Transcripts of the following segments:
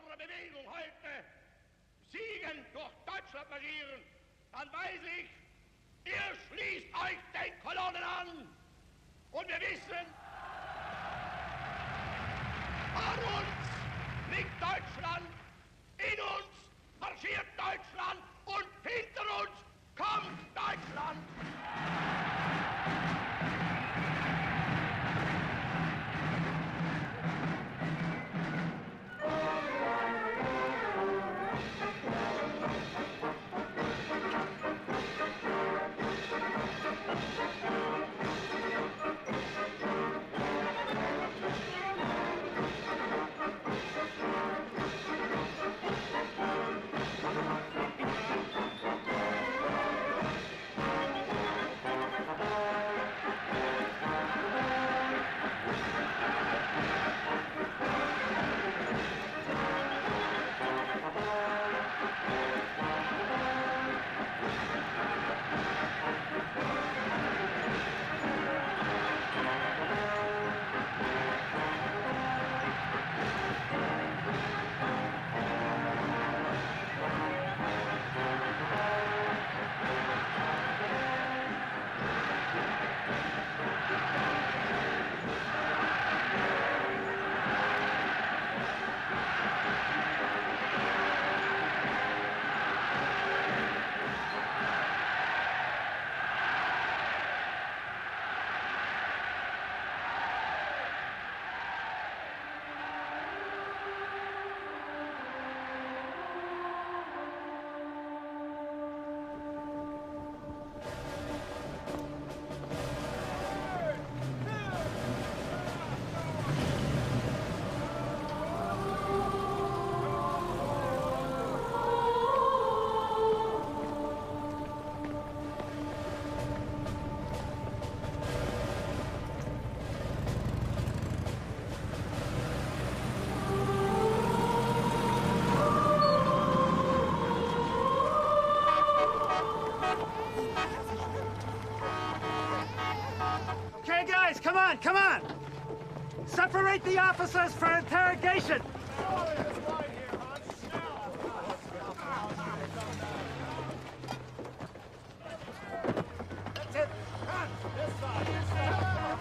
unsere Bewegung heute Siegen durch Deutschland marschieren, dann weiß ich, ihr schließt euch den Kolonnen an. Und wir wissen, an uns liegt Deutschland, in uns marschiert Deutschland und hinter uns kommt Deutschland. Come on! Separate the officers for interrogation! That's it! Run! This side! This side!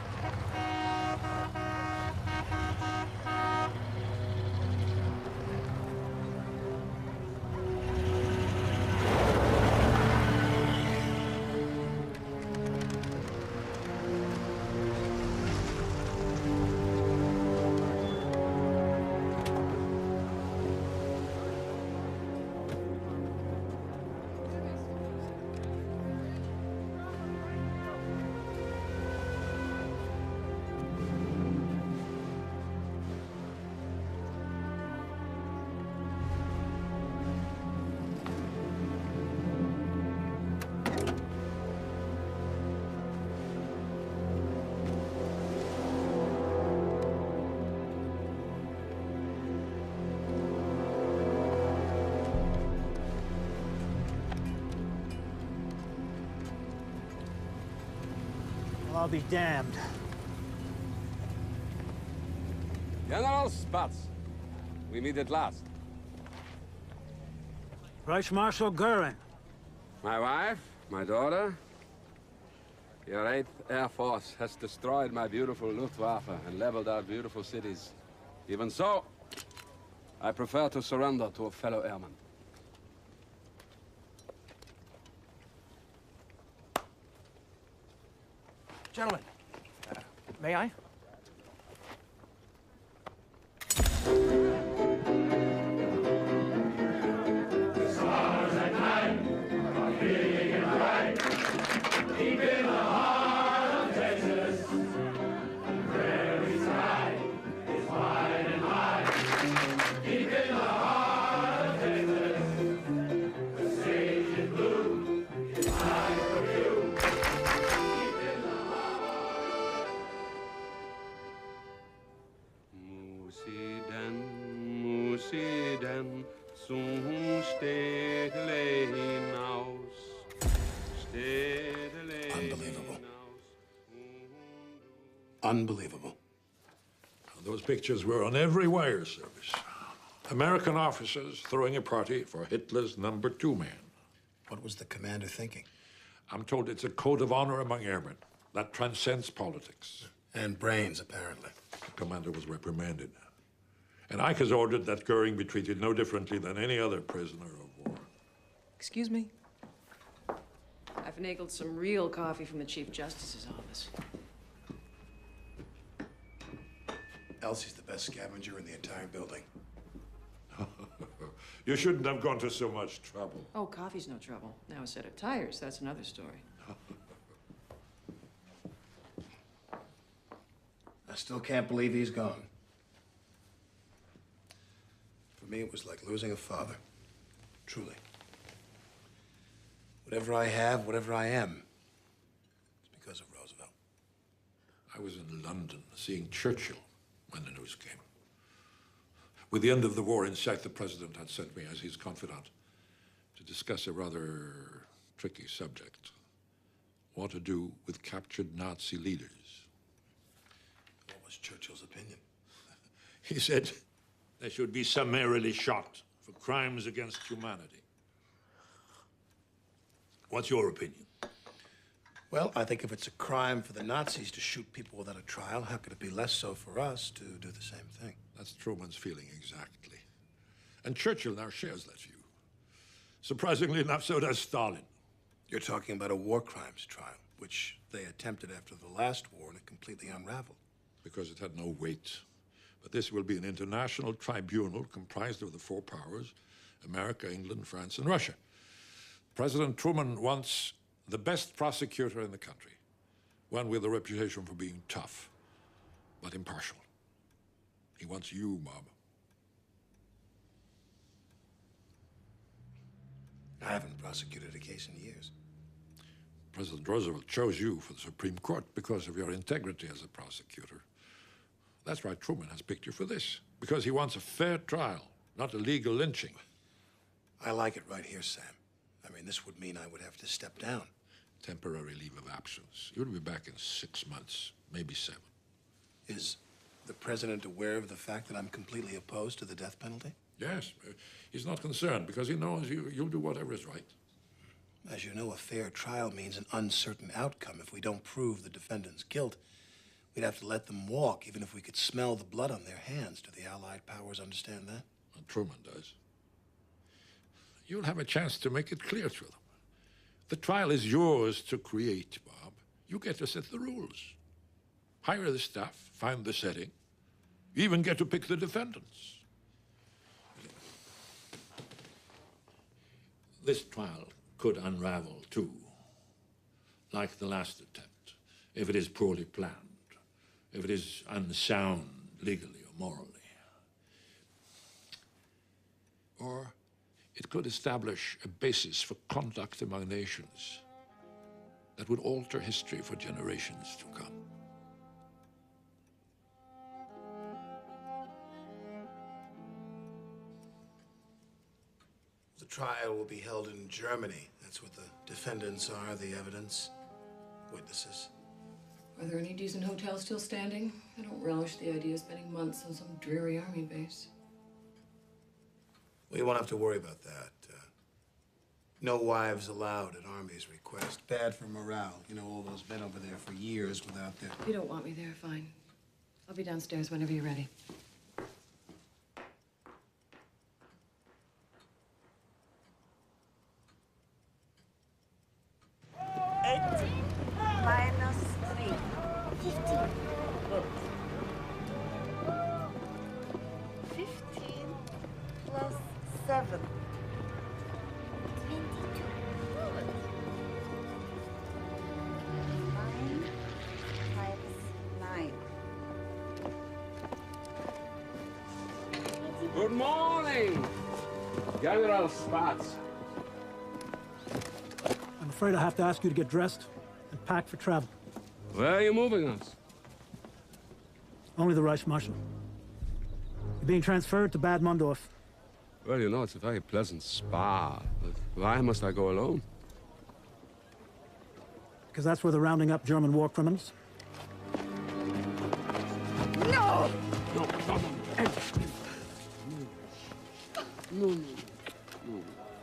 I'll be damned. General Spatz, we meet at last. Vice Marshal Goering. My wife, my daughter. Your 8th Air Force has destroyed my beautiful Luftwaffe and leveled our beautiful cities. Even so, I prefer to surrender to a fellow airman. Gentlemen, may I? Unbelievable. Unbelievable. Those pictures were on every wire service. American officers throwing a party for Hitler's #2 man. What was the commander thinking? I'm told it's a code of honor among airmen that transcends politics. And brains, apparently. The commander was reprimanded. And Ike has ordered that Goering be treated no differently than any other prisoner of war. Excuse me? I finagled some real coffee from the Chief Justice's office. Elsie's the best scavenger in the entire building. You shouldn't have gone to so much trouble. Oh, coffee's no trouble. Now a set of tires, that's another story. I still can't believe he's gone. For me, it was like losing a father. Truly. Whatever I have, whatever I am, it's because of Roosevelt. I was in London seeing Churchill when the news came. With the end of the war in sight, the president had sent me as his confidant to discuss a rather tricky subject. What to do with captured Nazi leaders. What was Churchill's opinion? He said they should be summarily shot for crimes against humanity. What's your opinion? Well, I think if it's a crime for the Nazis to shoot people without a trial, how could it be less so for us to do the same thing? That's Truman's feeling exactly. And Churchill now shares that view. Surprisingly enough, so does Stalin. You're talking about a war crimes trial, which they attempted after the last war and it completely unraveled. Because it had no weight. But this will be an international tribunal comprised of the four powers, America, England, France, and Russia. President Truman wants the best prosecutor in the country, one with a reputation for being tough, but impartial. He wants you, Bob. I haven't prosecuted a case in years. President Roosevelt chose you for the Supreme Court because of your integrity as a prosecutor. That's why Truman has picked you for this, because he wants a fair trial, not a legal lynching. I like it right here, Sam. I mean, this would mean I would have to step down. Temporary leave of absence. You'll be back in 6 months, maybe 7. Is the president aware of the fact that I'm completely opposed to the death penalty? Yes. He's not concerned because he knows you'll do whatever is right. As you know, a fair trial means an uncertain outcome. If we don't prove the defendant's guilt, we'd have to let them walk, even if we could smell the blood on their hands. Do the Allied powers understand that? Well, Truman does. You'll have a chance to make it clear to them. The trial is yours to create, Bob. You get to set the rules. Hire the staff, find the setting. You even get to pick the defendants. This trial could unravel, too, like the last attempt, if it is poorly planned, if it is unsound legally or morally. Or it could establish a basis for conduct among nations that would alter history for generations to come. The trial will be held in Germany. That's what the defendants are, the evidence, witnesses. Are there any decent hotels still standing? I don't relish the idea of spending months on some dreary army base. We won't have to worry about that. No wives allowed at Army's request. Bad for morale. You know, all those men over there for years without their... If you don't want me there, fine. I'll be downstairs whenever you're ready. Minus 3. 15. Good. 15 plus 7. 22. Good. 9 times 9. Good morning, General Spatz. I'm afraid I have to ask you to get dressed and pack for travel. Where are you moving us? Only the Reichsmarschall. You're being transferred to Bad Mondorf. Well, you know, it's a very pleasant spa, but why must I go alone? Because that's where they're rounding up German war criminals. No! No, come on. No.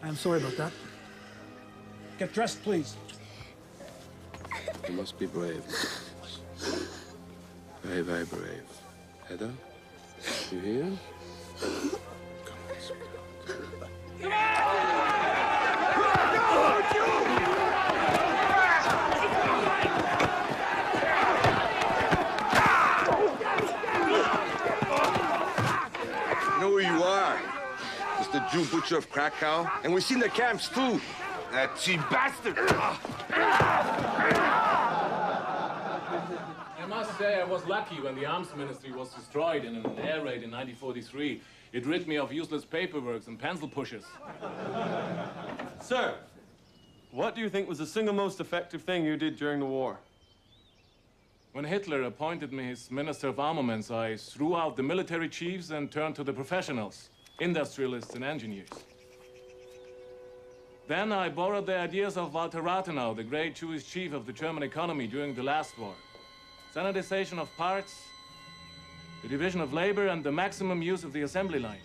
I'm sorry about that. Get dressed, please. You must be brave. Very, very brave. Heather, you here? Come on, sweetheart. Know who you are. It's the Jew butcher of Krakow. And we've seen the camps, too. That cheap bastard! I must say I was lucky when the arms ministry was destroyed in an air raid in 1943. It rid me of useless paperwork and pencil pushers. Sir, what do you think was the single most effective thing you did during the war? When Hitler appointed me his Minister of Armaments, I threw out the military chiefs and turned to the professionals, industrialists and engineers. Then I borrowed the ideas of Walter Rathenau, the great Jewish chief of the German economy during the last war. Standardization of parts, the division of labor, and the maximum use of the assembly line.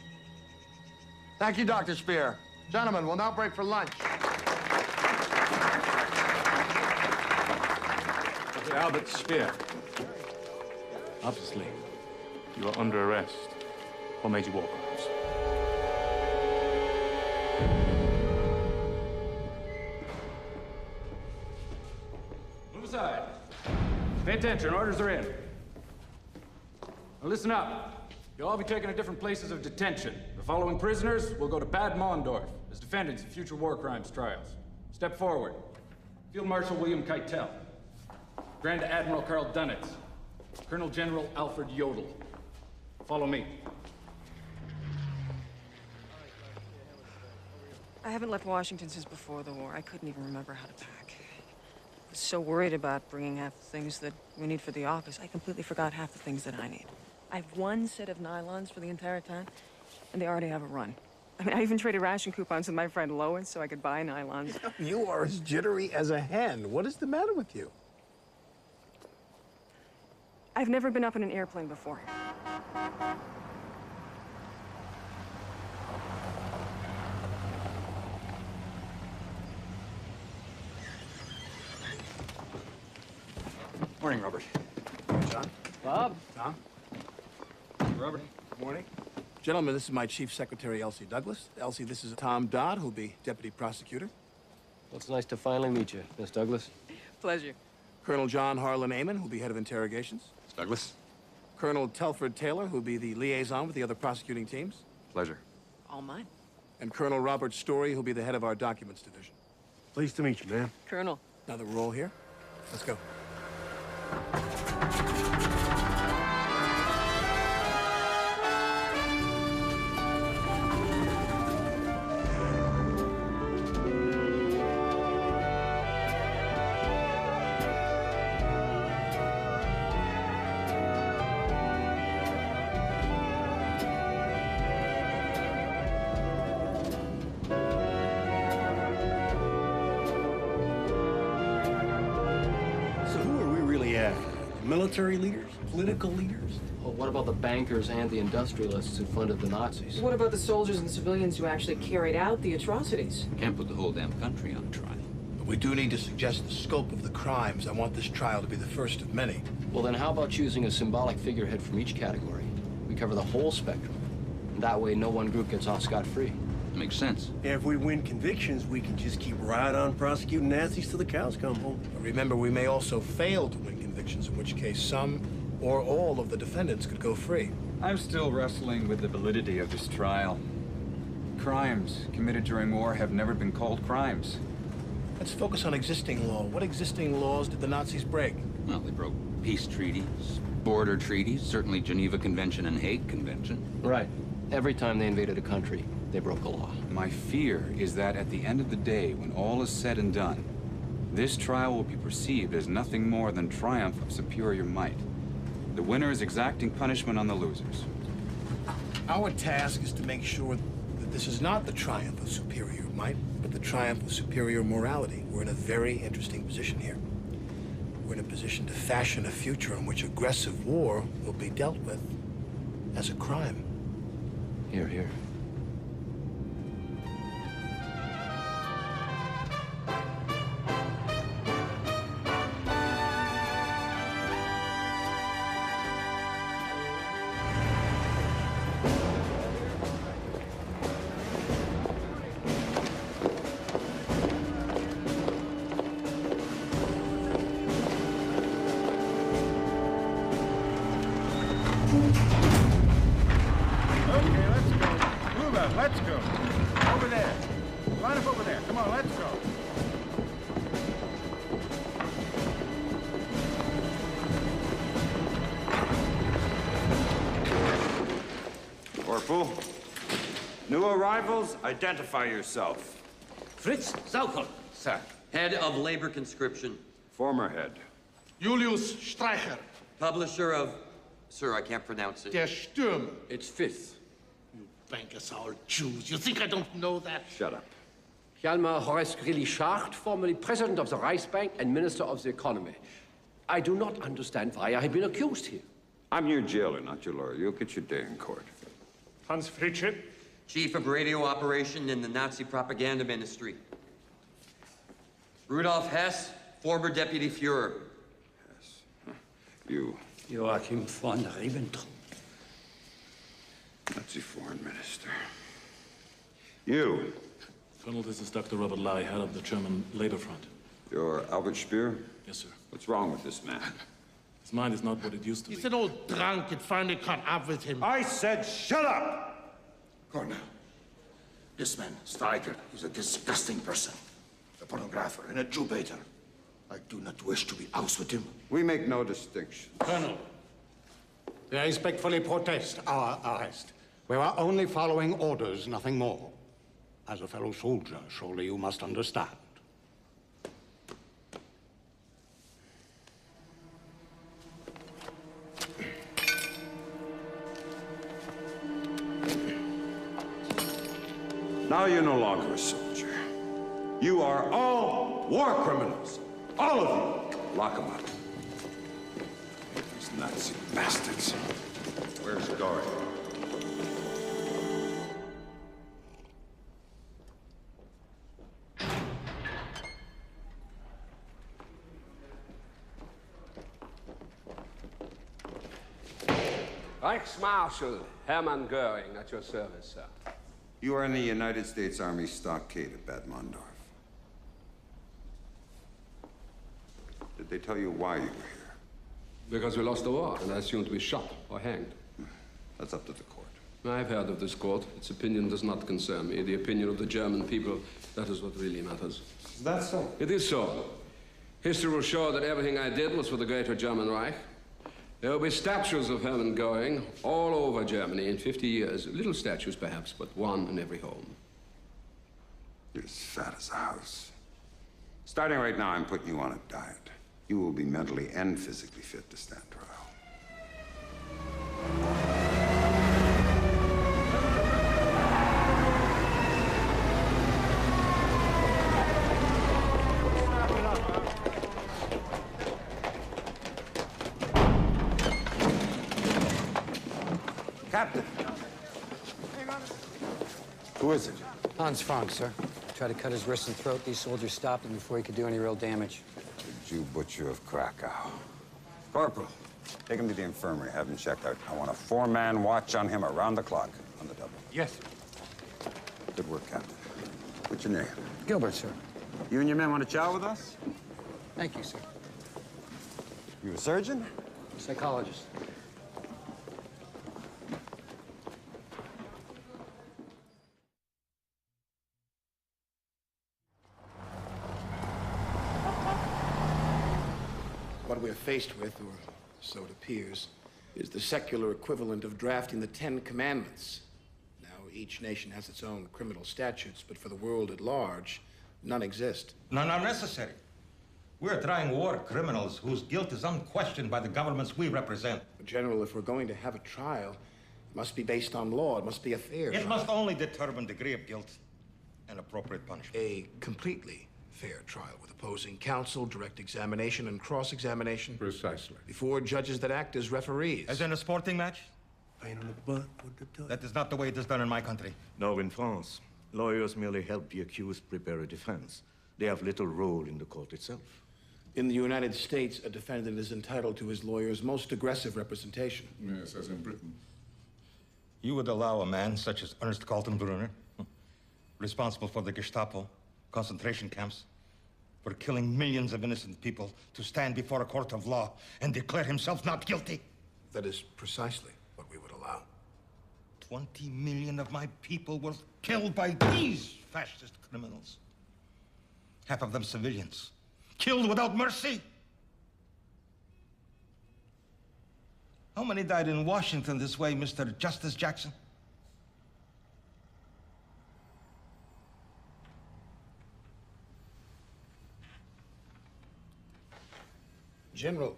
Thank you, Dr. Spear. Gentlemen, we'll now break for lunch. Albert Speer. Obviously, you are under arrest. What made you walk on us? Move aside. Pay attention, orders are in. Now listen up. You'll all be taken to different places of detention. The following prisoners will go to Bad Mondorf as defendants in future war crimes trials. Step forward. Field Marshal William Keitel. Grand Admiral Karl Dönitz. Colonel General Alfred Jodl. Follow me. I haven't left Washington since before the war. I couldn't even remember how to pack. I was so worried about bringing half the things that we need for the office, I completely forgot half the things that I need. I have one set of nylons for the entire town, and they already have a run. I mean, I even traded ration coupons with my friend Lois so I could buy nylons. You are as jittery as a hen. What is the matter with you? I've never been up in an airplane before. Morning, Robert. John? Bob? Tom? Robert. Good morning. Gentlemen, this is my Chief Secretary, Elsie Douglas. Elsie, this is Tom Dodd, who'll be Deputy Prosecutor. Well, it's nice to finally meet you, Miss Douglas. Pleasure. Colonel John Harlan Amon, who'll be Head of Interrogations. Miss Douglas. Colonel Telford Taylor, who'll be the liaison with the other prosecuting teams. Pleasure. All mine. And Colonel Robert Story, who'll be the head of our documents division. Pleased to meet you, ma'am. Colonel. Now that we're all here, let's go. Military leaders? Political leaders? Well, what about the bankers and the industrialists who funded the Nazis? What about the soldiers and civilians who actually carried out the atrocities? Can't put the whole damn country on trial. But we do need to suggest the scope of the crimes. I want this trial to be the first of many. Well, then how about choosing a symbolic figurehead from each category? We cover the whole spectrum. And that way, no one group gets off scot-free. Makes sense. If we win convictions, we can just keep right on prosecuting Nazis till the cows come home. But remember, we may also fail to win convictions, in which case some or all of the defendants could go free. I'm still wrestling with the validity of this trial. Crimes committed during war have never been called crimes. Let's focus on existing law. What existing laws did the Nazis break? Well, they broke peace treaties, border treaties, certainly Geneva Convention and Hague Convention. Right. Every time they invaded a country, they broke a law. My fear is that at the end of the day, when all is said and done, this trial will be perceived as nothing more than triumph of superior might. The winner is exacting punishment on the losers. Our task is to make sure that this is not the triumph of superior might, but the triumph of superior morality. We're in a very interesting position here. We're in a position to fashion a future in which aggressive war will be dealt with as a crime. Here, here. Okay, let's go. Move out, let's go. Over there. Line up over there. Come on, let's go. Corporal, new arrivals, identify yourself. Fritz Saukel, Sir. head of labor conscription. Former head. Julius Streicher, publisher of... Sir, I can't pronounce it. Der Stürmer. It's fifth. You bankers are all Jews. You think I don't know that? Shut up. Hjalmar Horace Greeley-Schacht, formerly president of the Reichsbank and minister of the economy. I do not understand why I have been accused here. I'm your jailer, not your lawyer. You'll get your day in court. Hans Fritschet, chief of radio operation in the Nazi propaganda ministry. Rudolf Hess, former deputy Führer. You. Joachim von Ribbentrop. Nazi foreign minister. You. Colonel, this is Dr. Robert Lai, head of the German Labor Front. You're Albert Speer? Yes, sir. What's wrong with this man? His mind is not what it used to be. He's an old drunk. It finally caught up with him. I said shut up! Colonel, this man, Streicher, is a disgusting person. A pornographer and a Jew baiter. I do not wish to be out with him. We make no distinction. Colonel, I respectfully protest our arrest. We were only following orders, nothing more. As a fellow soldier, surely you must understand. Now you're no longer a soldier. You are all war criminals. All of you. Lock them up. These Nazi bastards. Where's Dory? Reichsmarshal Hermann Goering, at your service, sir. You are in the United States Army stockade at Bad Mondorf. Did they tell you why you were here? Because we lost the war, and I assumed to be shot or hanged. That's up to the court. I've heard of this court. Its opinion does not concern me. The opinion of the German people, that is what really matters. Is that so? It is so. History will show that everything I did was for the greater German Reich. There will be statues of Hermann Goering all over Germany in 50 years. Little statues, perhaps, but one in every home. You're as fat as a house. Starting right now, I'm putting you on a diet. You will be mentally and physically fit to stand trial. Captain. Who is it? Hans Frank, sir. Tried to cut his wrist and throat. These soldiers stopped him before he could do any real damage. The Jew butcher of Krakow. Corporal, take him to the infirmary. Have him checked out. I want a 4-man watch on him around the clock on the double. Yes, sir. Good work, Captain. What's your name? Gilbert, sir. You and your men want to chow with us? Thank you, sir. You a surgeon? Psychologist. What we're faced with, or so it appears, is the secular equivalent of drafting the 10 Commandments. Now, each nation has its own criminal statutes, but for the world at large, none exist. None are necessary. We're trying war criminals whose guilt is unquestioned by the governments we represent. General, if we're going to have a trial, it must be based on law. It must be a fair It trial. must only determine degree of guilt and appropriate punishment. A completely fair trial with opposing counsel, direct examination, and cross-examination. Precisely. Before judges that act as referees. As in a sporting match? That is not the way it is done in my country. No, in France, lawyers merely help the accused prepare a defense. They have little role in the court itself. In the United States, a defendant is entitled to his lawyer's most aggressive representation. Yes, as in Britain. You would allow a man such as Ernst Kaltenbrunner, responsible for the Gestapo, concentration camps, for killing millions of innocent people, to stand before a court of law and declare himself not guilty? That is precisely 20 million of my people were killed by these fascist criminals. Half of them civilians, killed without mercy. How many died in Washington this way, Mr. Justice Jackson? General,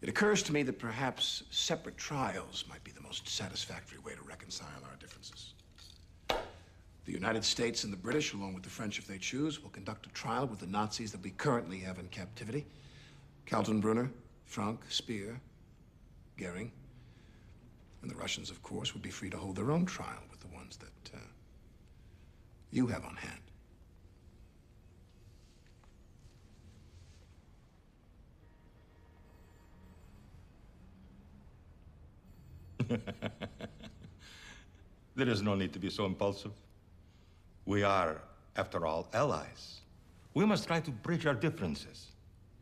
it occurs to me that perhaps separate trials might be the most satisfactory way to reconcile our differences. The United States and the British, along with the French if they choose, will conduct a trial with the Nazis that we currently have in captivity. Kaltenbrunner, Frank, Speer, Goering. And the Russians, of course, would be free to hold their own trial with the ones that you have on hand. There is no need to be so impulsive. We are, after all, allies. We must try to bridge our differences.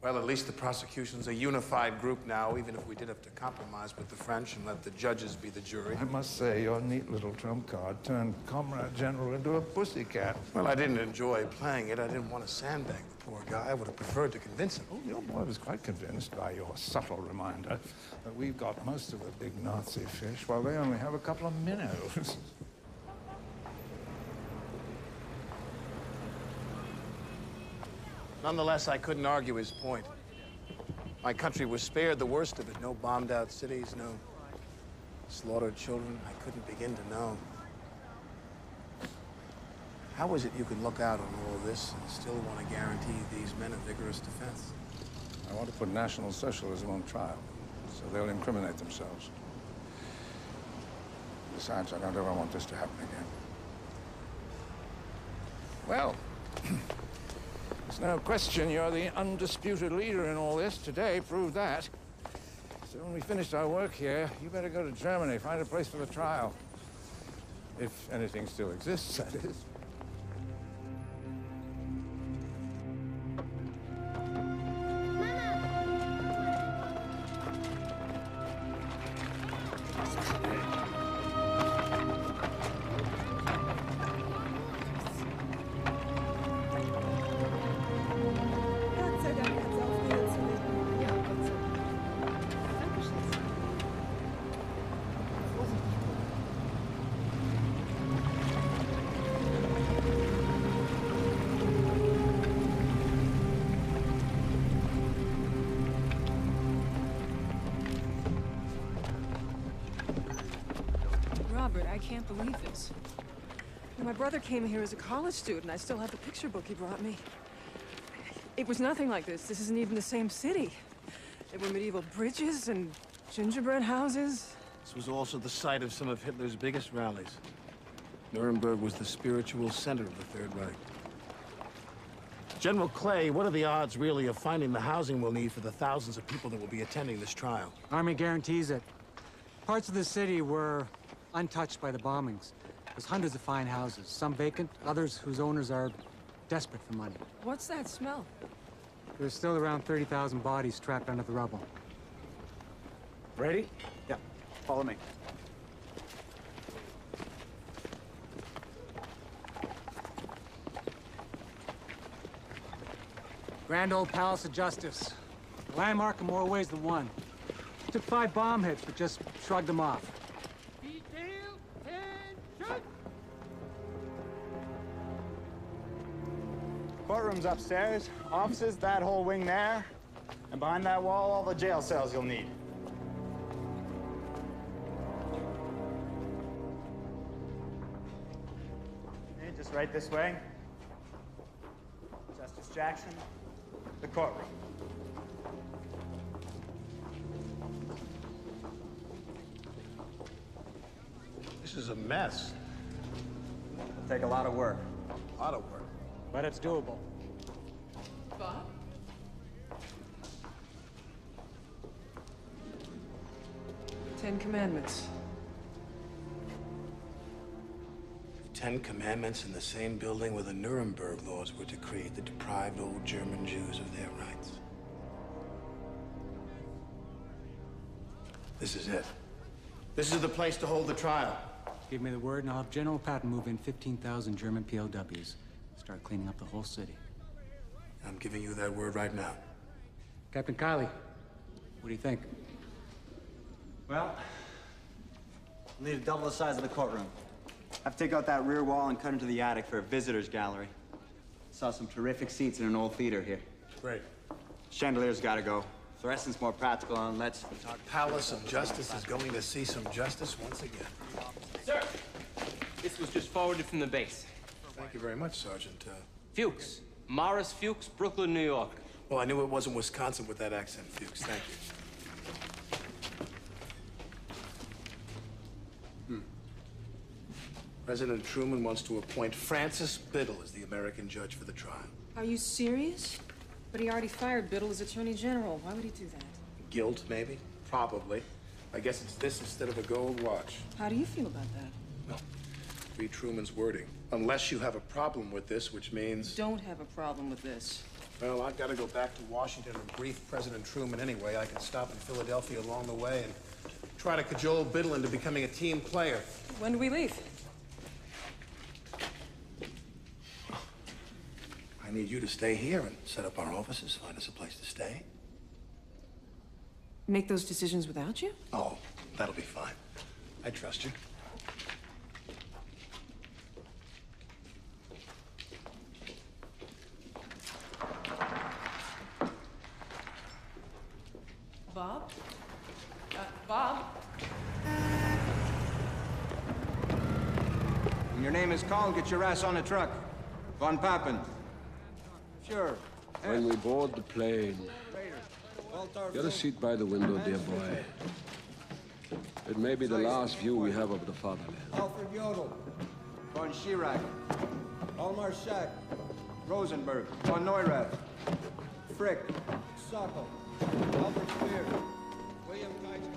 Well, at least the prosecution's a unified group now, even if we did have to compromise with the French and let the judges be the jury. I must say, your neat little trump card turned Comrade General into a pussycat. Well, I didn't enjoy playing it. I didn't want to sandbag the poor guy. I would have preferred to convince him. Oh, your boy was quite convinced by your subtle reminder that we've got most of the big Nazi fish, while they only have a couple of minnows. Nonetheless, I couldn't argue his point. My country was spared the worst of it. No bombed-out cities, no slaughtered children. I couldn't begin to know. How is it you can look out on all of this and still want to guarantee these men a vigorous defense? I want to put National Socialism on trial, so they'll incriminate themselves. Besides, I don't ever want this to happen again. Well, there's no question you're the undisputed leader in all this. Today proved that. So when we finished our work here, you better go to Germany, find a place for the trial. If anything still exists, that is. I can't believe this. My brother came here as a college student. I still have the picture book he brought me. It was nothing like this. This isn't even the same city. There were medieval bridges and gingerbread houses. This was also the site of some of Hitler's biggest rallies. Nuremberg was the spiritual center of the Third Reich. General Clay, what are the odds, really, of finding the housing we'll need for the thousands of people that will be attending this trial? Army guarantees it. Parts of the city were untouched by the bombings. There's hundreds of fine houses, some vacant, others whose owners are desperate for money. What's that smell? There's still around 30,000 bodies trapped under the rubble. Ready? Yeah. Follow me. Grand old Palace of Justice. A landmark in more ways than one. Took 5 bomb hits, but just shrugged them off. Courtroom's upstairs, offices, that whole wing there, and behind that wall, all the jail cells you'll need. Okay, just right this way. Justice Jackson, the courtroom. This is a mess. It'll take a lot of work. A lot of work. But it's doable. Bob? Ten Commandments. The Ten Commandments in the same building where the Nuremberg laws were decreed that deprived old German Jews of their rights. This is it. This is the place to hold the trial. Give me the word and I'll have General Patton move in 15,000 German POWs. Start cleaning up the whole city. I'm giving you that word right now. Captain Kiley, what do you think? Well, we'll need to double the size of the courtroom. Have to take out that rear wall and cut into the attic for a visitor's gallery. Saw some terrific seats in an old theater here. Great. Chandelier's gotta go. Fluorescent's more practical, and let's... Our Palace of Justice is going to see some justice once again. Sir, this was just forwarded from the base. Thank you very much, Sergeant. Fuchs. Morris Fuchs, Brooklyn, New York. Well, I knew it wasn't Wisconsin with that accent, Fuchs. Thank you. President Truman wants to appoint Francis Biddle as the American judge for the trial. Are you serious? But he already fired Biddle as Attorney General. Why would he do that? Guilt, maybe? Probably. I guess it's this instead of a gold watch. How do you feel about that? Well, read Truman's wording. Unless you have a problem with this, which means... Don't have a problem with this. Well, I've got to go back to Washington and brief President Truman anyway. I can stop in Philadelphia along the way and try to cajole Biddle into becoming a team player. When do we leave? I need you to stay here and set up our offices, find us a place to stay. Make those decisions without you? Oh, that'll be fine. I trust you. Bob? Bob? When your name is called, get your ass on the truck. Von Papen. Sure. When we board the plane, get a seat by the window, dear boy. It may be the last view we have of the fatherland. Alfred Jodl. Von Schirach. Olmar Schack. Rosenberg. Von Neurath. Frick. Sockel. Albert Spear. William Kaiser.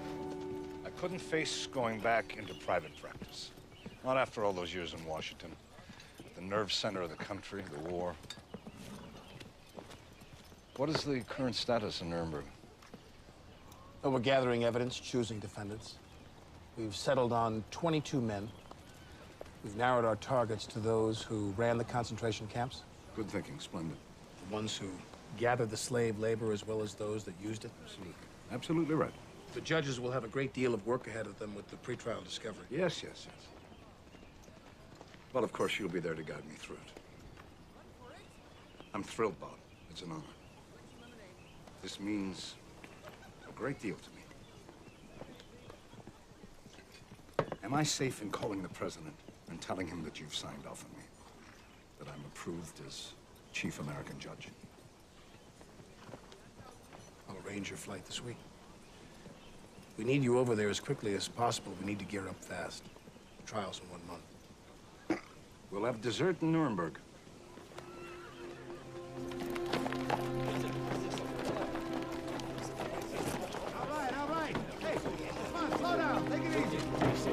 I couldn't face going back into private practice. Not after all those years in Washington. The nerve center of the country, the war. What is the current status in Nuremberg? Well, we're gathering evidence, choosing defendants. We've settled on 22 men. We've narrowed our targets to those who ran the concentration camps. Good thinking, splendid. The ones who gathered the slave labor as well as those that used it. Absolutely. Absolutely right. The judges will have a great deal of work ahead of them with the pretrial discovery. Yes, yes, yes. Well, of course, you'll be there to guide me through it. I'm thrilled, Bob. It's an honor. This means a great deal to me. Am I safe in calling the president and telling him that you've signed off on me? That I'm approved as chief American judge? I'll arrange your flight this week. We need you over there as quickly as possible. We need to gear up fast. The trial's in 1 month. We'll have dessert in Nuremberg. All right. Hey, come on, slow down. Take it easy.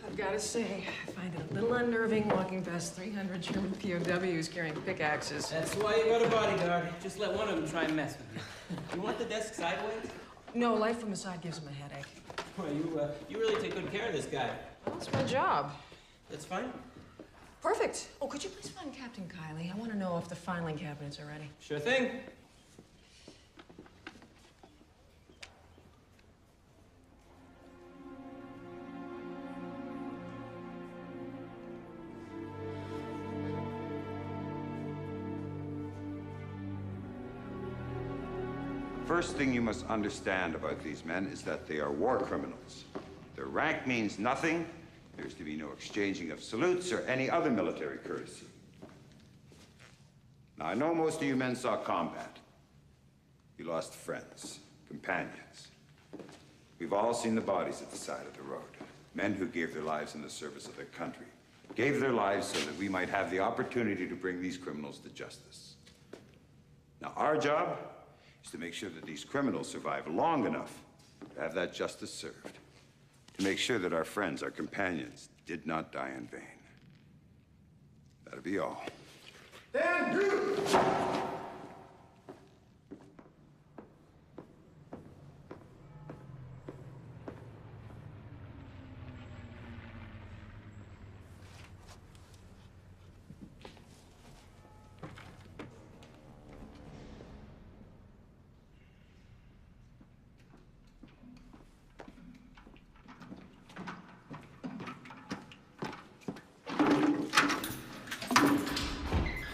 I've got to say, I find it a little unnerving walking past 300 German POWs carrying pickaxes. That's why you got a bodyguard. Just let one of them try and mess with you. You want the desk sideways? No, light from the side gives him a headache. Well, you really take good care of this guy. Well, it's my job. That's fine. Perfect. Oh, could you please find Captain Kiley? I want to know if the filing cabinets are ready. Sure thing. First thing you must understand about these men is that they are war criminals. Their rank means nothing. There's to be no exchanging of salutes or any other military courtesy. Now, I know most of you men saw combat. You lost friends, companions. We've all seen the bodies at the side of the road. Men who gave their lives in the service of their country. Gave their lives so that we might have the opportunity to bring these criminals to justice. Now, our job is to make sure that these criminals survive long enough to have that justice served, to make sure that our friends, our companions, did not die in vain. That'll be all. Then do!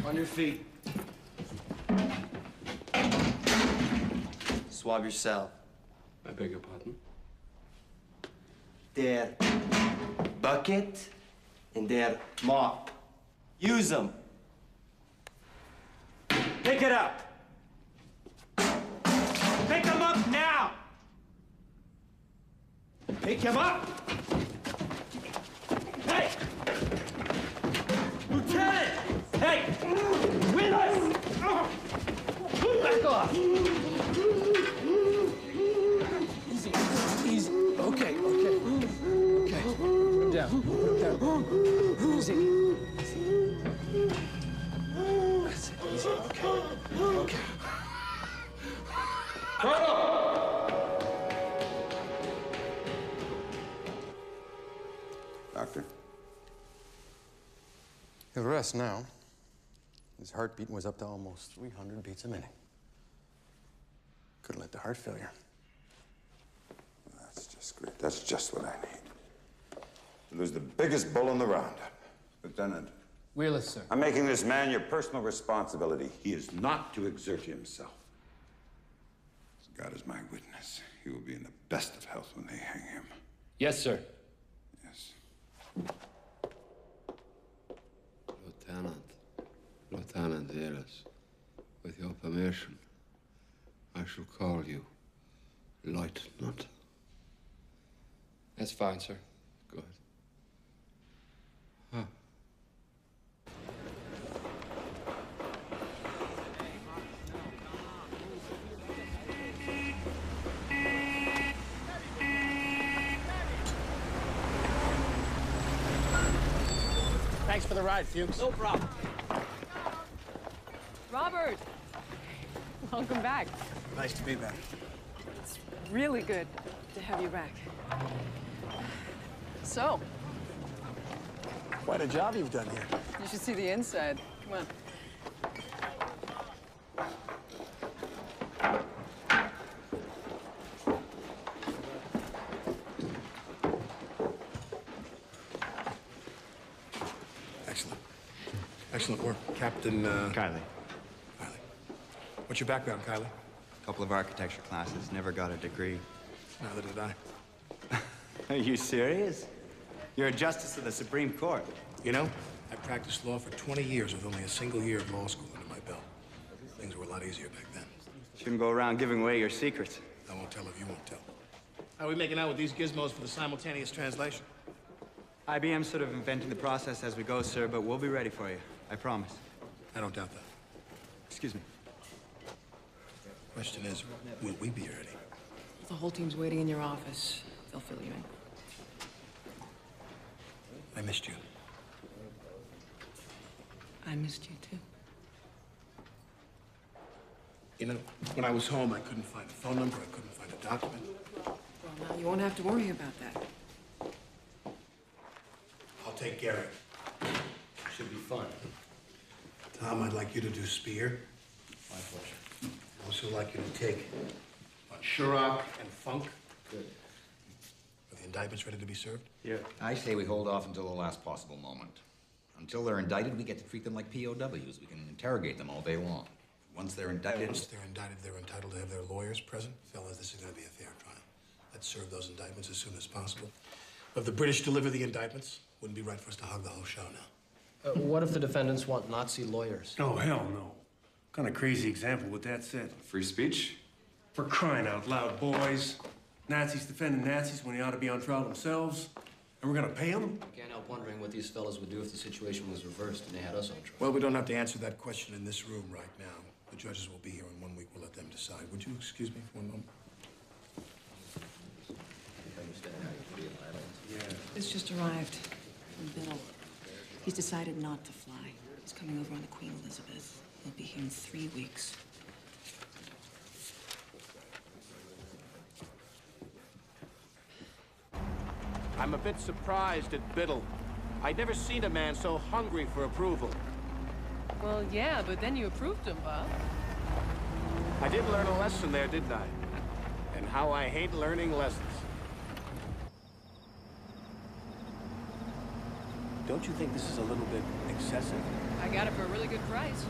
On your feet. Swab yourself. I beg your pardon? Der bucket and der mop. Use them. Pick it up. Pick them up now. Pick him up. Hey! Lieutenant! Hey! With us! Back off! Easy, easy. Okay. Put him down. Easy. That's it. Easy. Okay. Doctor? He'll rest now. His heartbeat was up to almost 300 beats a minute. Could have led to heart failure. That's just great. That's just what I need. To lose the biggest bull in the roundup. Lieutenant. Wheeler, sir. I'm making this man your personal responsibility. He is not to exert himself. God is my witness. He will be in the best of health when they hang him. Yes, sir. Yes. Lieutenant Ayres, with your permission, I shall call you Lieutenant. That's fine, sir. Good. Huh. Thanks for the ride, Fuchs. No problem. Robert! Welcome back. Nice to be back. It's really good to have you back. So, Quite a job you've done here. you should see the inside. Come on. Excellent. Excellent work. Captain, Kylie. What's your background, Kylie? Couple of architecture classes, never got a degree. Neither did I. Are you serious? You're a justice of the Supreme Court. You know, I practiced law for 20 years with only a single year of law school under my belt. Things were a lot easier back then. Shouldn't go around giving away your secrets. I won't tell if you won't tell. How are we making out with these gizmos for the simultaneous translation? IBM's sort of inventing the process as we go, sir, but we'll be ready for you. I promise. I don't doubt that. Excuse me. Question is, will we be ready? The whole team's waiting in your office. They'll fill you in. I missed you. I missed you, too. You know, when I was home, I couldn't find a phone number, I couldn't find a document. Well, now you won't have to worry about that. I'll take Gary. Should be fun. Tom, I'd like you to do Spear. My pleasure. I'd also like you to take on Shurock and Funk. Good. Are the indictments ready to be served? Yeah. I say we hold off until the last possible moment. Until they're indicted, we get to treat them like POWs. We can interrogate them all day long. Once they're indicted... Once they're indicted, they're entitled to have their lawyers present. Fellas, this is going to be a fair trial. Let's serve those indictments as soon as possible. If the British deliver the indictments, wouldn't be right for us to hog the whole show now. What if the defendants want Nazi lawyers? Oh, hell no. What kind of crazy example would that set? Free speech? For crying out loud, boys. Nazis defending Nazis when they ought to be on trial themselves. And we're gonna pay them? Can't help wondering what these fellas would do if the situation was reversed and they had us on trial. Well, we don't have to answer that question in this room right now. The judges will be here in 1 week. We'll let them decide. Would you excuse me for 1 moment? David's just arrived from Biddle. He's decided not to fly. He's coming over on the Queen Elizabeth. He'll be here in 3 weeks. I'm a bit surprised at Biddle. I'd never seen a man so hungry for approval. Well, yeah, but then you approved him, Bob. I did learn a lesson there, didn't I? And how I hate learning lessons. Don't you think this is a little bit excessive? I got it for a really good price.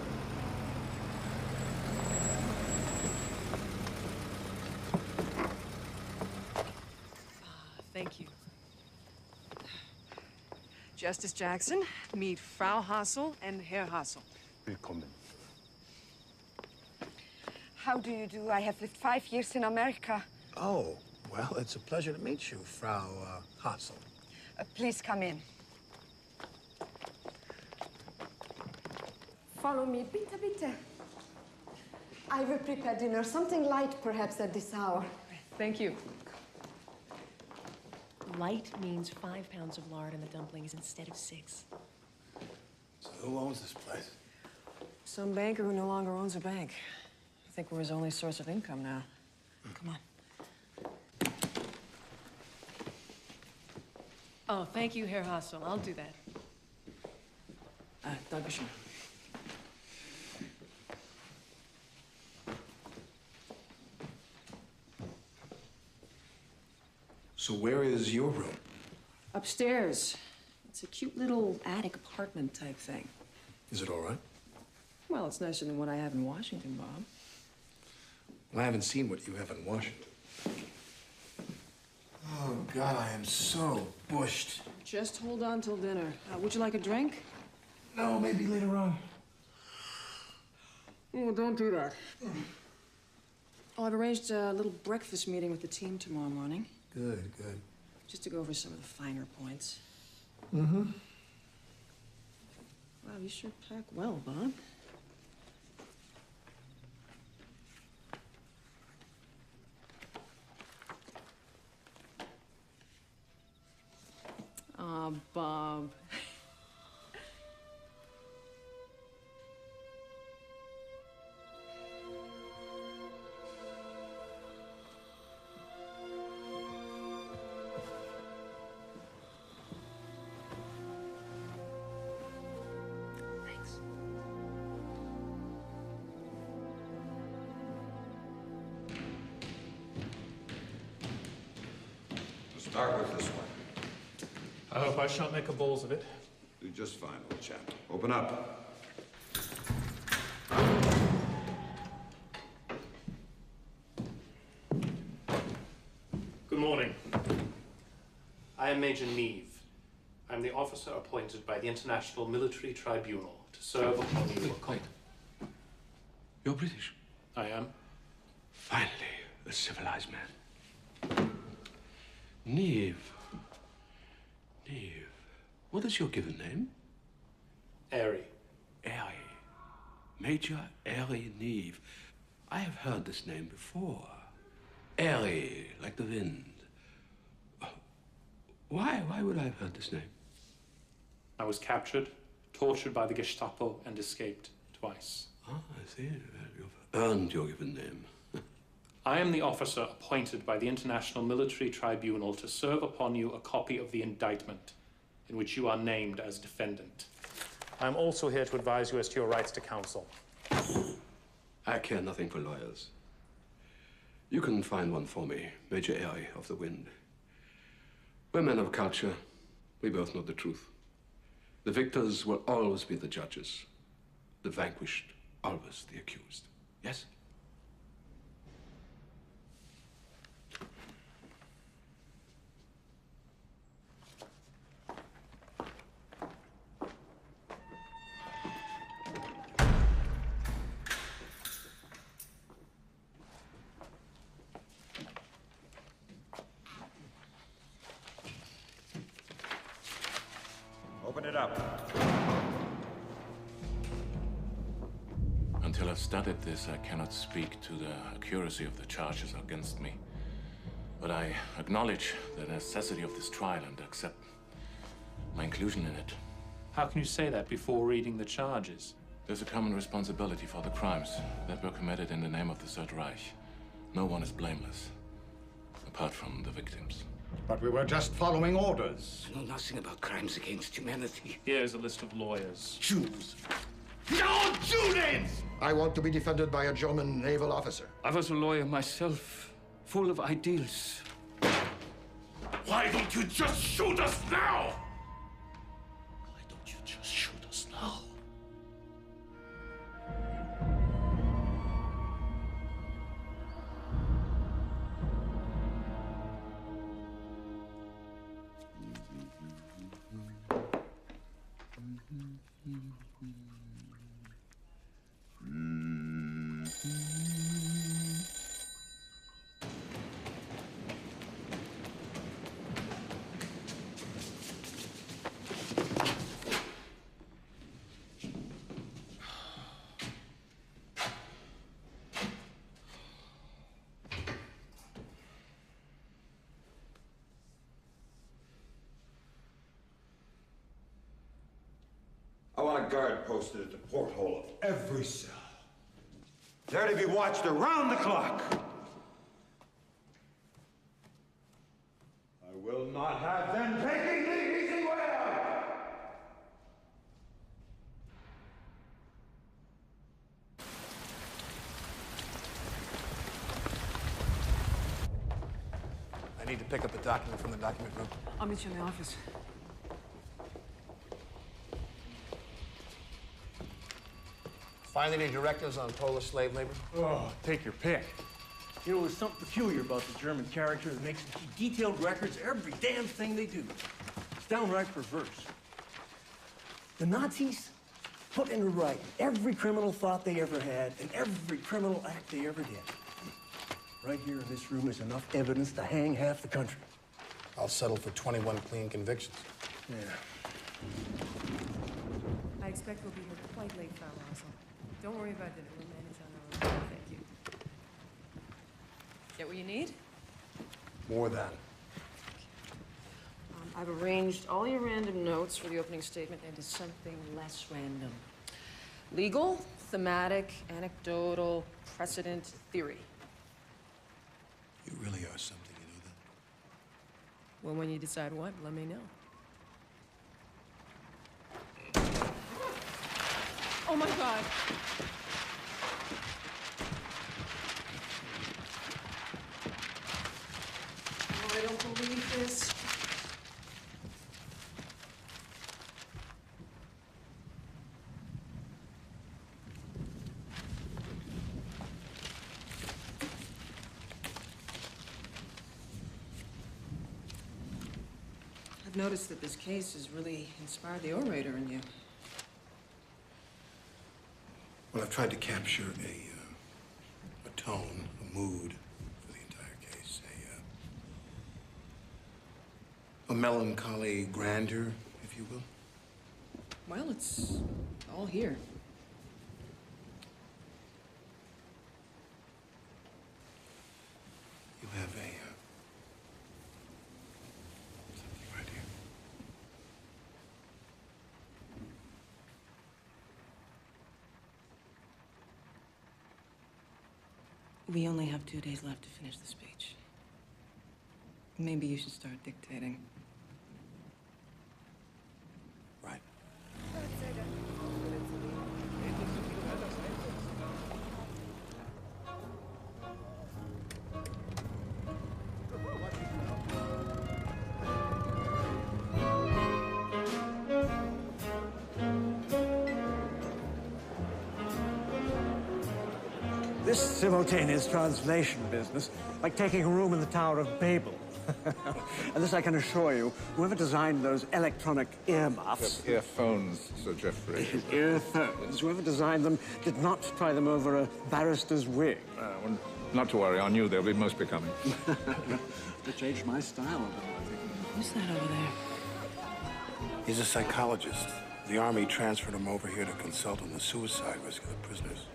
Thank you. Justice Jackson, meet Frau Hassel and Herr Hassel. Willkommen. How do you do? I have lived 5 years in America. Oh, well, it's a pleasure to meet you, Frau Hassel. Please come in. Follow me, bitte, bitte. I will prepare dinner, something light perhaps at this hour. Thank you. Light means 5 pounds of lard in the dumplings instead of 6. So who owns this place? Some banker who no longer owns a bank. I think we're his only source of income now. Come on. Oh, thank you, Herr Hassel. I'll do that. Dankeschön. So where is your room? Upstairs. It's a cute little attic apartment type thing. Is it all right? Well, it's nicer than what I have in Washington, Bob. Well, I haven't seen what you have in Washington. Oh, God, I am so bushed. Just hold on till dinner. Would you like a drink? No, maybe later on. Oh, don't do that. Oh, I've arranged a little breakfast meeting with the team tomorrow morning. Good, good. Just to go over some of the finer points. Mm-hmm. Wow, you sure pack well, Bob. Aw, Bob. Start with this one. I hope I shan't make a balls of it. Do just fine, old chap. Open up. Good morning. I am Major Neve. I'm the officer appointed by the International Military Tribunal to serve upon you. Wait. You're British? I am. Finally, a civilized man. Neve. Neve. What is your given name? Airy. Airy. Major Airy Neve. I have heard this name before. Airy, like the wind. Why would I have heard this name? I was captured, tortured by the Gestapo, and escaped twice. Ah, I see. You've earned your given name. I am the officer appointed by the International Military Tribunal to serve upon you a copy of the indictment in which you are named as defendant. I am also here to advise you as to your rights to counsel. I care nothing for lawyers. You can find one for me, Major Airy of the Wind. We're men of culture. We both know the truth. The victors will always be the judges. The vanquished, always the accused. Yes? Open it up. Until I've studied this, I cannot speak to the accuracy of the charges against me. But I acknowledge the necessity of this trial and accept my inclusion in it. How can you say that before reading the charges? There's a common responsibility for the crimes that were committed in the name of the Third Reich. No one is blameless, apart from the victims. But we were just following orders. I know nothing about crimes against humanity. Here's a list of lawyers. Jews. No Jew names! I want to be defended by a German naval officer. I was a lawyer myself, full of ideals. Why don't you just shoot us now? Why don't you just shoot us now? I want a guard posted at the porthole of every cell. They're to be watched around the clock. I will not have them taking the easy way out. I need to pick up a document from the document room. I'll meet you in the office. Find any directives on Polish slave labor? Oh, take your pick. You know, there's something peculiar about the German character that makes them keep detailed records of every damn thing they do. It's downright perverse. The Nazis put into writing every criminal thought they ever had and every criminal act they ever did. Right here in this room is enough evidence to hang half the country. I'll settle for 21 clean convictions. Yeah. I expect we'll be here quite late, Frau Russell. Don't worry about dinner. We'll manage on our own. Thank you. Get what you need? More than. I've arranged all your random notes for the opening statement into something less random. Legal, thematic, anecdotal, precedent, theory. You really are something, you know that? Well, when you decide what, let me know. Oh my God! Oh, I don't believe this. I've noticed that this case has really inspired the orator in you. Well, I've tried to capture a tone, a mood for the entire case. A melancholy grandeur, if you will. Well, it's all here. You have something right here. We only have 2 days left to finish the speech. Maybe you should start dictating. Right. This simultaneous translation business, like taking a room in the Tower of Babel. And this I can assure you, whoever designed those electronic earmuffs... Earphones, Sir Geoffrey. Earphones. Whoever designed them did not try them over a barrister's wig. Well, not to worry, on you they'll be most becoming. They changed my style a little, I think. Who's that over there? He's a psychologist. The Army transferred him over here to consult on the suicide risk of the prisoners.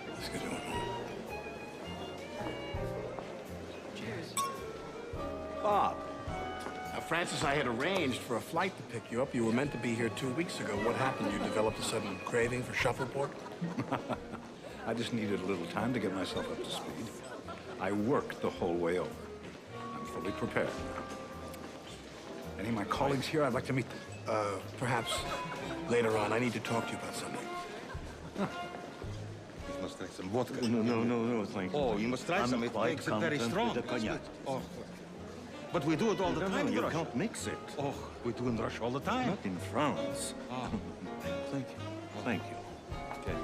Let's get going. Cheers. Francis, I had arranged for a flight to pick you up. You were meant to be here 2 weeks ago. What happened? You developed a sudden craving for shuffleboard? I just needed a little time to get myself up to speed. I worked the whole way over. I'm fully prepared. Any of my colleagues here, I'd like to meet them. Perhaps later on. I need to talk to you about something. You must drink some vodka. No, thank you. Oh, you must try some. It makes it very strong. The cognac. Oh. But we do it all the time in you Russia. can't mix it. Oh, we do in Russia all the time. Not in France. Oh. Thank you. Thank you. Okay.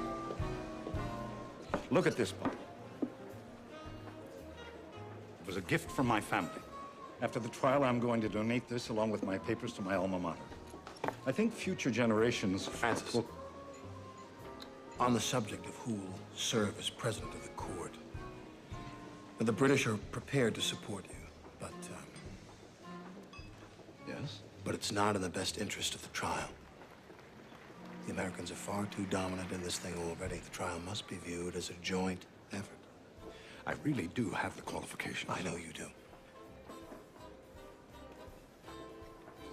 Look at this bottle. It was a gift from my family. After the trial, I'm going to donate this along with my papers to my alma mater. I think future generations... Francis, will... on the subject of who will serve as president of the court, the British are prepared to support you, but... Yes? But it's not in the best interest of the trial. The Americans are far too dominant in this thing already. The trial must be viewed as a joint effort. I really do have the qualifications. I know you do.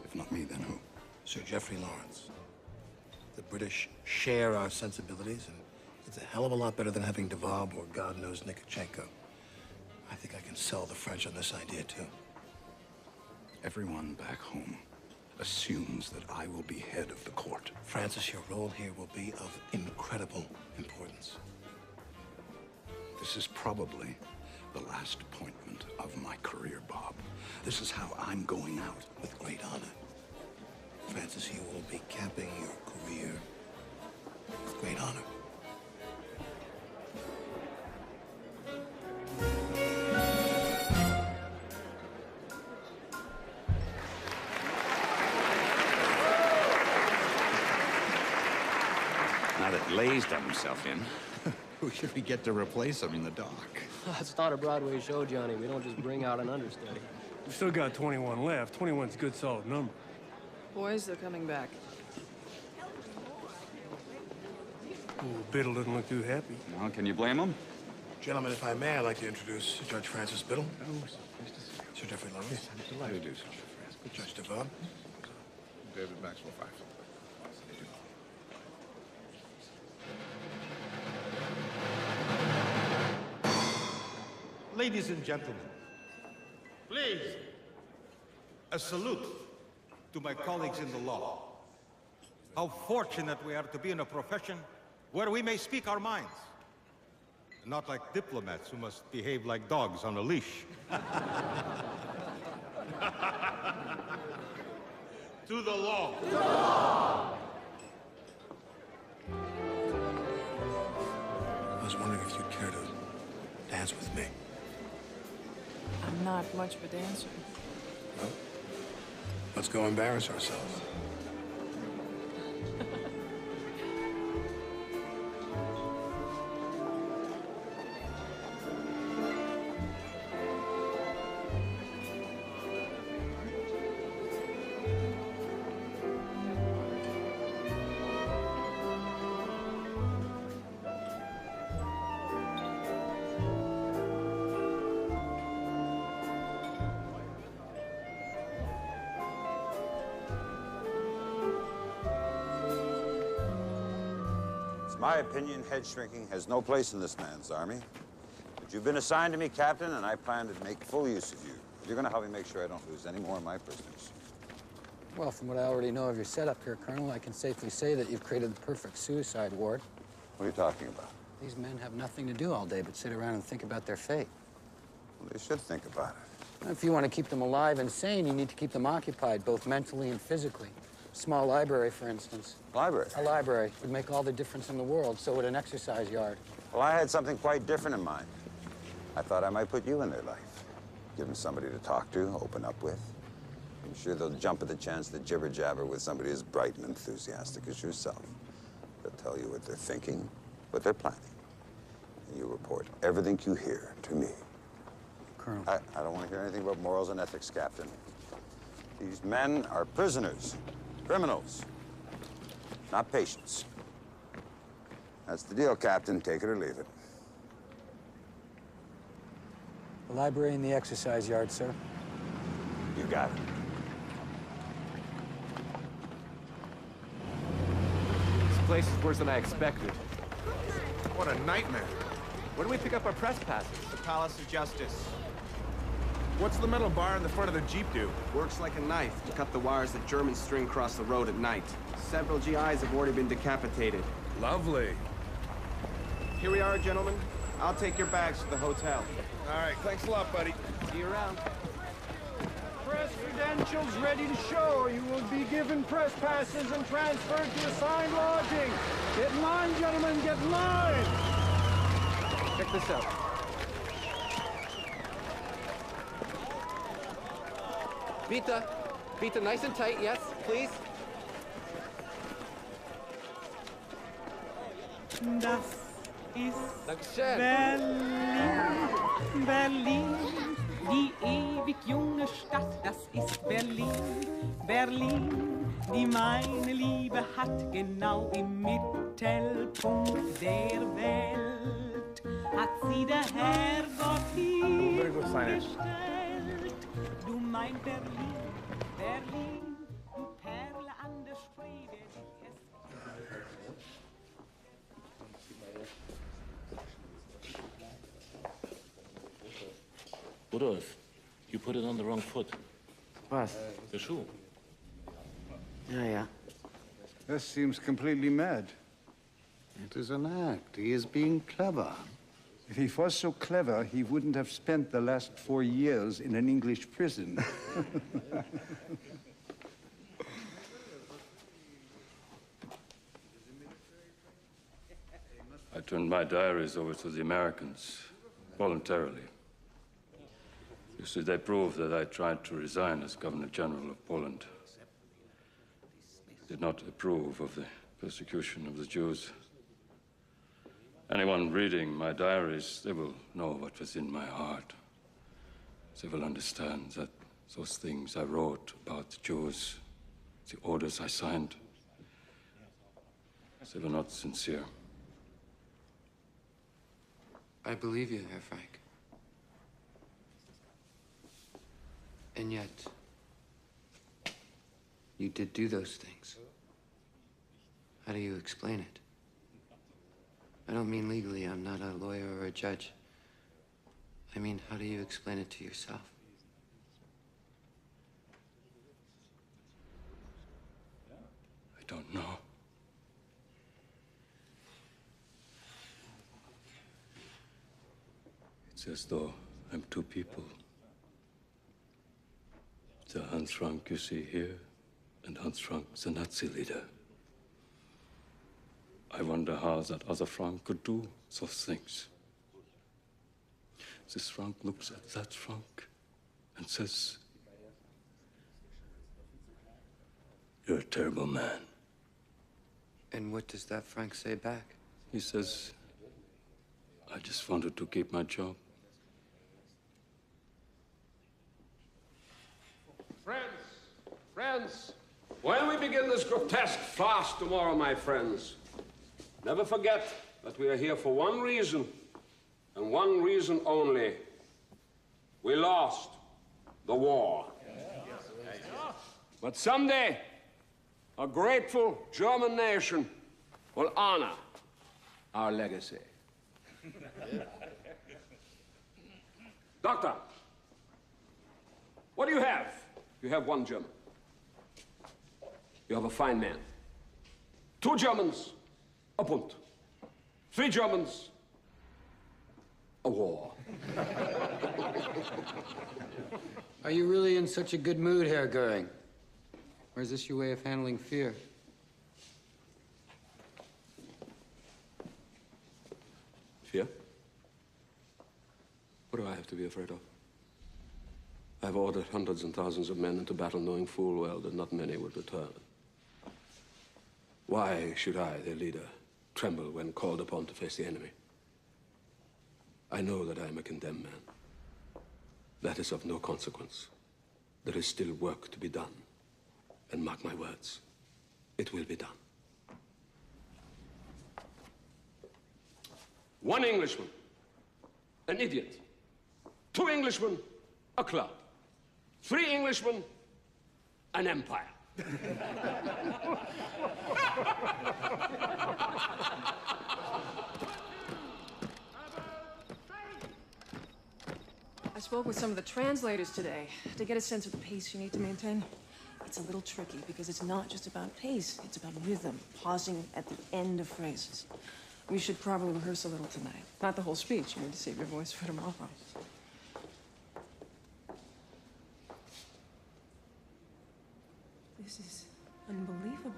If not me, then who? Sir Geoffrey Lawrence. The British share our sensibilities, and it's a hell of a lot better than having Devab or God knows Nikitchenko. I think I can sell the French on this idea, too. Everyone back home assumes that I will be head of the court. Francis, your role here will be of incredible importance. This is probably the last appointment of my career, Bob. This is how I'm going out. With great honor. Francis, you will be capping your career with great honor. Now that Lay's done himself in, who should we get to replace him in the dock? It's not a Broadway show, Johnny. We don't just bring out an understudy. We've still got 21 left. 21's a good, solid number. Boys, they're coming back. Ooh, Biddle doesn't look too happy. Well, can you blame him? Gentlemen, if I may, I'd like to introduce Judge Francis Biddle. Sir Geoffrey Lawrence. I'm delighted to do so. Judge Devab. David Maxwell Fife. Ladies and gentlemen, please, a salute to my colleagues in the law. How fortunate we are to be in a profession where we may speak our minds. Not like diplomats who must behave like dogs on a leash. To the law. To the law. I was wondering if you'd care to dance with me. I'm not much of a dancer. Well, let's go embarrass ourselves. It's my opinion head shrinking has no place in this man's army. But you've been assigned to me, Captain, and I plan to make full use of you. You're going to help me make sure I don't lose any more of my prisoners. Well, from what I already know of your setup here, Colonel, I can safely say that you've created the perfect suicide ward. What are you talking about? These men have nothing to do all day but sit around and think about their fate. Well, they should think about it. If you want to keep them alive and sane, you need to keep them occupied, both mentally and physically. A small library, for instance. Library? A library would make all the difference in the world. So would an exercise yard. Well, I had something quite different in mind. I thought I might put you in their life. Give them somebody to talk to, open up with. I'm sure they'll jump at the chance to jibber-jabber with somebody as bright and enthusiastic as yourself. They'll tell you what they're thinking, what they're planning. And you report everything you hear to me. Colonel. I don't want to hear anything about morals and ethics, Captain. These men are prisoners, criminals, not patients. That's the deal, Captain. Take it or leave it. The library and the exercise yard, sir. You got it. place is worse than I expected. What a nightmare. Where do we pick up our press passes? The Palace of Justice. What's the metal bar in the front of the Jeep do? Works like a knife to cut the wires that Germans string across the road at night. Several GIs have already been decapitated. Lovely. Here we are, gentlemen. I'll take your bags to the hotel. All right, thanks a lot, buddy. See you around. Press credentials ready to show. You will be given press passes and transferred to assigned lodging. Get in line, gentlemen, get in line! Check this out. Vita, nice and tight, yes, please. Das ist Dankeschön. Berlin, Berlin, die ewig junge Stadt, das ist Berlin, Berlin, die meine Liebe hat, genau im Mittelpunkt der Welt, hat sie der Herrgott hier gestellt. Du mein Berlin, Berlin, du Perle an der Spree, der dich es... Rudolf, you put it on the wrong foot. Was? The shoe. Yeah. This seems completely mad. It is an act. He is being clever. If he was so clever, he wouldn't have spent the last 4 years in an English prison. I turned my diaries over to the Americans, voluntarily. You see, they proved that I tried to resign as Governor General of Poland. Did not approve of the persecution of the Jews. Anyone reading my diaries, they will know what was in my heart. They will understand that those things I wrote about the Jews, the orders I signed, they were not sincere. I believe you, Herr Frank. And yet, you did do those things. How do you explain it? I don't mean legally. I'm not a lawyer or a judge. I mean, how do you explain it to yourself? I don't know. It's as though I'm two people. The Hans Frank you see here, and Hans Frank, the Nazi leader. I wonder how that other Frank could do those things. This Frank looks at that Frank and says, "You're a terrible man." And what does that Frank say back? He says, "I just wanted to keep my job." Friends, when we begin this grotesque farce tomorrow, my friends, never forget that we are here for one reason, and one reason only. We lost the war. But someday, a grateful German nation will honor our legacy. Doctor, what do you have? You have one German. You have a fine man. 2 Germans, a Bund. 3 Germans, a war. Are you really in such a good mood, Herr Goering? Or is this your way of handling fear? Fear? What do I have to be afraid of? I've ordered hundreds and thousands of men into battle, knowing full well that not many would return. Why should I, their leader, tremble when called upon to face the enemy? I know that I am a condemned man. That is of no consequence. There is still work to be done. And mark my words, it will be done. 1 Englishman, an idiot. 2 Englishmen, a club. 3 Englishmen, an empire. I spoke with some of the translators today to get a sense of the pace you need to maintain. It's a little tricky because it's not just about pace, it's about rhythm, pausing at the end of phrases. We should probably rehearse a little tonight. Not the whole speech, you need to save your voice for tomorrow. This is unbelievable.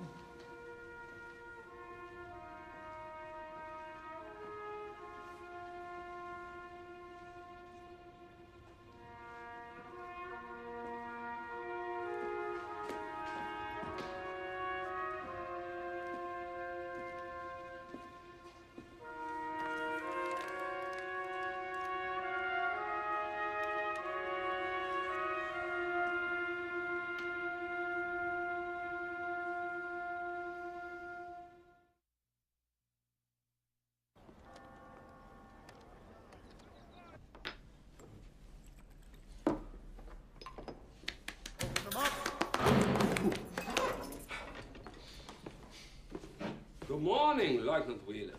Good morning, Lieutenant Wheelers.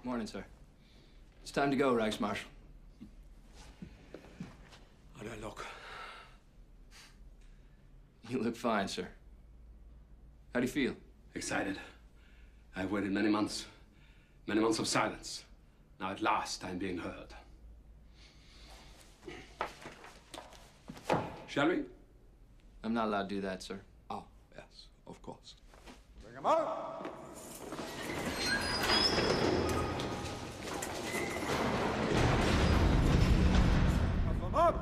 Morning, sir. It's time to go, Reichsmarshal. How'd I look? You look fine, sir. How do you feel? Excited. I've waited many months of silence. Now at last I'm being heard. Shall we? I'm not allowed to do that, sir. Oh, yes, of course. Bring him out! Puff him up!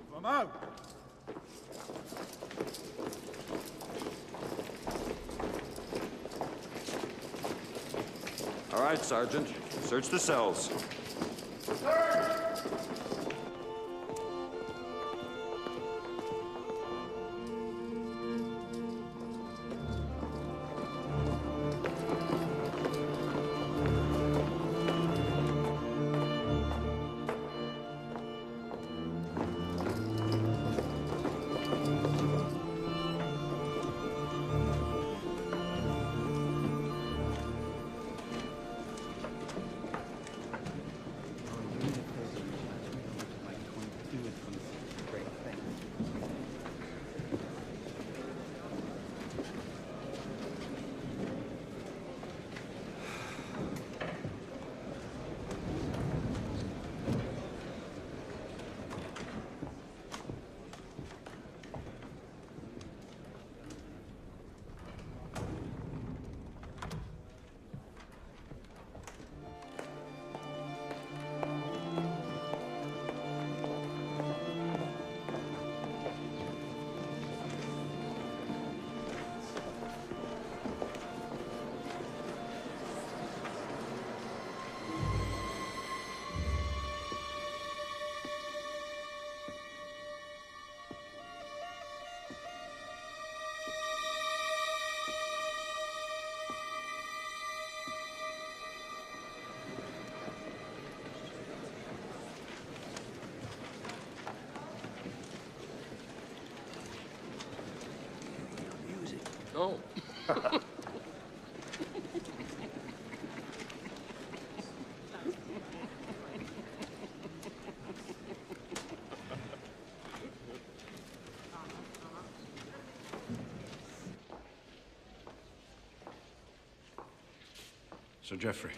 Puff him out! All right, Sergeant. Search the cells. Oh. Sir Geoffrey,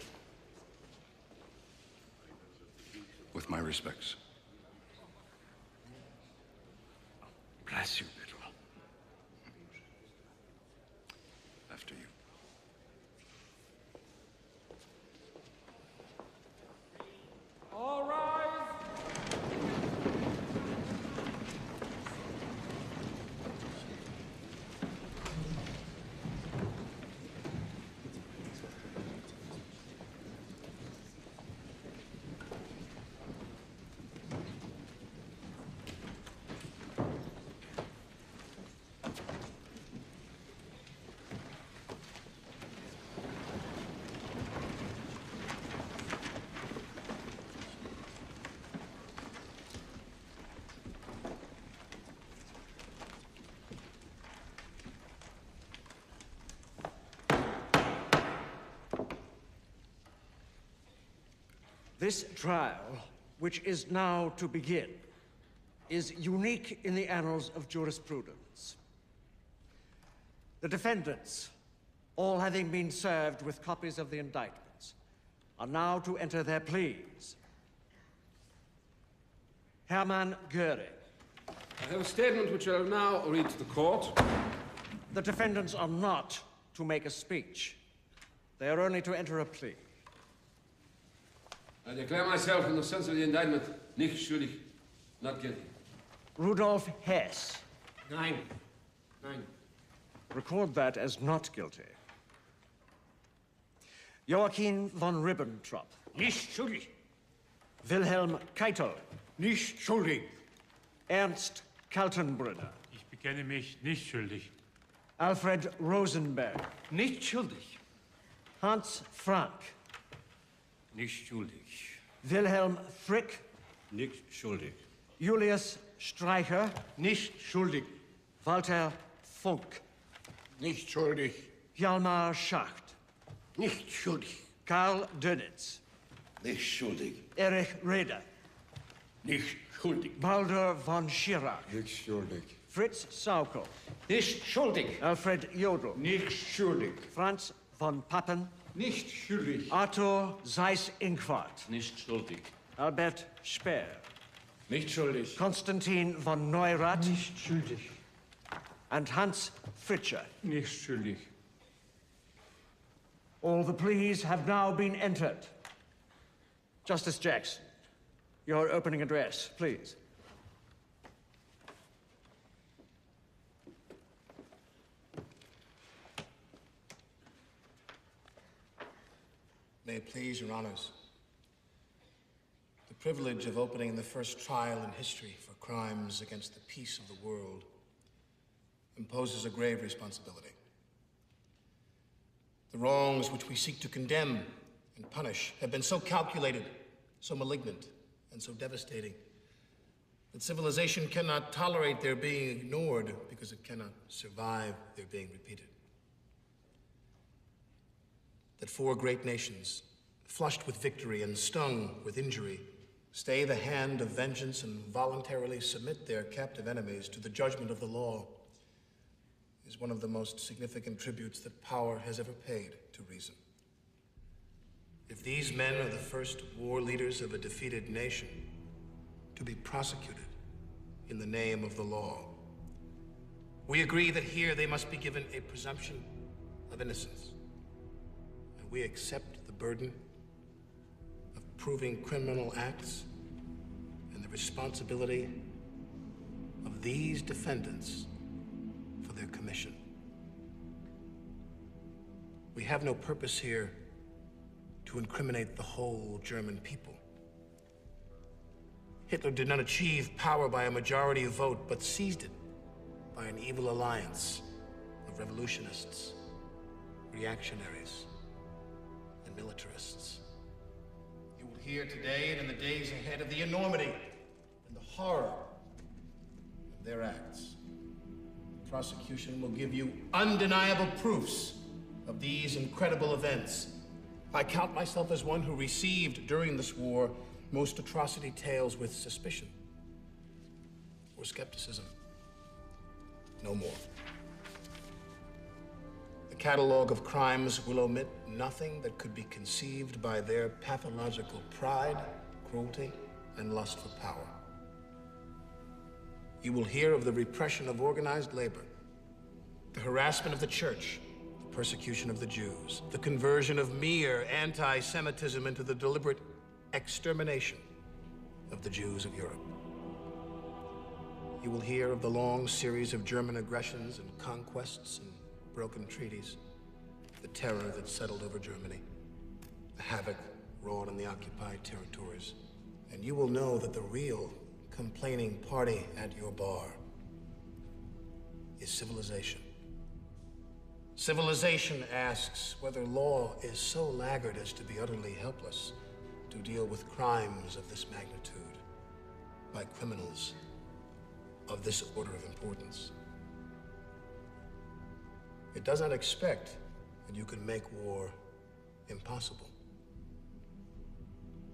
with my respects. Bless you, Pedro. After you. All rise! This trial, which is now to begin, is unique in the annals of jurisprudence. The defendants, all having been served with copies of the indictments, are now to enter their pleas. Hermann Göring. I have a statement which I will now read to the court. The defendants are not to make a speech. They are only to enter a plea. I declare myself, in the sense of the indictment, nicht schuldig, not guilty. Rudolf Hess. Nein. Nein. Record that as not guilty. Joachim von Ribbentrop. Nicht schuldig. Wilhelm Keitel. Nicht schuldig. Ernst Kaltenbrunner. Ich bekenne mich nicht schuldig. Alfred Rosenberg. Nicht schuldig. Hans Frank. Nicht schuldig. Wilhelm Frick. Nicht schuldig. Julius Streicher. Nicht schuldig. Walter Funk. Nicht schuldig. Hjalmar Schacht. Nicht schuldig. Karl Dönitz. Nicht schuldig. Erich Raeder. Nicht schuldig. Baldur von Schirach. Nicht schuldig. Fritz Saukel. Nicht schuldig. Alfred Jodl. Nicht schuldig. Franz von Papen. Nicht schuldig. Arthur Seyß-Inquart. Nicht schuldig. Albert Speer. Nicht schuldig. Konstantin von Neurath. Nicht schuldig. And Hans Fritscher. Nicht schuldig. All the pleas have now been entered. Justice Jackson, your opening address, please. May it please your honors. The privilege of opening the first trial in history for crimes against the peace of the world imposes a grave responsibility. The wrongs which we seek to condemn and punish have been so calculated, so malignant, and so devastating that civilization cannot tolerate their being ignored because it cannot survive their being repeated. That four great nations, flushed with victory and stung with injury, stay the hand of vengeance and voluntarily submit their captive enemies to the judgment of the law is one of the most significant tributes that power has ever paid to reason. If these men are the first war leaders of a defeated nation to be prosecuted in the name of the law, we agree that here they must be given a presumption of innocence. And we accept the burden of proving criminal acts and the responsibility of these defendants for their commission. We have no purpose here to incriminate the whole German people. Hitler did not achieve power by a majority vote, but seized it by an evil alliance of revolutionists, reactionaries, and militarists. You will hear today and in the days ahead of the enormity and the horror of their acts. The prosecution will give you undeniable proofs of these incredible events. I count myself as one who received during this war most atrocity tales with suspicion or skepticism. No more. The catalog of crimes will omit nothing that could be conceived by their pathological pride, cruelty, and lust for power. You will hear of the repression of organized labor, the harassment of the church, the persecution of the Jews, the conversion of mere anti-Semitism into the deliberate extermination of the Jews of Europe. You will hear of the long series of German aggressions and conquests and broken treaties, the terror that settled over Germany, the havoc wrought in the occupied territories. And you will know that the real complaining party at your bar is civilization. Civilization asks whether law is so laggard as to be utterly helpless to deal with crimes of this magnitude by criminals of this order of importance. It does not expect that you can make war impossible.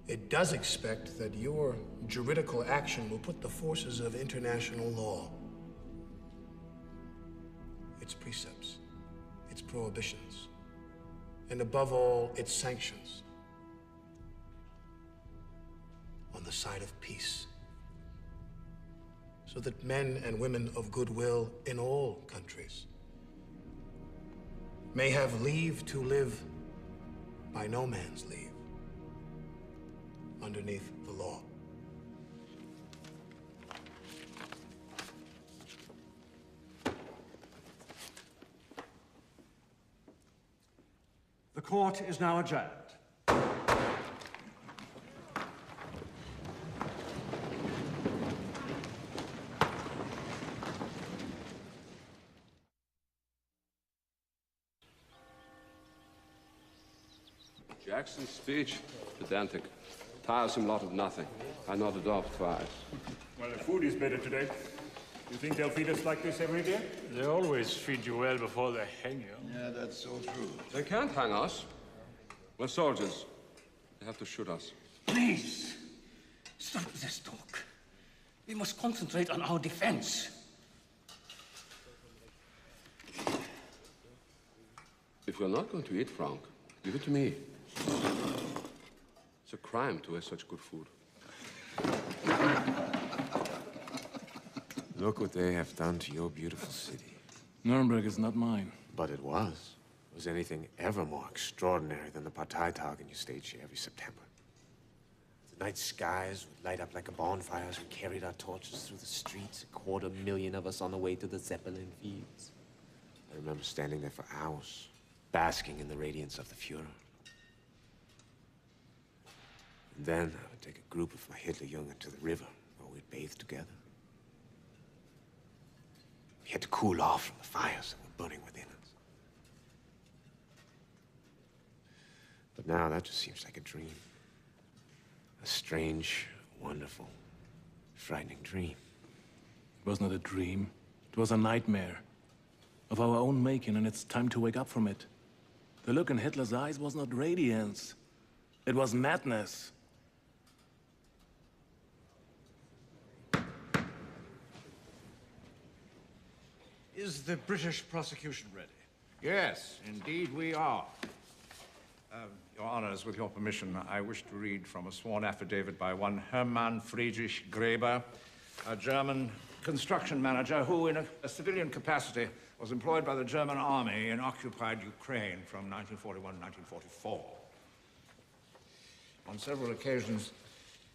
It does expect that your juridical action will put the forces of international law, its precepts, its prohibitions, and above all, its sanctions, on the side of peace, so that men and women of goodwill in all countries may have leave to live by no man's leave, underneath the law. The court is now adjourned. Jackson's speech, pedantic. Tiresome lot of nothing. I nodded off twice. Well, the food is better today. You think they'll feed us like this every day? They always feed you well before they hang you. Yeah, that's so true. They can't hang us. We're soldiers. They have to shoot us. Please, stop this talk. We must concentrate on our defense. If we're not going to eat, Frank, give it to me. It's a crime to have such good food. Look what they have done to your beautiful city. Nuremberg is not mine. But it was. Was anything ever more extraordinary than the Parteitag you stage here every September? The night skies would light up like a bonfire as we carried our torches through the streets, 250,000 of us on the way to the Zeppelin fields. I remember standing there for hours, basking in the radiance of the Fuhrer. And then I would take a group of my Hitlerjungen to the river, where we'd bathe together. We had to cool off from the fires that were burning within us. But now that just seems like a dream. A strange, wonderful, frightening dream. It was not a dream. It was a nightmare. Of our own making, and it's time to wake up from it. The look in Hitler's eyes was not radiance. It was madness. Is the British prosecution ready? Yes, indeed we are. Your Honors, with your permission, I wish to read from a sworn affidavit by one Hermann Friedrich Graeber, a German construction manager who, in a civilian capacity, was employed by the German army in occupied Ukraine from 1941 to 1944. On several occasions,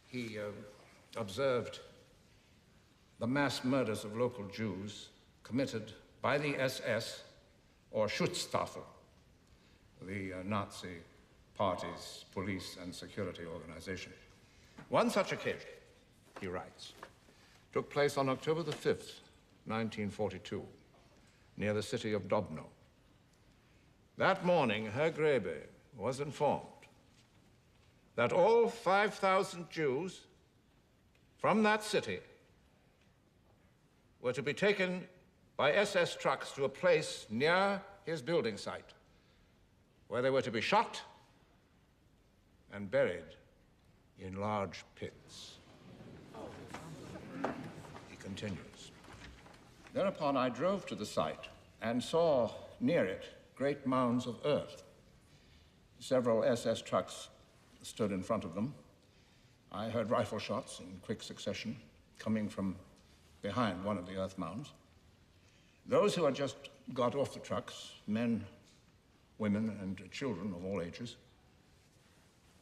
he observed the mass murders of local Jews committed by the SS or Schutzstaffel, the Nazi party's police and security organization. One such occasion, he writes, took place on October the 5th, 1942, near the city of Dobno. That morning, Herr Grebe was informed that all 5,000 Jews from that city were to be taken by SS trucks to a place near his building site, where they were to be shot and buried in large pits. He continues. Thereupon I drove to the site and saw near it great mounds of earth. Several SS trucks stood in front of them. I heard rifle shots in quick succession coming from behind one of the earth mounds. Those who had just got off the trucks, men, women, and children of all ages,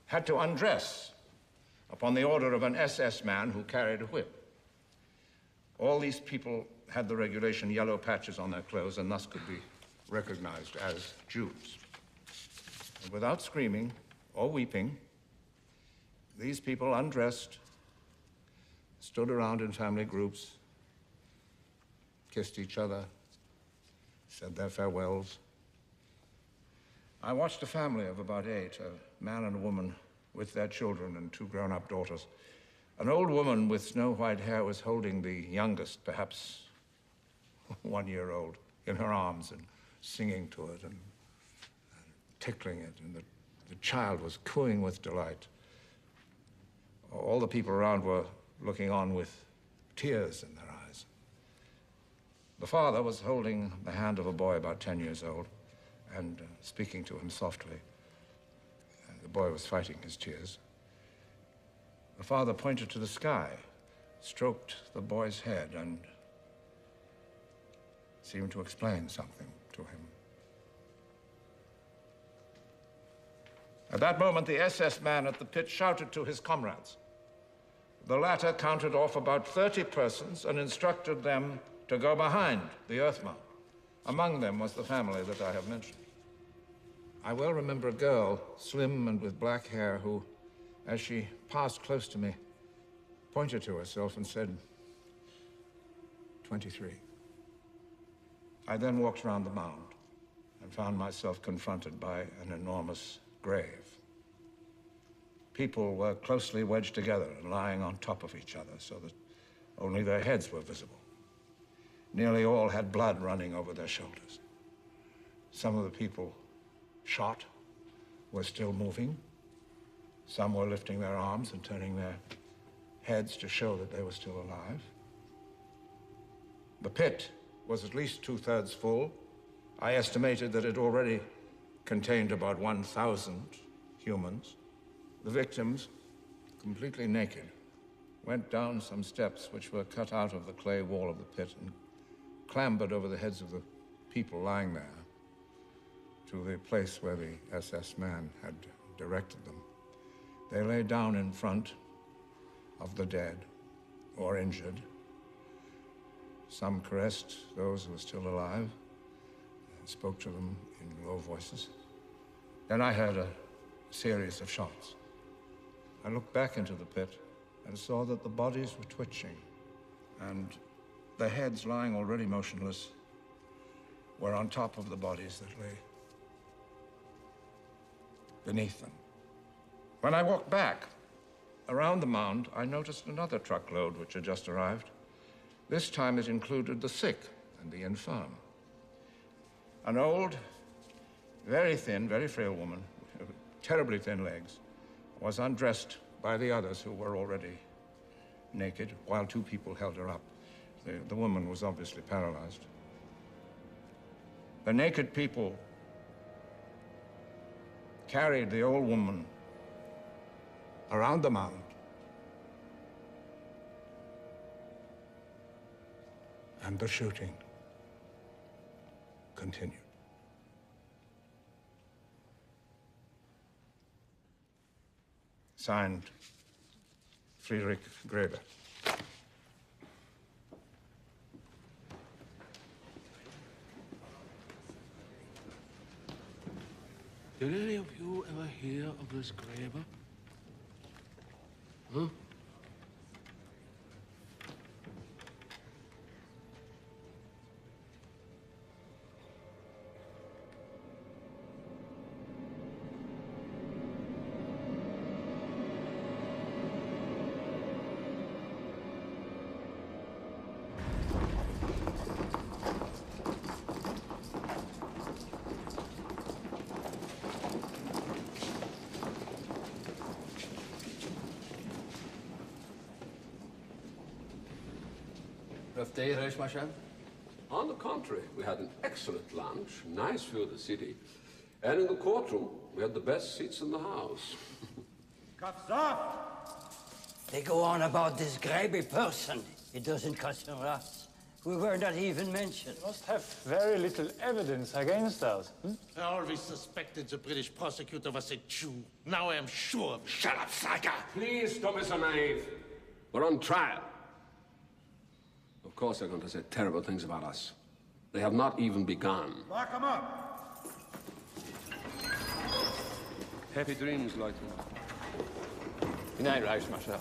had to undress upon the order of an SS man who carried a whip. All these people had the regulation yellow patches on their clothes and thus could be recognized as Jews. And without screaming or weeping, these people undressed, stood around in family groups, kissed each other, said their farewells. I watched a family of about 8, a man and a woman with their children and 2 grown-up daughters. An old woman with snow-white hair was holding the youngest, perhaps 1-year-old, in her arms and singing to it and tickling it, and the child was cooing with delight. All the people around were looking on with tears in their eyes. The father was holding the hand of a boy about 10 years old and speaking to him softly. The boy was fighting his tears. The father pointed to the sky, stroked the boy's head, and seemed to explain something to him. At that moment, the SS man at the pit shouted to his comrades. The latter counted off about 30 persons and instructed them to go behind the earth mound. Among them was the family that I have mentioned. I well remember a girl, slim and with black hair, who, as she passed close to me, pointed to herself and said, 23. I then walked around the mound and found myself confronted by an enormous grave. People were closely wedged together and lying on top of each other so that only their heads were visible. Nearly all had blood running over their shoulders. Some of the people shot were still moving. Some were lifting their arms and turning their heads to show that they were still alive. The pit was at least 2/3 full. I estimated that it already contained about 1,000 humans. The victims, completely naked, went down some steps which were cut out of the clay wall of the pit and clambered over the heads of the people lying there to the place where the SS man had directed them. They lay down in front of the dead or injured. Some caressed those who were still alive and spoke to them in low voices. Then I heard a series of shots. I looked back into the pit and saw that the bodies were twitching, and the heads, lying already motionless, were on top of the bodies that lay beneath them. When I walked back around the mound, I noticed another truckload which had just arrived. This time it included the sick and the infirm. An old, very thin, very frail woman, with terribly thin legs, was undressed by the others who were already naked, while two people held her up. The woman was obviously paralyzed. The naked people carried the old woman around the mound and the shooting continued. Signed, Friedrich Graeber. Did any of you ever hear of this Graeber? Huh? Rough day, Reichsmarschall? On the contrary, we had an excellent lunch, nice view of the city. And in the courtroom, we had the best seats in the house. Cuffs off! They go on about this Graeber person. It doesn't concern us. We were not even mentioned. You must have very little evidence against us. I always suspected the British prosecutor was a Jew. Now I am sure of it. Shut up, psycho! Please don't be so naive. We're on trial. Of course they're going to say terrible things about us. They have not even begun. Lock him up! Happy dreams, Lieutenant. Good night, Reichsmarschall.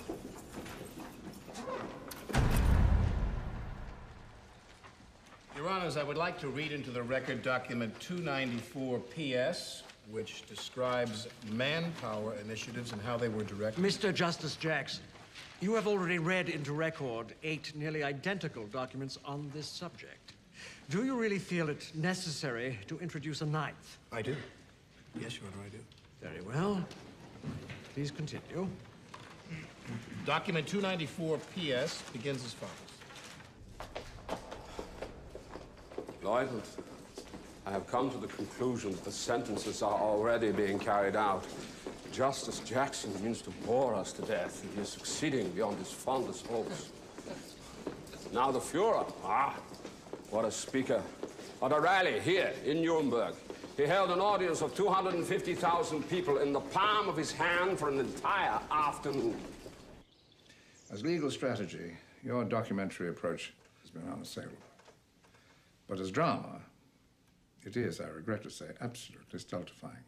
Your Honors, I would like to read into the record document 294 PS, which describes manpower initiatives and how they were directed. Mr. Justice Jackson, you have already read into record 8 nearly identical documents on this subject. Do you really feel it necessary to introduce a 9th? I do. Yes, Your Honor, I do. Very well. Please continue. Document 294 PS begins as follows. Lieutenant, I have come to the conclusion that the sentences are already being carried out. Justice Jackson means to bore us to death, and he is succeeding beyond his fondest hopes. Now the Fuhrer, what a speaker. At a rally here in Nuremberg, he held an audience of 250,000 people in the palm of his hand for an entire afternoon. As legal strategy, your documentary approach has been unassailable. But as drama, it is, I regret to say, absolutely stultifying.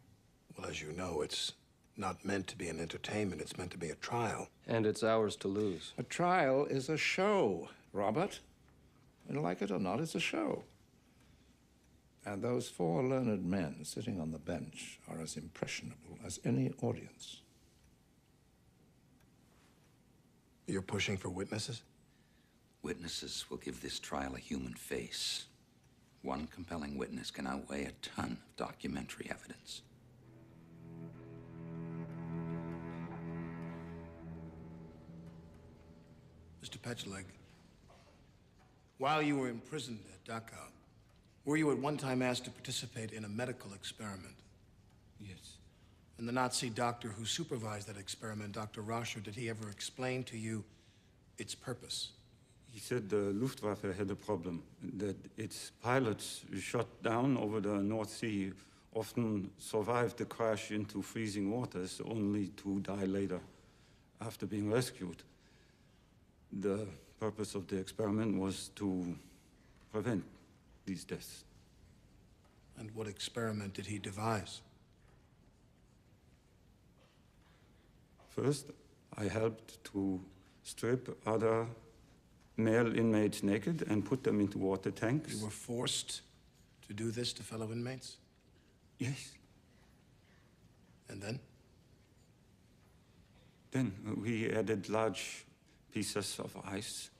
Well, as you know, it's not meant to be an entertainment. It's meant to be a trial. And it's ours to lose. A trial is a show, Robert. And like it or not, it's a show. And those four learned men sitting on the bench are as impressionable as any audience. You're pushing for witnesses? Witnesses will give this trial a human face. One compelling witness can outweigh a ton of documentary evidence. Mr. Petcheleg, while you were imprisoned at Dachau, were you at one time asked to participate in a medical experiment? Yes. And the Nazi doctor who supervised that experiment, Dr. Rascher, did he ever explain to you its purpose? He said the Luftwaffe had a problem, that its pilots shot down over the North Sea often survived the crash into freezing waters, only to die later after being rescued. The purpose of the experiment was to prevent these deaths. And what experiment did he devise? First, I helped to strip other male inmates naked and put them into water tanks. You were forced to do this to fellow inmates? Yes. And then? Then we added large pieces of ice.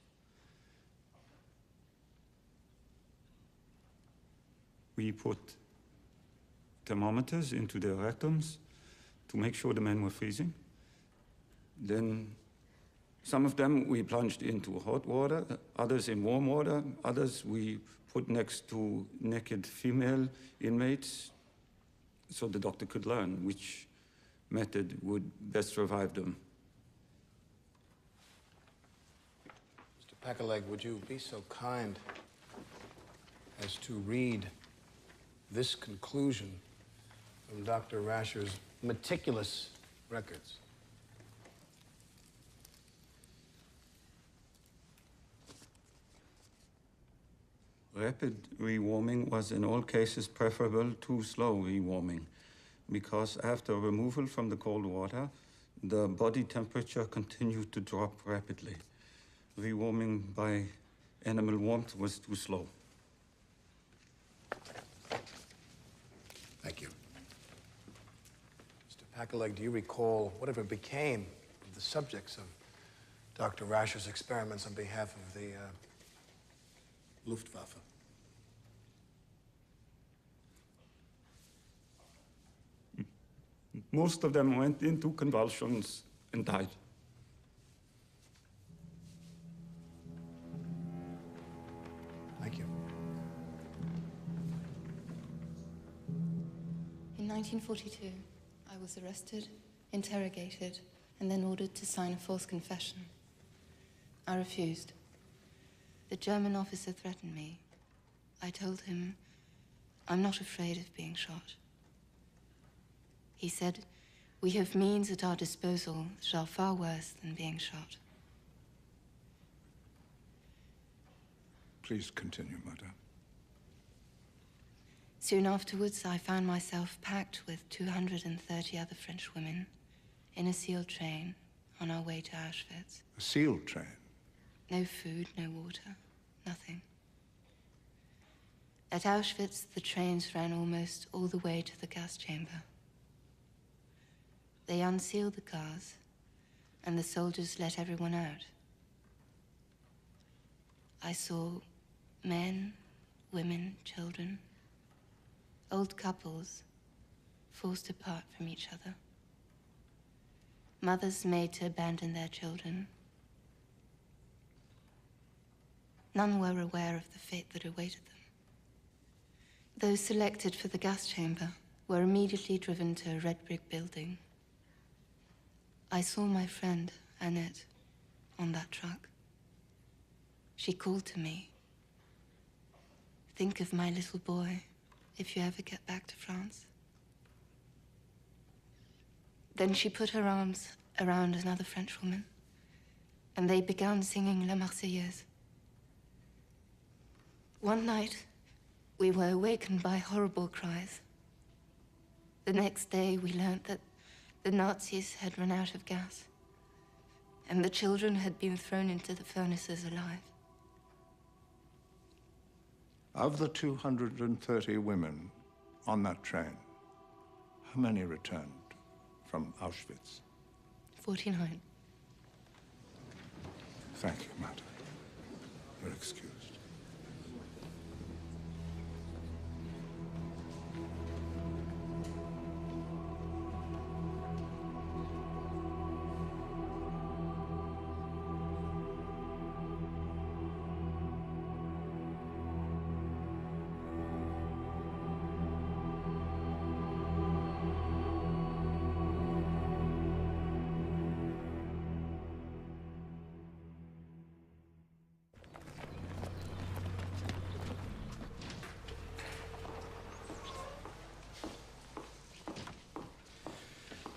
We put thermometers into their rectums to make sure the men were freezing. Then some of them we plunged into hot water, others in warm water, others we put next to naked female inmates so the doctor could learn which method would best revive them. Mr. Petcheleg, would you be so kind as to read this conclusion from Dr. Rascher's meticulous records? Rapid rewarming was in all cases preferable to slow rewarming because after removal from the cold water, the body temperature continued to drop rapidly. Rewarming by animal warmth was too slow. Thank you. Mr. Petcheleg, do you recall whatever became of the subjects of Dr. Rascher's experiments on behalf of the Luftwaffe? Most of them went into convulsions and died. Thank you. In 1942, I was arrested, interrogated, and then ordered to sign a false confession. I refused. The German officer threatened me. I told him, I'm not afraid of being shot. He said, we have means at our disposal that are far worse than being shot. Please continue, madame. Soon afterwards, I found myself packed with 230 other French women in a SEAL train on our way to Auschwitz. A SEAL train? No food, no water, nothing. At Auschwitz, the trains ran almost all the way to the gas chamber. They unsealed the cars, and the soldiers let everyone out. I saw men, women, children, old couples forced apart from each other. mothers made to abandon their children. None were aware of the fate that awaited them. Those selected for the gas chamber were immediately driven to a red brick building. I saw my friend, Annette, on that truck. She called to me. Think of my little boy if you ever get back to France. Then she put her arms around another Frenchwoman, and they began singing La Marseillaise. One night, we were awakened by horrible cries. The next day, we learned that the Nazis had run out of gas, and the children had been thrown into the furnaces alive. Of the 230 women on that train, how many returned from Auschwitz? 49. Thank you, madam. You're excused.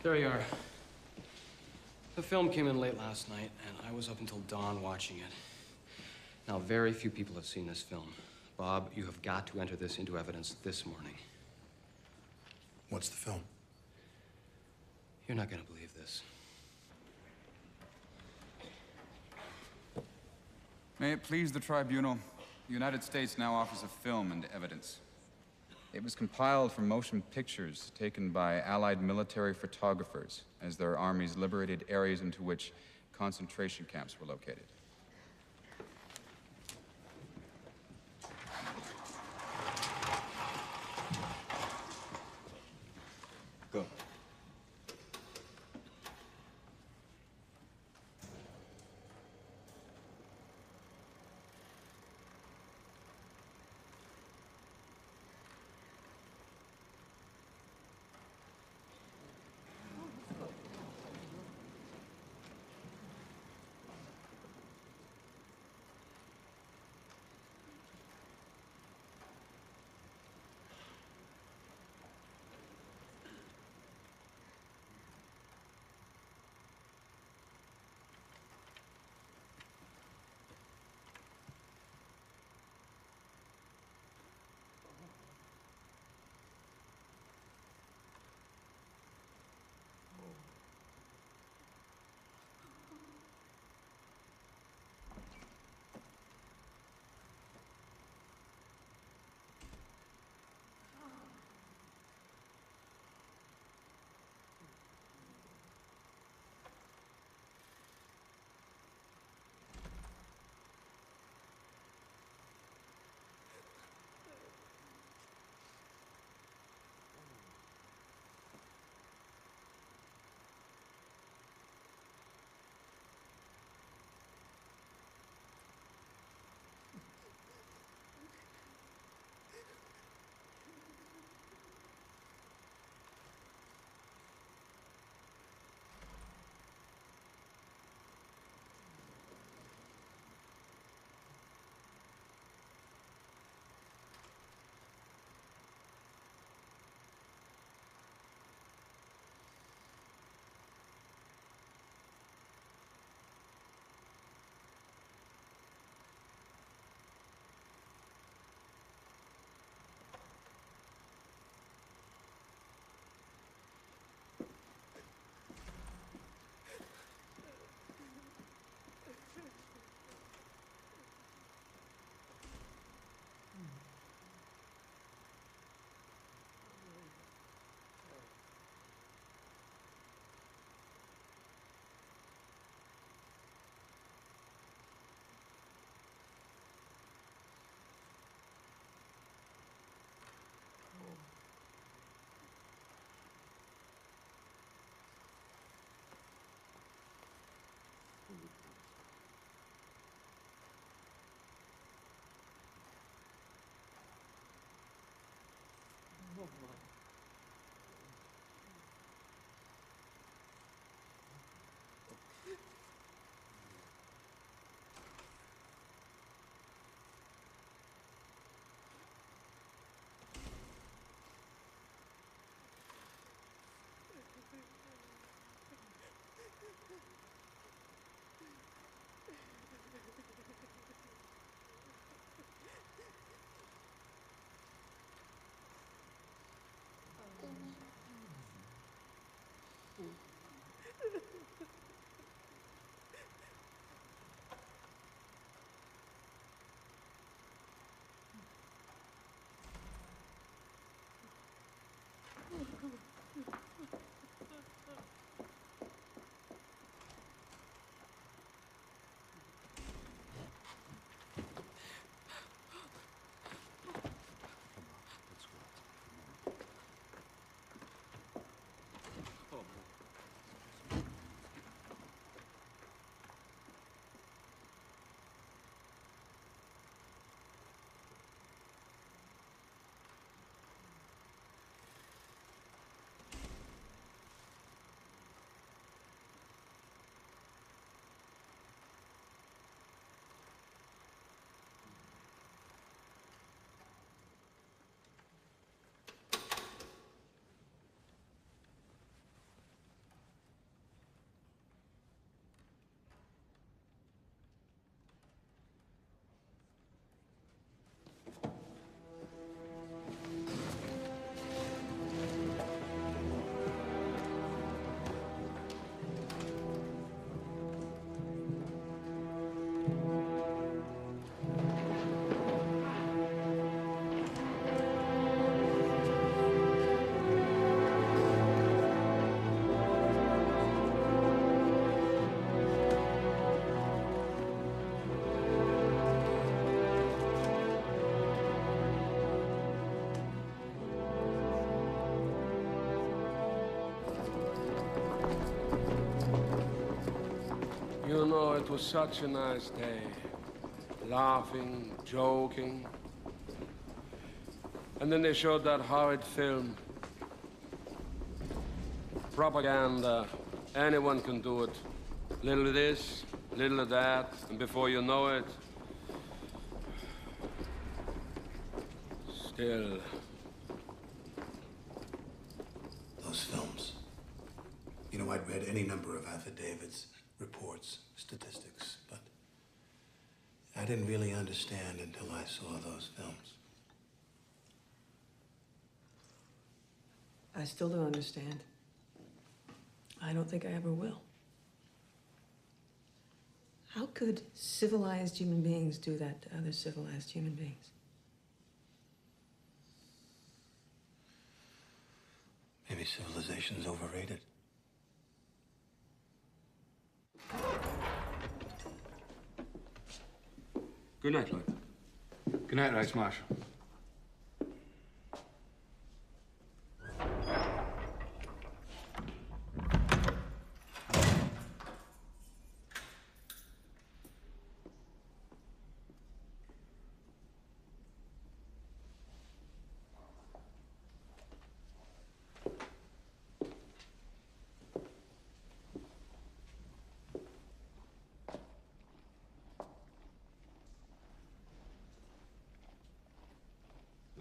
There you are. The film came in late last night, and I was up until dawn watching it. Now, very few people have seen this film. Bob, you have got to enter this into evidence this morning. What's the film? You're not going to believe this. May it please the tribunal, the United States now offers a film into evidence. It was compiled from motion pictures taken by Allied military photographers as their armies liberated areas into which concentration camps were located. Go. You know, it was such a nice day. Laughing, joking. And then they showed that horrid film. Propaganda. Anyone can do it. Little of this, little of that, and before you know it... Still... Those films. You know, I'd read any number of affidavits, reports, statistics, but I didn't really understand until I saw those films. I still don't understand. I don't think I ever will. How could civilized human beings do that to other civilized human beings? Maybe civilization's overrated. Good night, Lloyd. Good night, Reichsmarshal.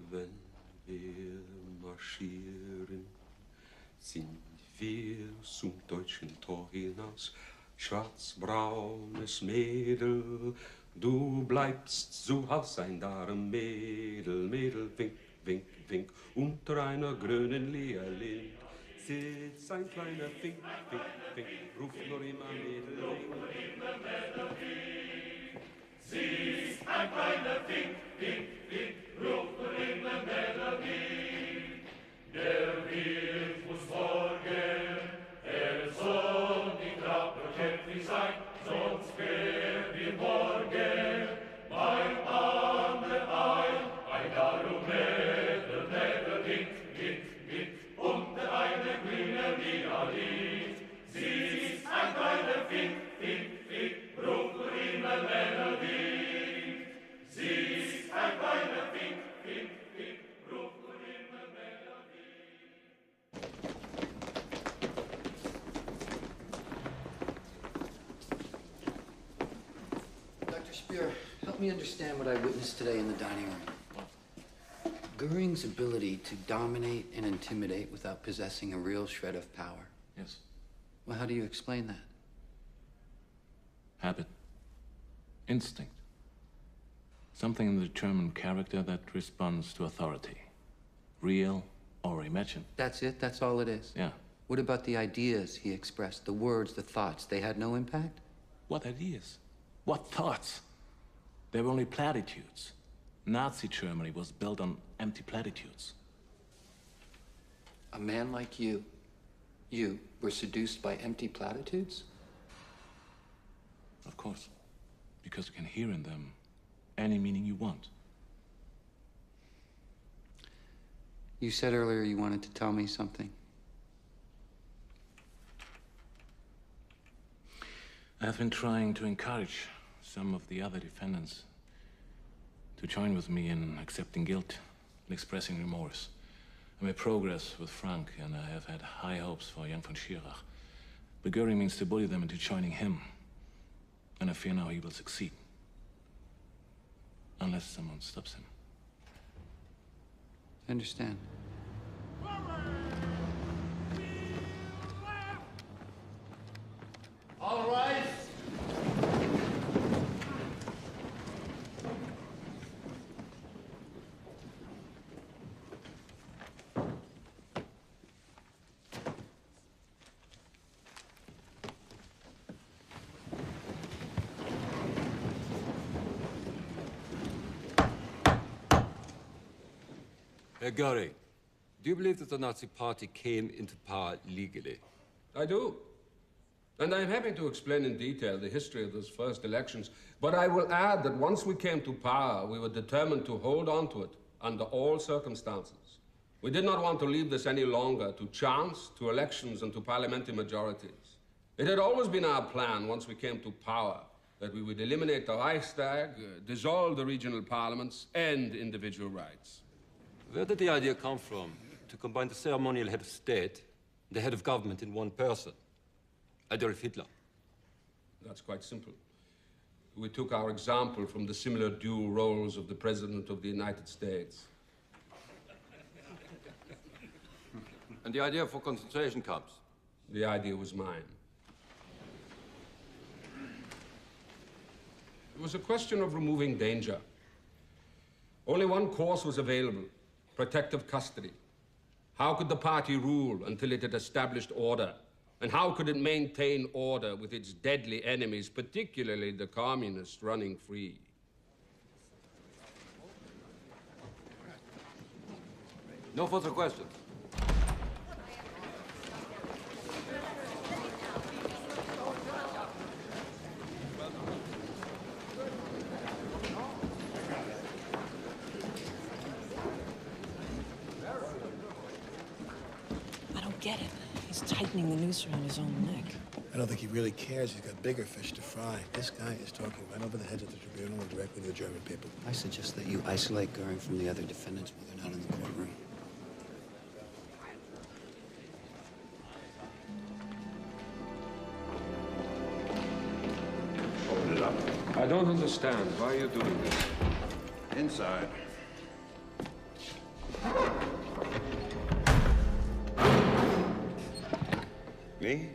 Wenn wir marschieren, sind wir zum deutschen Tor hinaus. Schwarzbraunes Mädel, du bleibst zu Haus ein darum Mädel, Mädel, wink, wink, wink, unter einer grünen Lierlind sitzt ein kleiner Fink, Fink, Fink, ruft nur immer Mädel, Sie ist ein kleiner Fink, Fink, Fink, ruft nur immer Melodie. Der Wirt muss sorgen, soll die Trappe kämpfig sein, sonst werden wir morgen beim ein darum Mädel, Mädel, Wind, Wind, Wind, unter eine grüne Violine. Sie ist ein kleiner Fink, Fink, Fink, ruft nur immer Melodie. Sie ist ein kleiner Fink, Fink, Fink, ruft nur immer Speer, help me understand what I witnessed today in the dining room. Goering's ability to dominate and intimidate without possessing a real shred of power. Yes. Well, how do you explain that? Habit. Instinct. Something in the German character that responds to authority. Real or imagined. That's it? That's all it is? Yeah. What about the ideas he expressed, the words, the thoughts? They had no impact? What ideas? What thoughts? They were only platitudes. Nazi Germany was built on empty platitudes. A man like you were seduced by empty platitudes? Of course. Because you can hear in them any meaning you want. You said earlier you wanted to tell me something. I've been trying to encourage some of the other defendants to join with me in accepting guilt and expressing remorse. I made progress with Frank, and I have had high hopes for young von Schirach. But Goering means to bully them into joining him. And I fear now he will succeed. Unless someone stops him. I understand. All right. Herr Göring, do you believe that the Nazi Party came into power legally? I do. And I'm happy to explain in detail the history of those first elections. But I will add that once we came to power, we were determined to hold on to it under all circumstances. We did not want to leave this any longer to chance, to elections, and to parliamentary majorities. It had always been our plan, once we came to power, that we would eliminate the Reichstag, dissolve the regional parliaments, and individual rights. Where did the idea come from to combine the ceremonial head of state and the head of government in one person? Adolf Hitler. That's quite simple. We took our example from the similar dual roles of the President of the United States. And the idea for concentration camps? The idea was mine. It was a question of removing danger. Only one course was available: protective custody. How could the party rule until it had established order? And how could it maintain order with its deadly enemies, particularly the communists, running free? No further questions. I don't get it. He's tightening the noose around his own neck. I don't think he really cares. He's got bigger fish to fry. This guy is talking right over the heads of the tribunal and directly to the German people. I suggest that you isolate Goering from the other defendants while they're not in the courtroom. Open it up. I don't understand. Why are you doing this? Inside. Me?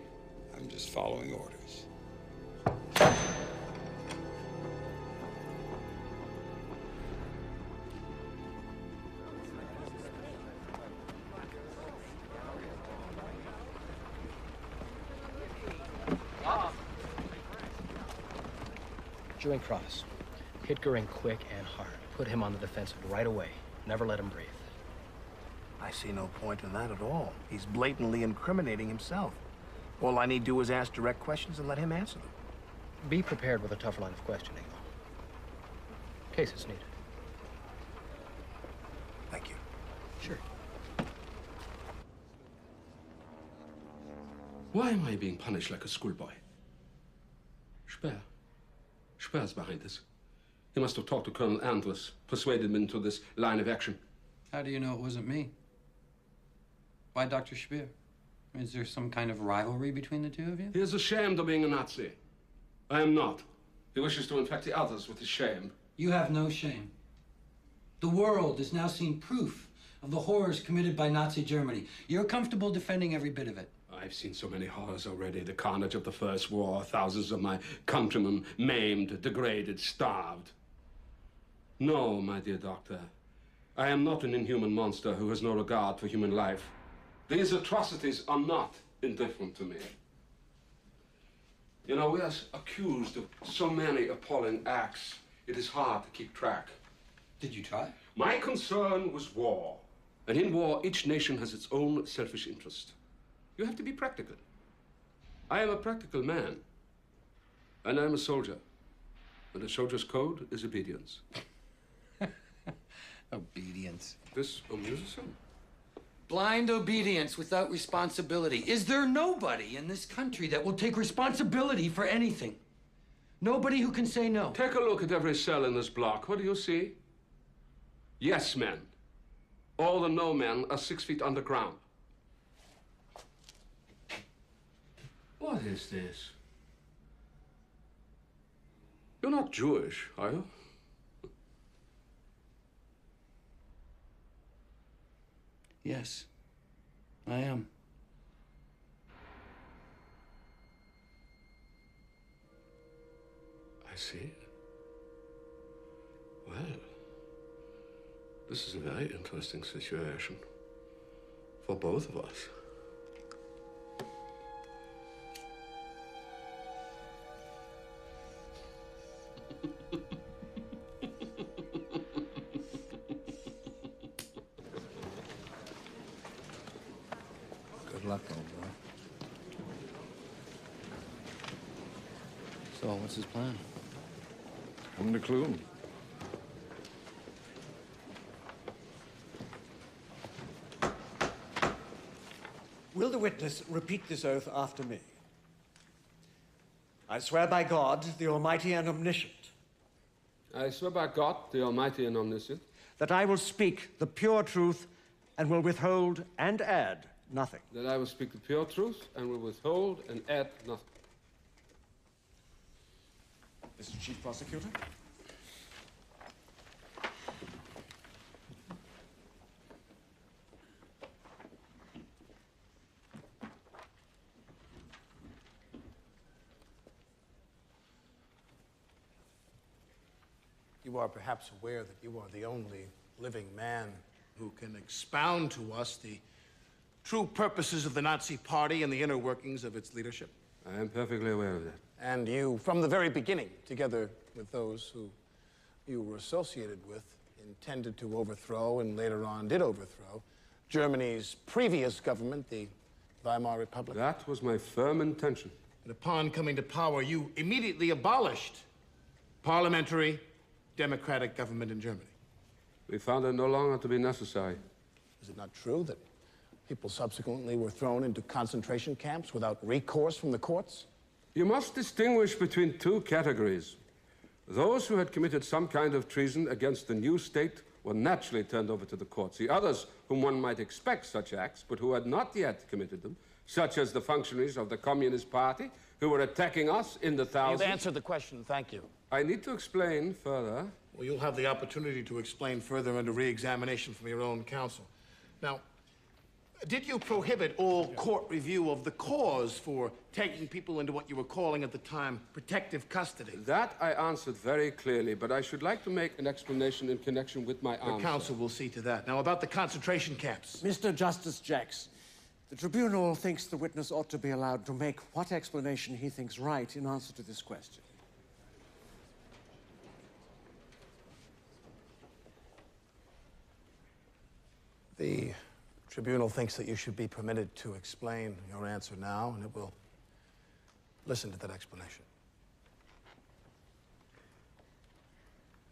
I'm just following orders. Join Cross. Hit Goering quick and hard. Put him on the defensive right away. Never let him breathe. I see no point in that at all. He's blatantly incriminating himself. All I need do is ask direct questions and let him answer them. Be prepared with a tougher line of questioning, though. Case is needed. Thank you. Sure. Why am I being punished like a schoolboy? Speer. Speer's behind this. He must have talked to Colonel Andrus, persuaded him into this line of action. How do you know it wasn't me? Why Dr. Speer? Is there some kind of rivalry between the two of you? He is ashamed of being a Nazi. I am not. He wishes to infect the others with his shame. You have no shame. The world has now seen proof of the horrors committed by Nazi Germany. You're comfortable defending every bit of it. I've seen so many horrors already. The carnage of the First War, thousands of my countrymen maimed, degraded, starved. No, my dear doctor, I am not an inhuman monster who has no regard for human life. These atrocities are not indifferent to me. You know, we are accused of so many appalling acts, it is hard to keep track. Did you try? My concern was war. And in war, each nation has its own selfish interest. You have to be practical. I am a practical man. And I'm a soldier. And a soldier's code is obedience. Obedience. This amuses him. Blind obedience without responsibility. Is there nobody in this country that will take responsibility for anything? Nobody who can say no? Take a look at every cell in this block. What do you see? Yes men. All the no men are 6 feet underground. What is this? You're not Jewish, are you? Yes, I am. I see. Well, this is a very interesting situation for both of us. Good luck, old boy. So, what's his plan? Haven't a clue. Will the witness repeat this oath after me? I swear by God, the Almighty and Omniscient. I swear by God, the Almighty and Omniscient. That I will speak the pure truth and will withhold and add nothing. That I will speak the pure truth and will withhold and add nothing. Mr. Chief Prosecutor? You are perhaps aware that you are the only living man who can expound to us the true purposes of the Nazi Party and the inner workings of its leadership. I am perfectly aware of that. And you, from the very beginning, together with those who you were associated with, intended to overthrow and later on did overthrow Germany's previous government, the Weimar Republic. That was my firm intention. And upon coming to power, you immediately abolished parliamentary democratic government in Germany. We found it no longer to be necessary. Is it not true that people subsequently were thrown into concentration camps without recourse from the courts? You must distinguish between two categories. Those who had committed some kind of treason against the new state were naturally turned over to the courts. The others, whom one might expect such acts, but who had not yet committed them, such as the functionaries of the Communist Party, who were attacking us in the thousands. You've answered the question, thank you. I need to explain further. Well, you'll have the opportunity to explain further under re-examination from your own counsel. Now, did you prohibit all court review of the cause for taking people into what you were calling at the time protective custody? That I answered very clearly, but I should like to make an explanation in connection with my answer. The counsel will see to that. Now, about the concentration camps. Mr. Justice Jacks, the tribunal thinks the witness ought to be allowed to make what explanation he thinks right in answer to this question. The tribunal thinks that you should be permitted to explain your answer now, and it will listen to that explanation.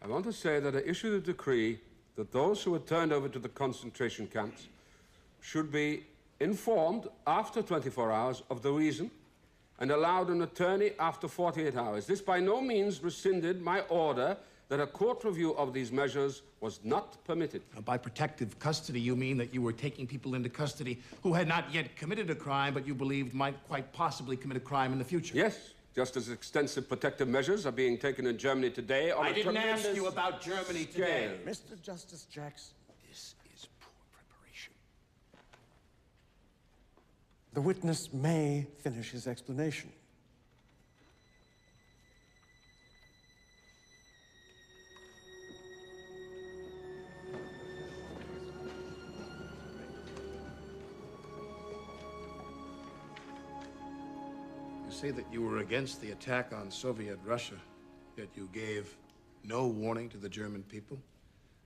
I want to say that I issued a decree that those who were turned over to the concentration camps should be informed after 24 hours of the reason and allowed an attorney after 48 hours. This by no means rescinded my order that a court review of these measures was not permitted. Now, by protective custody, you mean that you were taking people into custody who had not yet committed a crime, but you believed might quite possibly commit a crime in the future? Yes, Just as extensive protective measures are being taken in Germany today on I a didn't ask tremendous you about Germany scale. today. Mr. Justice Jackson. This is poor preparation. The witness may finish his explanation. You say that you were against the attack on Soviet Russia, yet you gave no warning to the German people.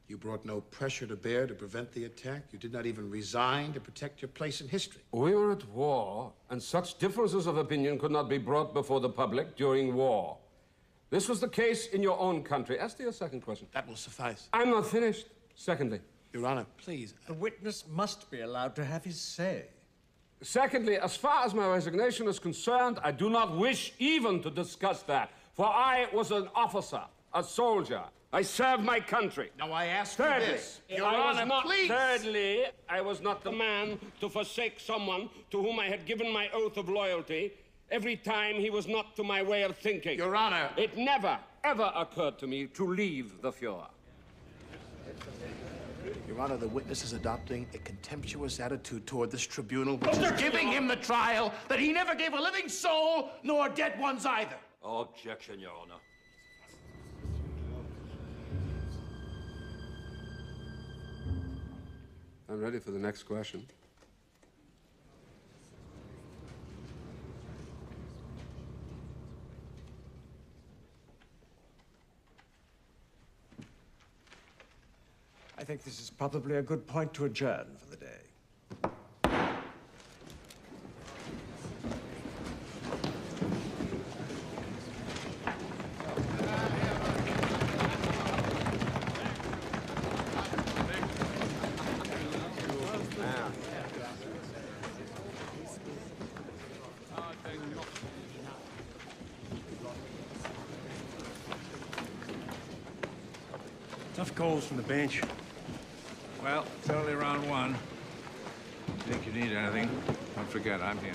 You brought no pressure to bear to prevent the attack. You did not even resign to protect your place in history. We were at war, and such differences of opinion could not be brought before the public during war. This was the case in your own country. As to your second question. That will suffice. I'm not finished. Secondly. Your Honor, please. The witness must be allowed to have his say. Secondly, as far as my resignation is concerned, I do not wish even to discuss that. For I was an officer, a soldier. I served my country. Now I ask you Thirdly, this. Your I was Honor, not, please. Thirdly, I was not the man to forsake someone to whom I had given my oath of loyalty every time he was not to my way of thinking. Your Honor. It never, ever occurred to me to leave the Fuhrer. Your Honor, the witness is adopting a contemptuous attitude toward this tribunal, which is giving him the trial that he never gave a living soul, nor dead ones either. Objection, Your Honor. I'm ready for the next question. I think this is probably a good point to adjourn for the day. Tough calls from the bench. Well, it's only round one. Think you need anything? Don't forget, I'm here.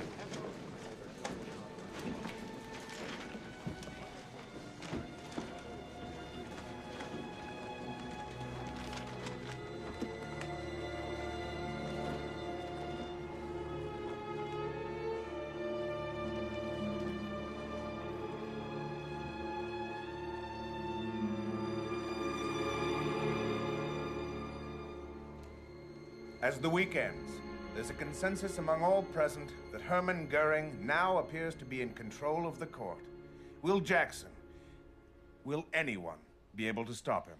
As the week ends, there's a consensus among all present that Hermann Goering now appears to be in control of the court. Will Jackson, will anyone be able to stop him?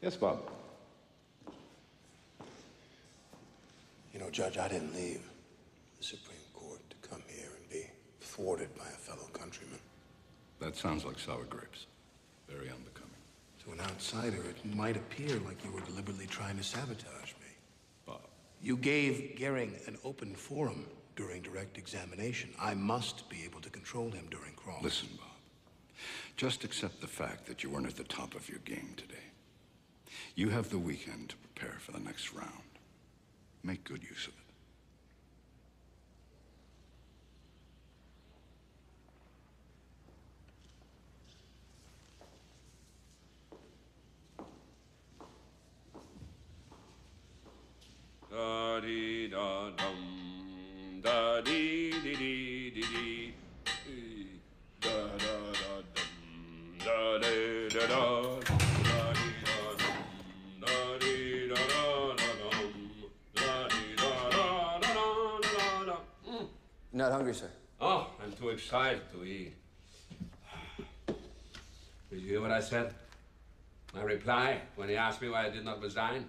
Yes, Bob. You know, Judge, I didn't leave the Supreme Court to come here and be thwarted by a fellow countryman. That sounds like sour grapes. Very unbecoming. To an outsider, it might appear like you were deliberately trying to sabotage me. Bob. You gave Goering an open forum during direct examination. I must be able to control him during cross. Listen, Bob. Just accept the fact that you weren't at the top of your game today. You have the weekend to prepare for the next round. Make good use of it. Da dee da dum, da dee dee dee dee dee, da da da dum, da dee da da, da dee da dum, da dee da da da dum, da dee da da da da da da. Not hungry, sir. Oh, I'm too excited to eat. Did you hear what I said? My reply when he asked me why I did not resign?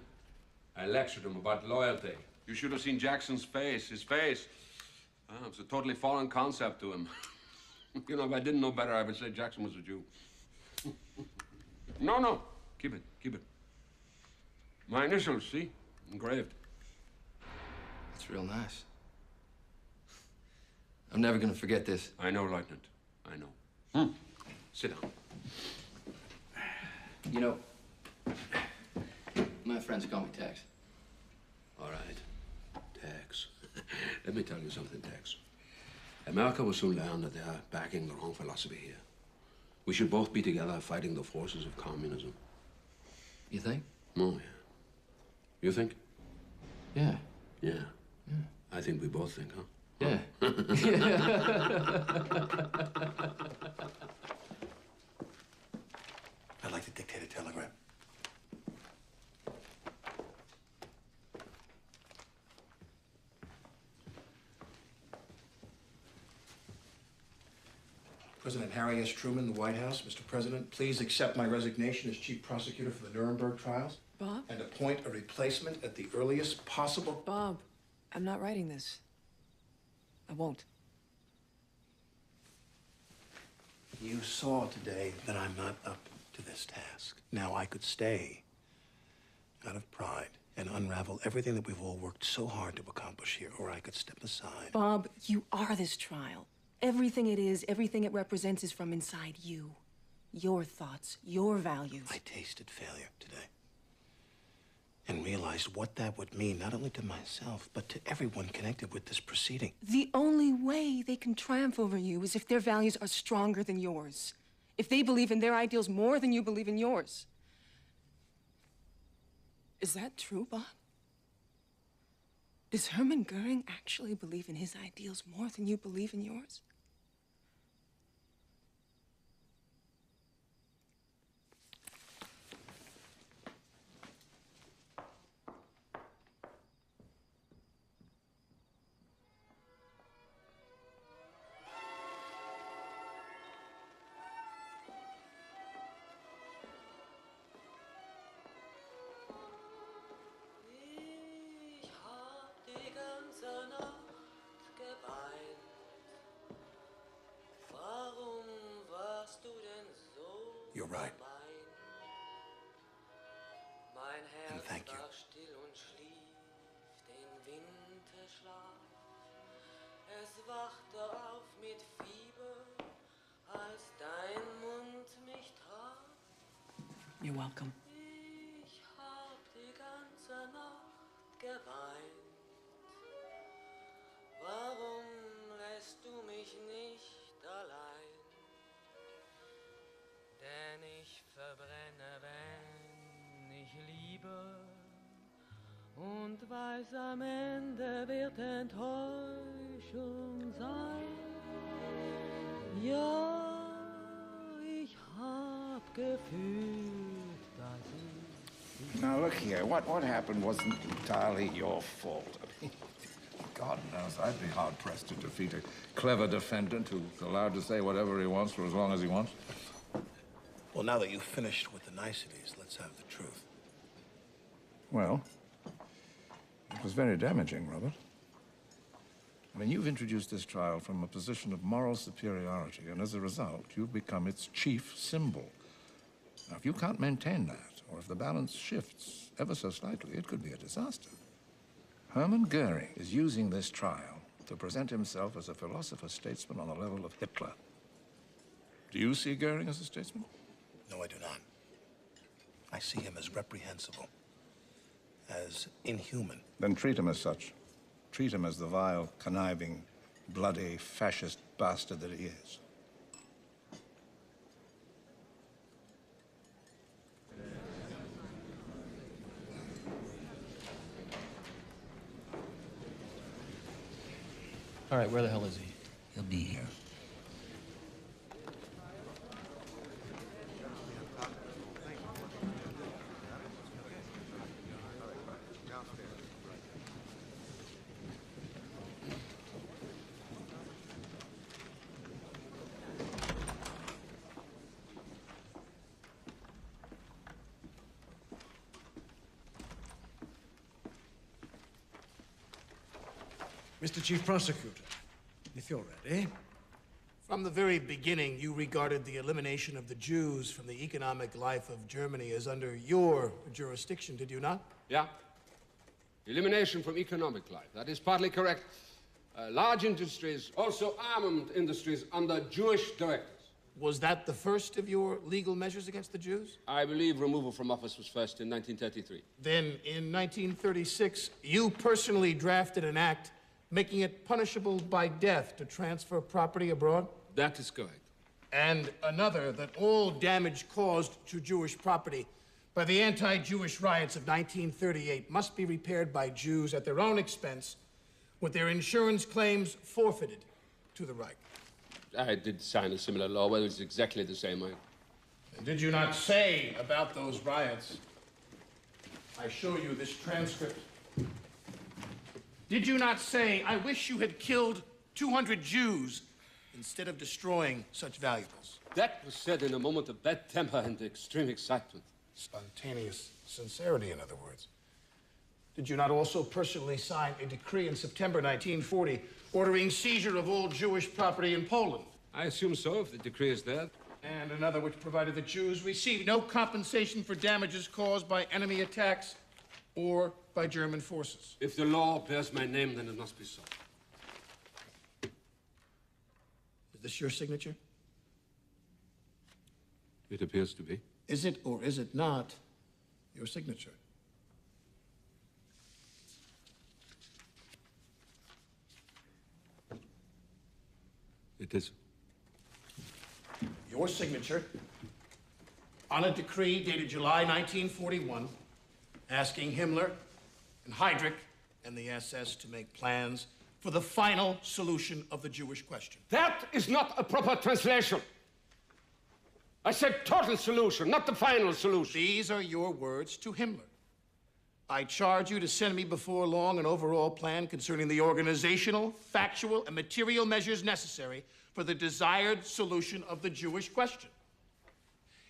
I lectured him about loyalty. You should have seen Jackson's face. His face. Oh, it's a totally foreign concept to him. You know, if I didn't know better, I would say Jackson was a Jew. No. Keep it. My initials, see? Engraved. That's real nice. I'm never gonna forget this. I know, Lieutenant. I know. Sit down. You know, my friends call me Tex. All right. Tex. Let me tell you something, Tex. America will soon learn that they are backing the wrong philosophy here. We should both be together fighting the forces of communism. You think? Oh, yeah. You think? Yeah. Yeah. I think we both think, huh? Yeah. I'd like to dictate a telegram. President Harry S. Truman, the White House. Mr. President, please accept my resignation as Chief Prosecutor for the Nuremberg trials. Bob? And appoint a replacement at the earliest possible... Bob, I'm not writing this. I won't. You saw today that I'm not up to this task. Now, I could stay out of pride and unravel everything that we've all worked so hard to accomplish here, or I could step aside. Bob, you are this trial. Everything it is, everything it represents is from inside you. Your thoughts, your values. I tasted failure today and realized what that would mean, not only to myself, but to everyone connected with this proceeding. The only way they can triumph over you is if their values are stronger than yours. If they believe in their ideals more than you believe in yours. Is that true, Bob? Does Hermann Goering actually believe in his ideals more than you believe in yours? You're right. And thank you. You're welcome. Warum lässt du mich nicht allein? Denn ich verbrenne, wenn ich liebe und weiß, am Ende wird Enttäuschung sein. Ja, ich hab gefühlt, dass ich... Now, look here. What happened wasn't entirely your fault. I mean, God knows I'd be hard-pressed to defeat a clever defendant who's allowed to say whatever he wants for as long as he wants. Well, now that you've finished with the niceties, let's have the truth. Well, it was very damaging, Robert. I mean, you've introduced this trial from a position of moral superiority, and as a result, you've become its chief symbol. Now, if you can't maintain that, or if the balance shifts ever so slightly, it could be a disaster. Hermann Goering is using this trial to present himself as a philosopher-statesman on the level of Hitler. Do you see Goering as a statesman? No, I do not. I see him as reprehensible, as inhuman. Then treat him as such. Treat him as the vile, conniving, bloody, fascist bastard that he is. All right, where the hell is he? He'll be here. Mr. Chief Prosecutor, if you're ready. From the very beginning, you regarded the elimination of the Jews from the economic life of Germany as under your jurisdiction, did you not? Yeah. Elimination from economic life. That is partly correct. Large industries, also armament industries, under Jewish directors. Was that the first of your legal measures against the Jews? I believe removal from office was first in 1933. Then, in 1936, you personally drafted an act making it punishable by death to transfer property abroad? That is correct. And another, that all damage caused to Jewish property by the anti-Jewish riots of 1938 must be repaired by Jews at their own expense, with their insurance claims forfeited to the Reich. I did sign a similar law, but it's exactly the same. And did you not say about those riots, I show you this transcript, did you not say, I wish you had killed 200 Jews instead of destroying such valuables? That was said in a moment of bad temper and extreme excitement. Spontaneous sincerity, in other words. Did you not also personally sign a decree in September 1940 ordering seizure of all Jewish property in Poland? I assume so, if the decree is there. And another which provided that Jews receive no compensation for damages caused by enemy attacks or by German forces. If the law bears my name, then it must be so. Is this your signature? It appears to be. Is it or is it not your signature? It is. Your signature on a decree dated July 1941, asking Himmler and Heydrich and the SS to make plans for the final solution of the Jewish question. That is not a proper translation. I said total solution, not the final solution. These are your words to Himmler. I charge you to send me before long an overall plan concerning the organizational, factual, and material measures necessary for the desired solution of the Jewish question.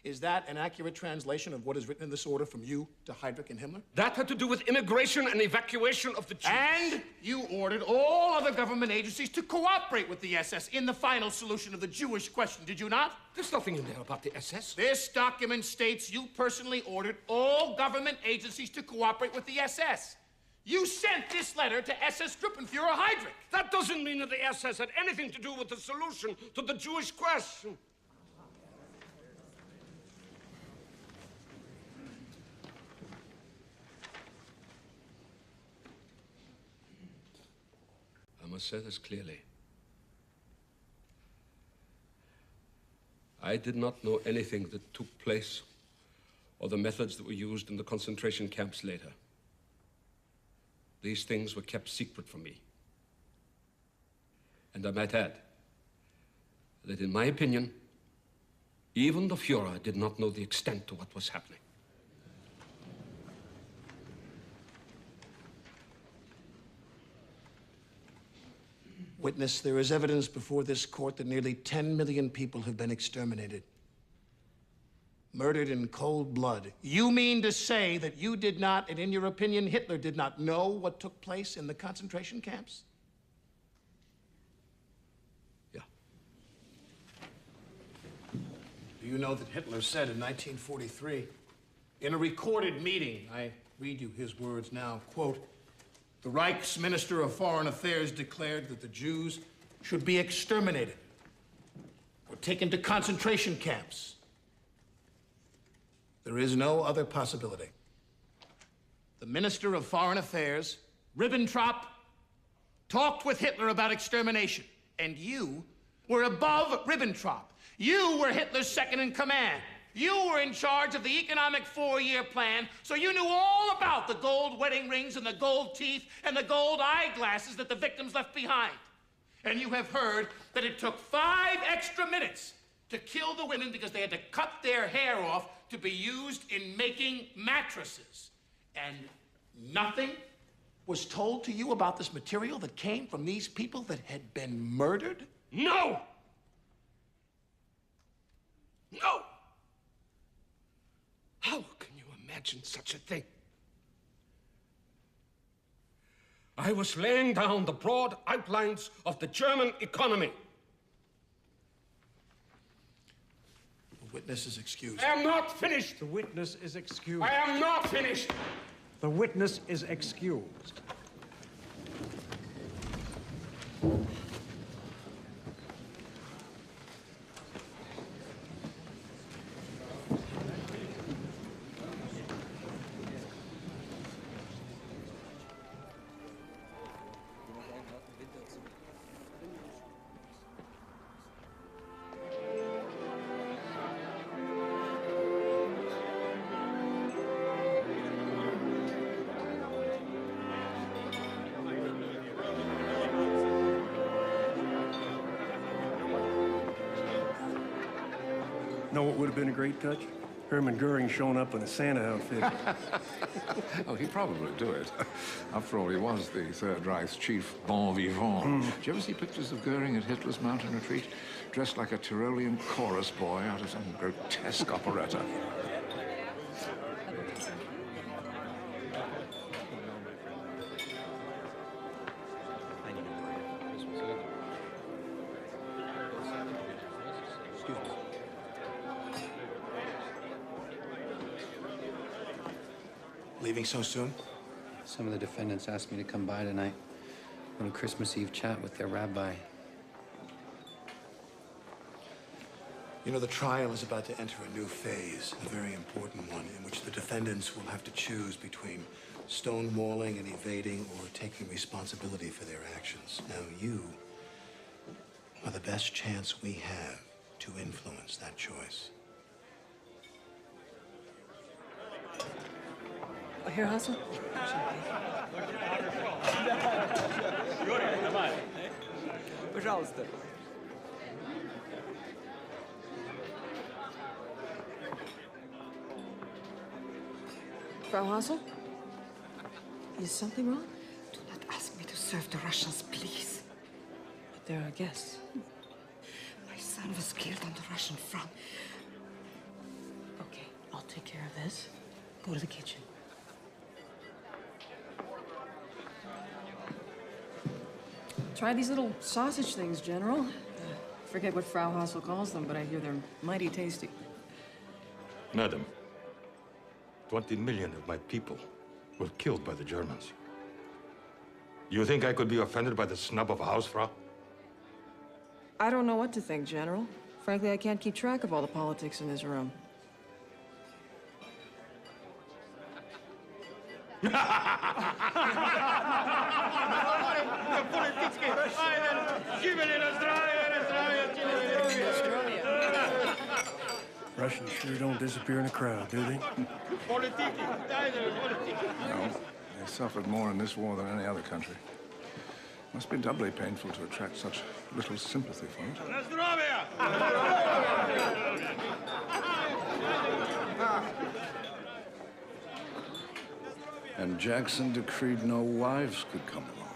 Is that an accurate translation of what is written in this order from you to Heydrich and Himmler? That had to do with immigration and evacuation of the Jews. And you ordered all other government agencies to cooperate with the SS in the final solution of the Jewish question, did you not? There's nothing in there about the SS. This document states you personally ordered all government agencies to cooperate with the SS. You sent this letter to SS Gruppenführer Heydrich. That doesn't mean that the SS had anything to do with the solution to the Jewish question. I must say this clearly. I did not know anything that took place or the methods that were used in the concentration camps later. These things were kept secret from me. And I might add that, in my opinion, even the Führer did not know the extent to what was happening. Witness, there is evidence before this court that nearly 10 million people have been exterminated. Murdered in cold blood. You mean to say that you did not, and in your opinion, Hitler did not know what took place in the concentration camps? Yeah. Do you know that Hitler said in 1943, in a recorded meeting, I read you his words now, quote, the Reich's Minister of Foreign Affairs declared that the Jews should be exterminated or taken to concentration camps. There is no other possibility. The Minister of Foreign Affairs, Ribbentrop, talked with Hitler about extermination, and you were above Ribbentrop. You were Hitler's second in command. You were in charge of the economic four-year plan, so you knew all about the gold wedding rings and the gold teeth and the gold eyeglasses that the victims left behind. And you have heard that it took 5 extra minutes to kill the women because they had to cut their hair off to be used in making mattresses. And nothing was told to you about this material that came from these people that had been murdered? No! No! How can you imagine such a thing? I was laying down the broad outlines of the German economy. The witness is excused. I am not finished. The witness is excused. I am not finished. The witness is excused. Know what would have been a great touch? Hermann Goering showing up in a Santa outfit. Oh, he'd probably do it. After all, he was the Third Reich's chief bon vivant. Did you ever see pictures of Goering at Hitler's mountain retreat? Dressed like a Tyrolean chorus boy out of some grotesque operetta. Leaving so soon? Some of the defendants asked me to come by tonight. A little Christmas Eve chat with their rabbi. You know, the trial is about to enter a new phase, a very important one, in which the defendants will have to choose between stonewalling and evading or taking responsibility for their actions. Now, you are the best chance we have to influence that choice. Here, Hassel? Пожалуйста. Frau Hassel? Is something wrong? Do not ask me to serve the Russians, please. But they're our guests. My son was killed on the Russian front. Okay, I'll take care of this. Go to the kitchen. Try these little sausage things, General. Forget what Frau Hassel calls them, but I hear they're mighty tasty. Madam, 20 million of my people were killed by the Germans. You think I could be offended by the snub of a housefrau? I don't know what to think, General. Frankly, I can't keep track of all the politics in this room. Russians sure don't disappear in a crowd, do they? No, they suffered more in this war than any other country. Must be doubly painful to attract such little sympathy for it. And Jackson decreed no wives could come along.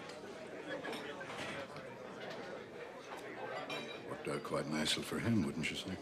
Worked out quite nicely for him, wouldn't you say?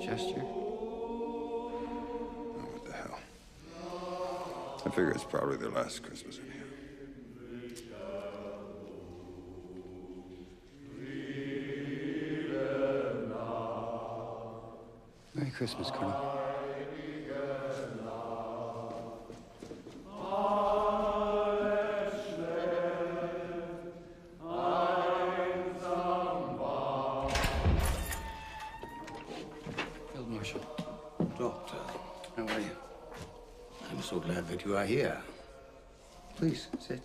Gesture. Oh, what the hell? I figure it's probably their last Christmas in here. Merry Christmas, Colonel. Marshal. Doctor, how are you? I'm so glad that you are here. Please, sit.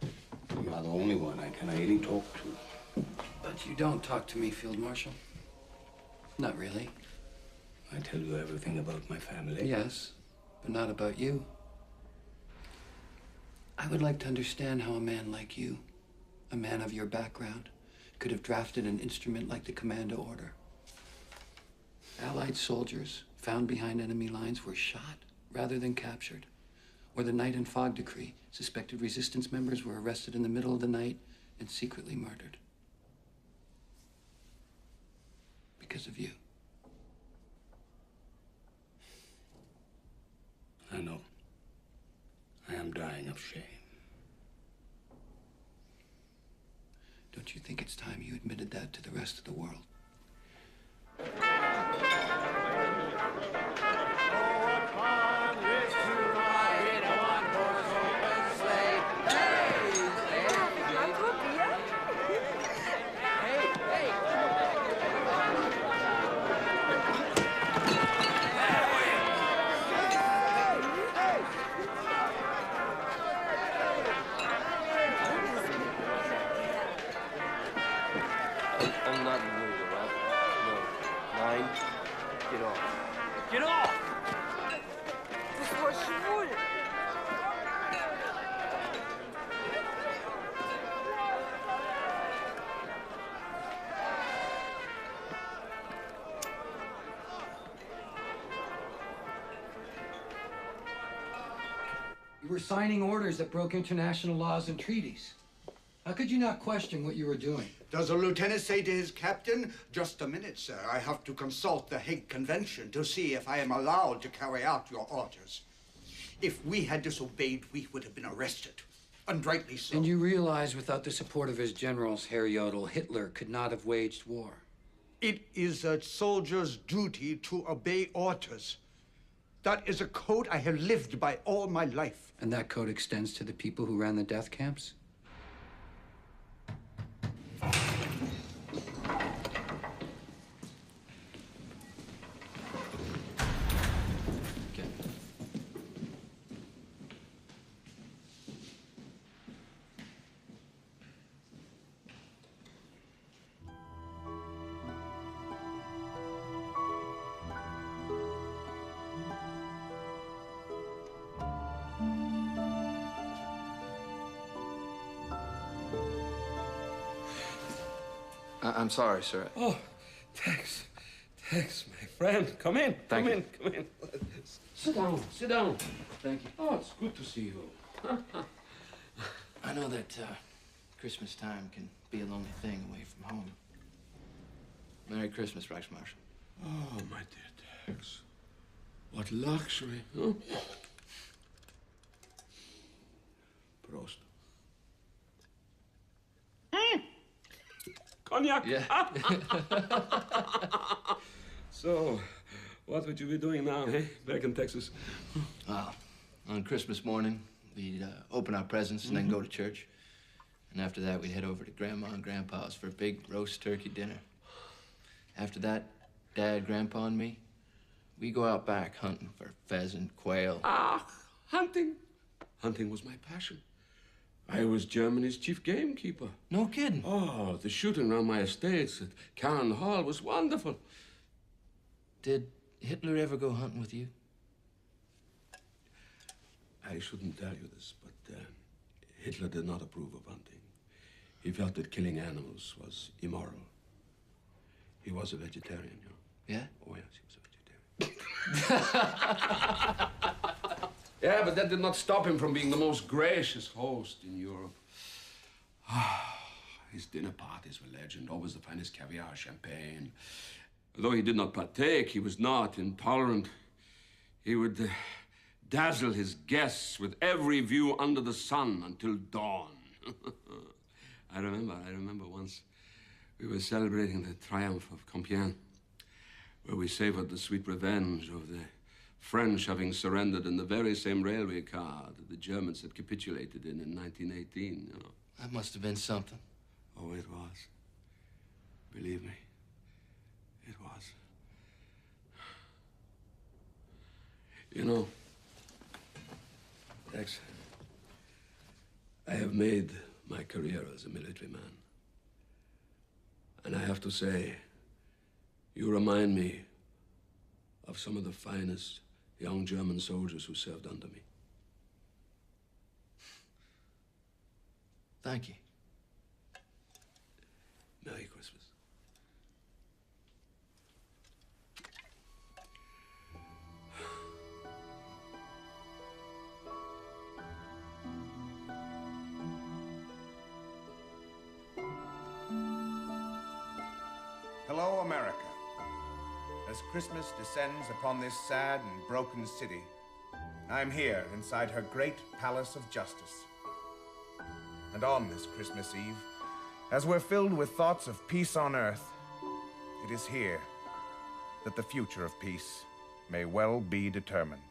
You are the only one I can really talk to. But you don't talk to me, Field Marshal. Not really. I tell you everything about my family. Yes, but not about you. I would like to understand how a man like you, a man of your background, could have drafted an instrument like the commando order. Allied soldiers found behind enemy lines were shot rather than captured. Or the night and fog decree, suspected resistance members were arrested in the middle of the night and secretly murdered. Because of you. I know. I am dying of shame. Don't you think it's time you admitted that to the rest of the world? I'm not in the mood, all right? No. 9, get off. Get off! Das war schwul. You were signing orders that broke international laws and treaties. How could you not question what you were doing? Does the lieutenant say to his captain, "Just a minute, sir. I have to consult the Hague Convention to see if I am allowed to carry out your orders." If we had disobeyed, we would have been arrested. And rightly so. And you realize without the support of his generals, Herr Jodl, Hitler could not have waged war. It is a soldier's duty to obey orders. That is a code I have lived by all my life. And that code extends to the people who ran the death camps? I'm sorry, sir. Oh, thanks. Thanks, my friend. Come in. Thank you. Come in. Sit down. Sit down. Thank you. Oh, it's good to see you. I know that Christmas time can be a lonely thing away from home. Merry Christmas, Reichsmarschall. Oh, my dear Tex. What luxury, huh? Prost. Cognac? Yeah. So, what would you be doing now, eh? Back in Texas? On Christmas morning, we'd open our presents and then go to church. And after that, we'd head over to Grandma and Grandpa's for a big roast turkey dinner. After that, Dad, Grandpa, and me, we go out back hunting for pheasant, quail. Ah, hunting. Hunting was my passion. I was Germany's chief gamekeeper. No kidding. Oh, the shooting around my estates at Cairn Hall was wonderful. Did Hitler ever go hunting with you? I shouldn't tell you this, but Hitler did not approve of hunting. He felt that killing animals was immoral. He was a vegetarian, you know. Yeah? Oh, yes, he was a vegetarian. Yeah, but that did not stop him from being the most gracious host in Europe. His dinner parties were legend, always the finest caviar, champagne. Though he did not partake, he was not intolerant. He would dazzle his guests with every view under the sun until dawn. I remember once we were celebrating the triumph of Compiègne, where we savored the sweet revenge of the French having surrendered in the very same railway car that the Germans had capitulated in 1918, you know. That must have been something. Oh, it was. Believe me, it was. You know, Rex, I have made my career as a military man. And I have to say, you remind me of some of the finest young German soldiers who served under me. Thank you. Merry Christmas. Hello, America. As Christmas descends upon this sad and broken city, I'm here inside her great palace of justice. And on this Christmas Eve, as we're filled with thoughts of peace on earth, it is here that the future of peace may well be determined.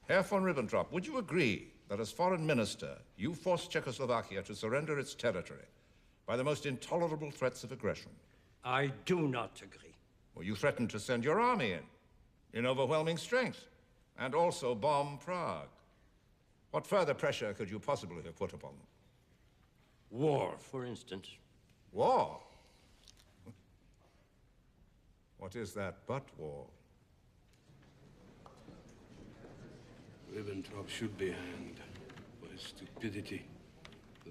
Herr von Ribbentrop, would you agree that as foreign minister, you forced Czechoslovakia to surrender its territory by the most intolerable threats of aggression? I do not agree. Well, you threatened to send your army in overwhelming strength, and also bomb Prague. What further pressure could you possibly have put upon them? War, for instance. War? What is that but war? Ribbentrop should be hanged for his stupidity.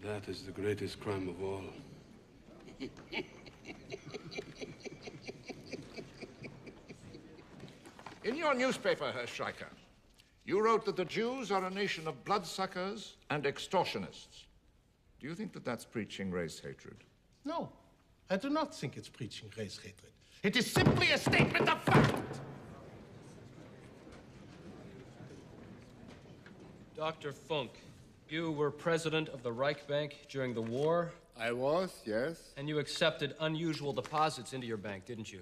That is the greatest crime of all. In your newspaper, Herr Streicher, you wrote that the Jews are a nation of bloodsuckers and extortionists. Do you think that that's preaching race hatred? No, I do not think it's preaching race hatred. It is simply a statement of fact. Dr. Funk, you were president of the Reich Bank during the war. I was, yes. And you accepted unusual deposits into your bank, didn't you?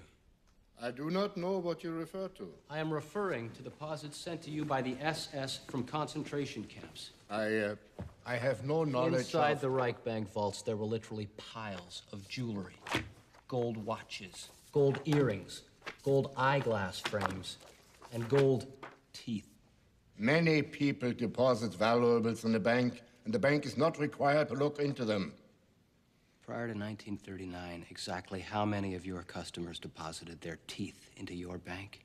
I do not know what you refer to. I am referring to deposits sent to you by the SS from concentration camps. I have no knowledge Inside the Reich Bank vaults, there were literally piles of jewelry. Gold watches, gold earrings, gold eyeglass frames, and gold teeth. Many people deposit valuables in the bank, and the bank is not required to look into them. Prior to 1939, exactly how many of your customers deposited their teeth into your bank?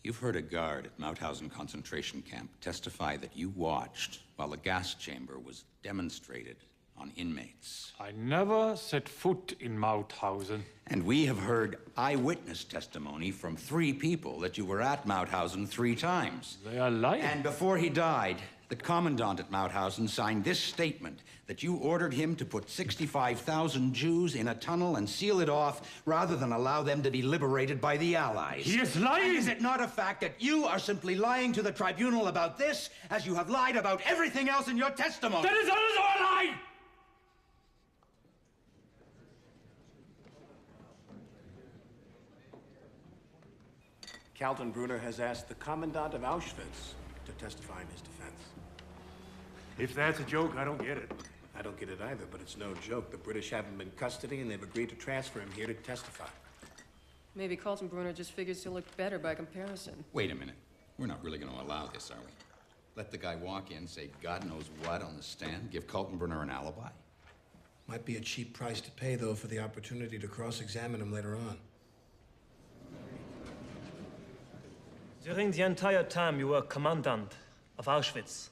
You've heard a guard at Mauthausen concentration camp testify that you watched while the gas chamber was demonstrated on inmates. I never set foot in Mauthausen. And we have heard eyewitness testimony from 3 people that you were at Mauthausen 3 times. They are lying. And before he died, the commandant at Mauthausen signed this statement that you ordered him to put 65,000 Jews in a tunnel and seal it off rather than allow them to be liberated by the Allies. He is lying! And is it not a fact that you are simply lying to the tribunal about this, as you have lied about everything else in your testimony? That is also a lie! Kaltenbrunner has asked the commandant of Auschwitz to testify in his defense. If that's a joke, I don't get it. I don't get it either, but it's no joke. The British have him in custody, and they've agreed to transfer him here to testify. Maybe Kaltenbrunner just figures he'll look better by comparison. Wait a minute. We're not really going to allow this, are we? Let the guy walk in, say God knows what on the stand, give Kaltenbrunner an alibi? Might be a cheap price to pay, though, for the opportunity to cross-examine him later on. During the entire time you were commandant of Auschwitz,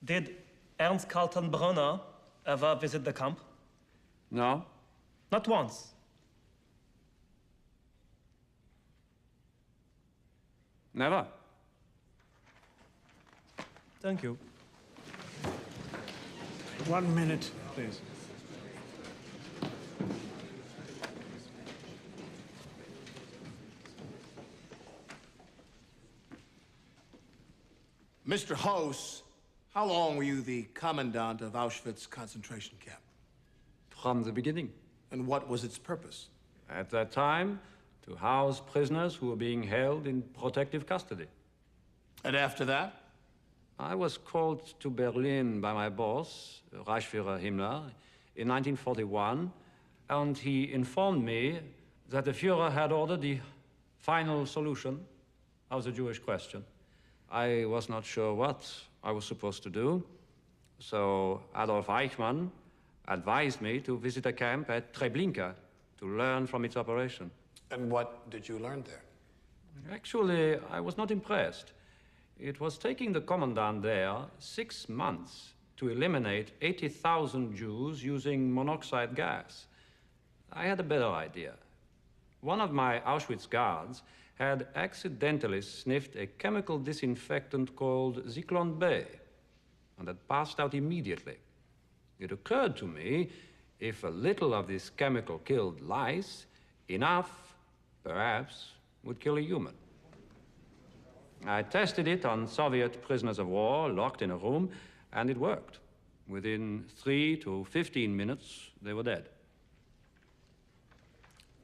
did Ernst Kaltenbrunner ever visit the camp? No. Not once. Never. Thank you. 1 minute, please. Mr. House, how long were you the commandant of Auschwitz concentration camp? From the beginning. And what was its purpose? At that time, to house prisoners who were being held in protective custody. And after that? I was called to Berlin by my boss, Reichsführer Himmler, in 1941, and he informed me that the Führer had ordered the final solution of the Jewish question. I was not sure what I was supposed to do, so Adolf Eichmann advised me to visit a camp at Treblinka to learn from its operation. And what did you learn there? Actually, I was not impressed. It was taking the commandant there 6 months to eliminate 80,000 Jews using monoxide gas. I had a better idea. One of my Auschwitz guards had accidentally sniffed a chemical disinfectant called Zyklon B, and had passed out immediately. It occurred to me, if a little of this chemical killed lice, enough, perhaps, would kill a human. I tested it on Soviet prisoners of war locked in a room, and it worked. Within 3 to 15 minutes, they were dead.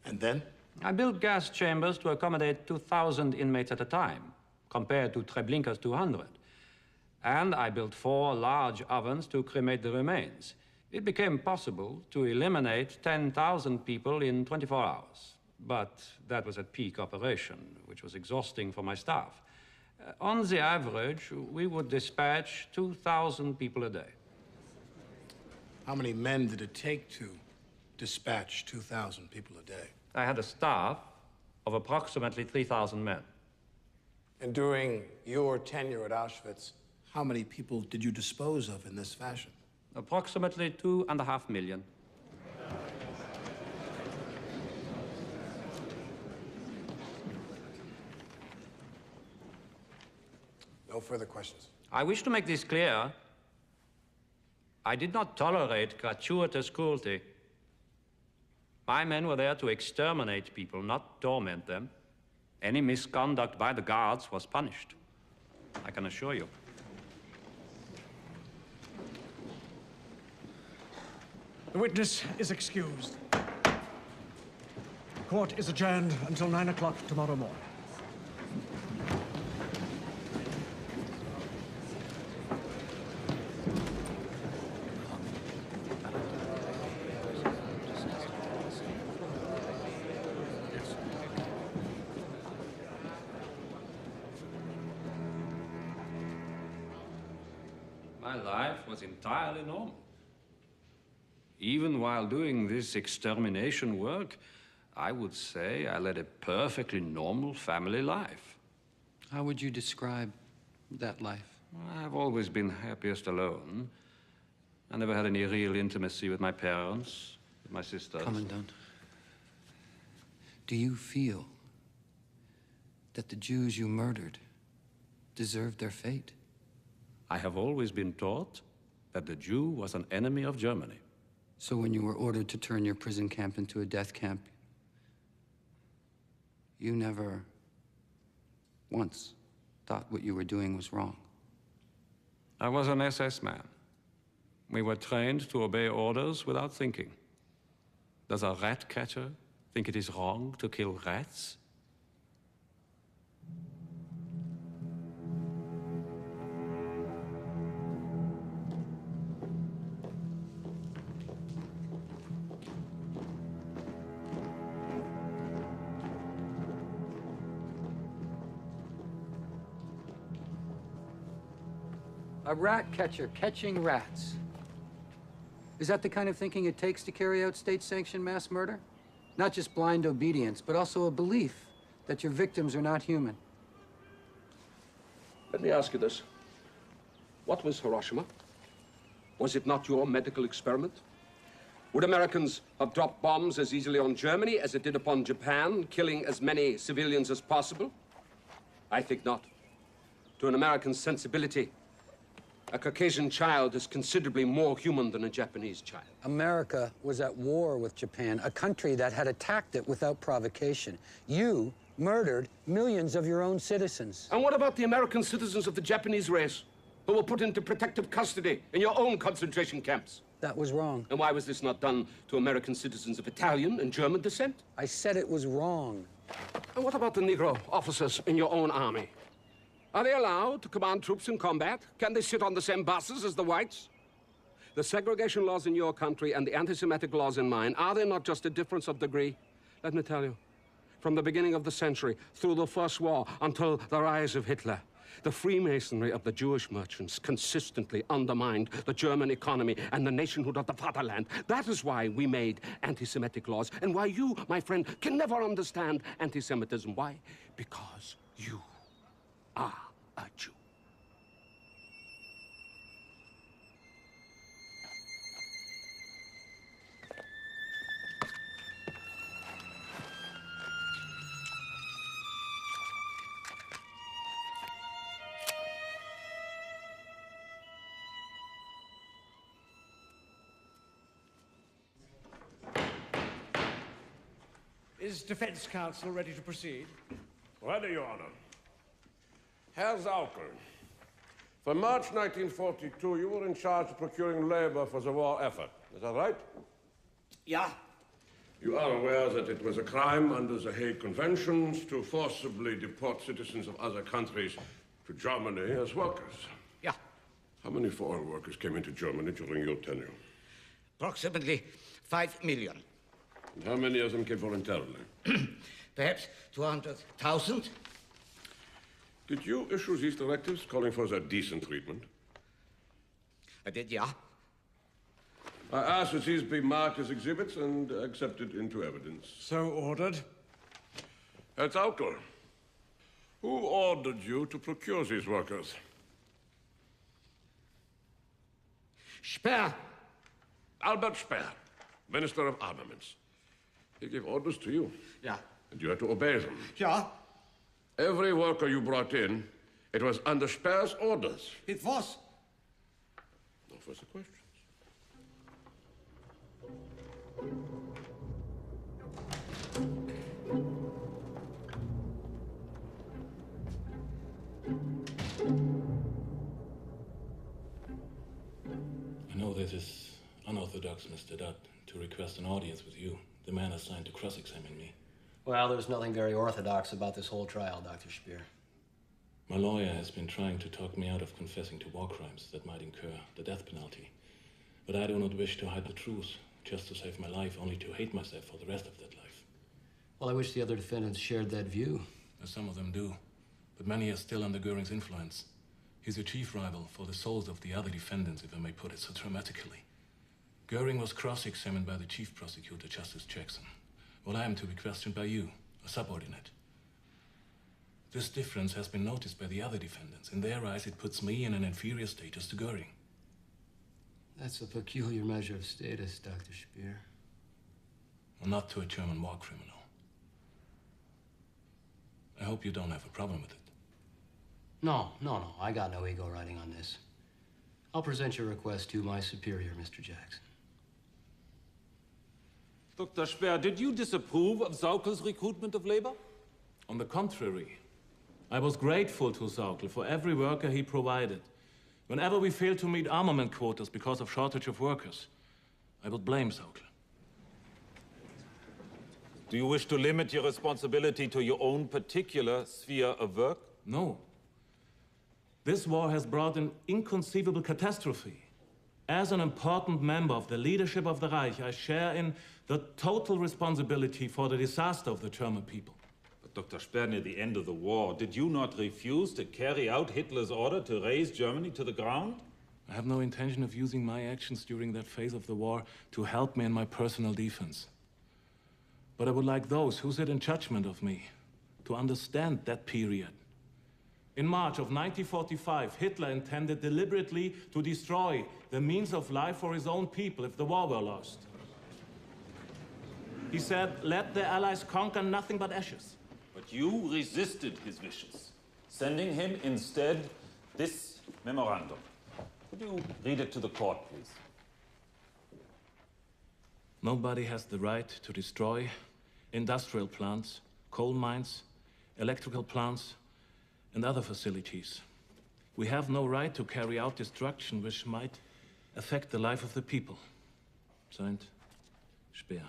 And then? I built gas chambers to accommodate 2,000 inmates at a time, compared to Treblinka's 200. And I built 4 large ovens to cremate the remains. It became possible to eliminate 10,000 people in 24 hours. But that was at peak operation, which was exhausting for my staff. On the average, we would dispatch 2,000 people a day. How many men did it take to dispatch 2,000 people a day? I had a staff of approximately 3,000 men. And during your tenure at Auschwitz, how many people did you dispose of in this fashion? Approximately 2.5 million. No further questions. I wish to make this clear. I did not tolerate gratuitous cruelty. My men were there to exterminate people, not torment them. Any misconduct by the guards was punished, I can assure you. The witness is excused. Court is adjourned until 9 o'clock tomorrow morning. My life was entirely normal. Even while doing this extermination work, I would say I led a perfectly normal family life. How would you describe that life? I've always been happiest alone. I never had any real intimacy with my parents, with my sisters. Commandant, do you feel that the Jews you murdered deserved their fate? I have always been taught that the Jew was an enemy of Germany. So when you were ordered to turn your prison camp into a death camp, you never once thought what you were doing was wrong? I was an SS man. We were trained to obey orders without thinking. Does a rat catcher think it is wrong to kill rats? A rat catcher catching rats. Is that the kind of thinking it takes to carry out state-sanctioned mass murder? Not just blind obedience, but also a belief that your victims are not human. Let me ask you this. What was Hiroshima? Was it not your medical experiment? Would Americans have dropped bombs as easily on Germany as it did upon Japan, killing as many civilians as possible? I think not. To an American sensibility, a Caucasian child is considerably more human than a Japanese child. America was at war with Japan, a country that had attacked it without provocation. You murdered millions of your own citizens. And what about the American citizens of the Japanese race who were put into protective custody in your own concentration camps? That was wrong. And why was this not done to American citizens of Italian and German descent? I said it was wrong. And what about the Negro officers in your own army? Are they allowed to command troops in combat? Can they sit on the same buses as the whites? The segregation laws in your country and the anti-Semitic laws in mine, are they not just a difference of degree? Let me tell you, from the beginning of the century, through the First War, until the rise of Hitler, the Freemasonry of the Jewish merchants consistently undermined the German economy and the nationhood of the fatherland. That is why we made anti-Semitic laws, and why you, my friend, can never understand anti-Semitism. Why? Because you are a Jew. Is defense counsel ready to proceed? Ready, Your Honor. Herr Saukel, from March 1942, you were in charge of procuring labor for the war effort. Is that right? Yeah. You are aware that it was a crime under the Hague Conventions to forcibly deport citizens of other countries to Germany as workers? Yeah. How many foreign workers came into Germany during your tenure? Approximately 5 million. And how many of them came voluntarily? Perhaps 200,000. Did you issue these directives calling for their decent treatment? I did, yeah. I ask that these be marked as exhibits and accepted into evidence. So ordered. Herr Saukel, who ordered you to procure these workers? Speer. Albert Speer, Minister of Armaments. He gave orders to you. Yeah. And you had to obey them. Yeah. Every worker you brought in, it was under Speer's orders. It was. No further questions. I know this is unorthodox, Mr. Dutt, to request an audience with you, the man assigned to cross-examine me. Well, there's nothing very orthodox about this whole trial, Dr. Speer. My lawyer has been trying to talk me out of confessing to war crimes that might incur the death penalty. But I do not wish to hide the truth, just to save my life, only to hate myself for the rest of that life. Well, I wish the other defendants shared that view. Some of them do, but many are still under Goering's influence. He's a chief rival for the souls of the other defendants, if I may put it so dramatically. Goering was cross-examined by the chief prosecutor, Justice Jackson, while I am to be questioned by you, a subordinate. This difference has been noticed by the other defendants. In their eyes, it puts me in an inferior status to Goering. That's a peculiar measure of status, Dr. Speer. Well, not to a German war criminal. I hope you don't have a problem with it. No. I got no ego riding on this. I'll present your request to my superior, Mr. Jackson. Dr. Speer, did you disapprove of Saukel's recruitment of labor? On the contrary, I was grateful to Saukel for every worker he provided. Whenever we failed to meet armament quotas because of shortage of workers, I would blame Saukel. Do you wish to limit your responsibility to your own particular sphere of work? No. This war has brought an inconceivable catastrophe. As an important member of the leadership of the Reich, I share in the total responsibility for the disaster of the German people. But Dr. Speer, near the end of the war, did you not refuse to carry out Hitler's order to raise Germany to the ground? I have no intention of using my actions during that phase of the war to help me in my personal defense. But I would like those who sit in judgment of me to understand that period. In March of 1945, Hitler intended deliberately to destroy the means of life for his own people if the war were lost. He said, let the Allies conquer nothing but ashes. But you resisted his wishes, sending him instead this memorandum. Could you read it to the court, please? Nobody has the right to destroy industrial plants, coal mines, electrical plants, and other facilities. We have no right to carry out destruction which might affect the life of the people. Signed, Speer.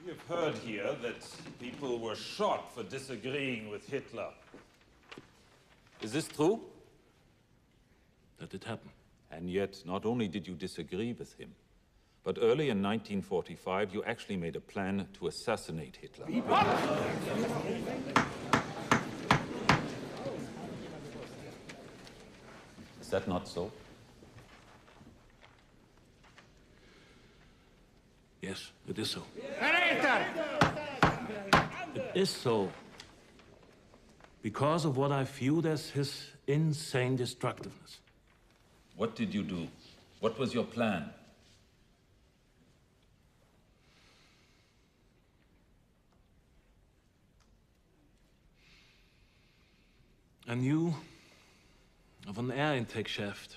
We have heard here that people were shot for disagreeing with Hitler. Is this true? That did happen. And yet, not only did you disagree with him, but early in 1945, you actually made a plan to assassinate Hitler. Is that not so? Yes, it is so. It is so. Because of what I viewed as his insane destructiveness. What did you do? What was your plan? I knew of an air intake shaft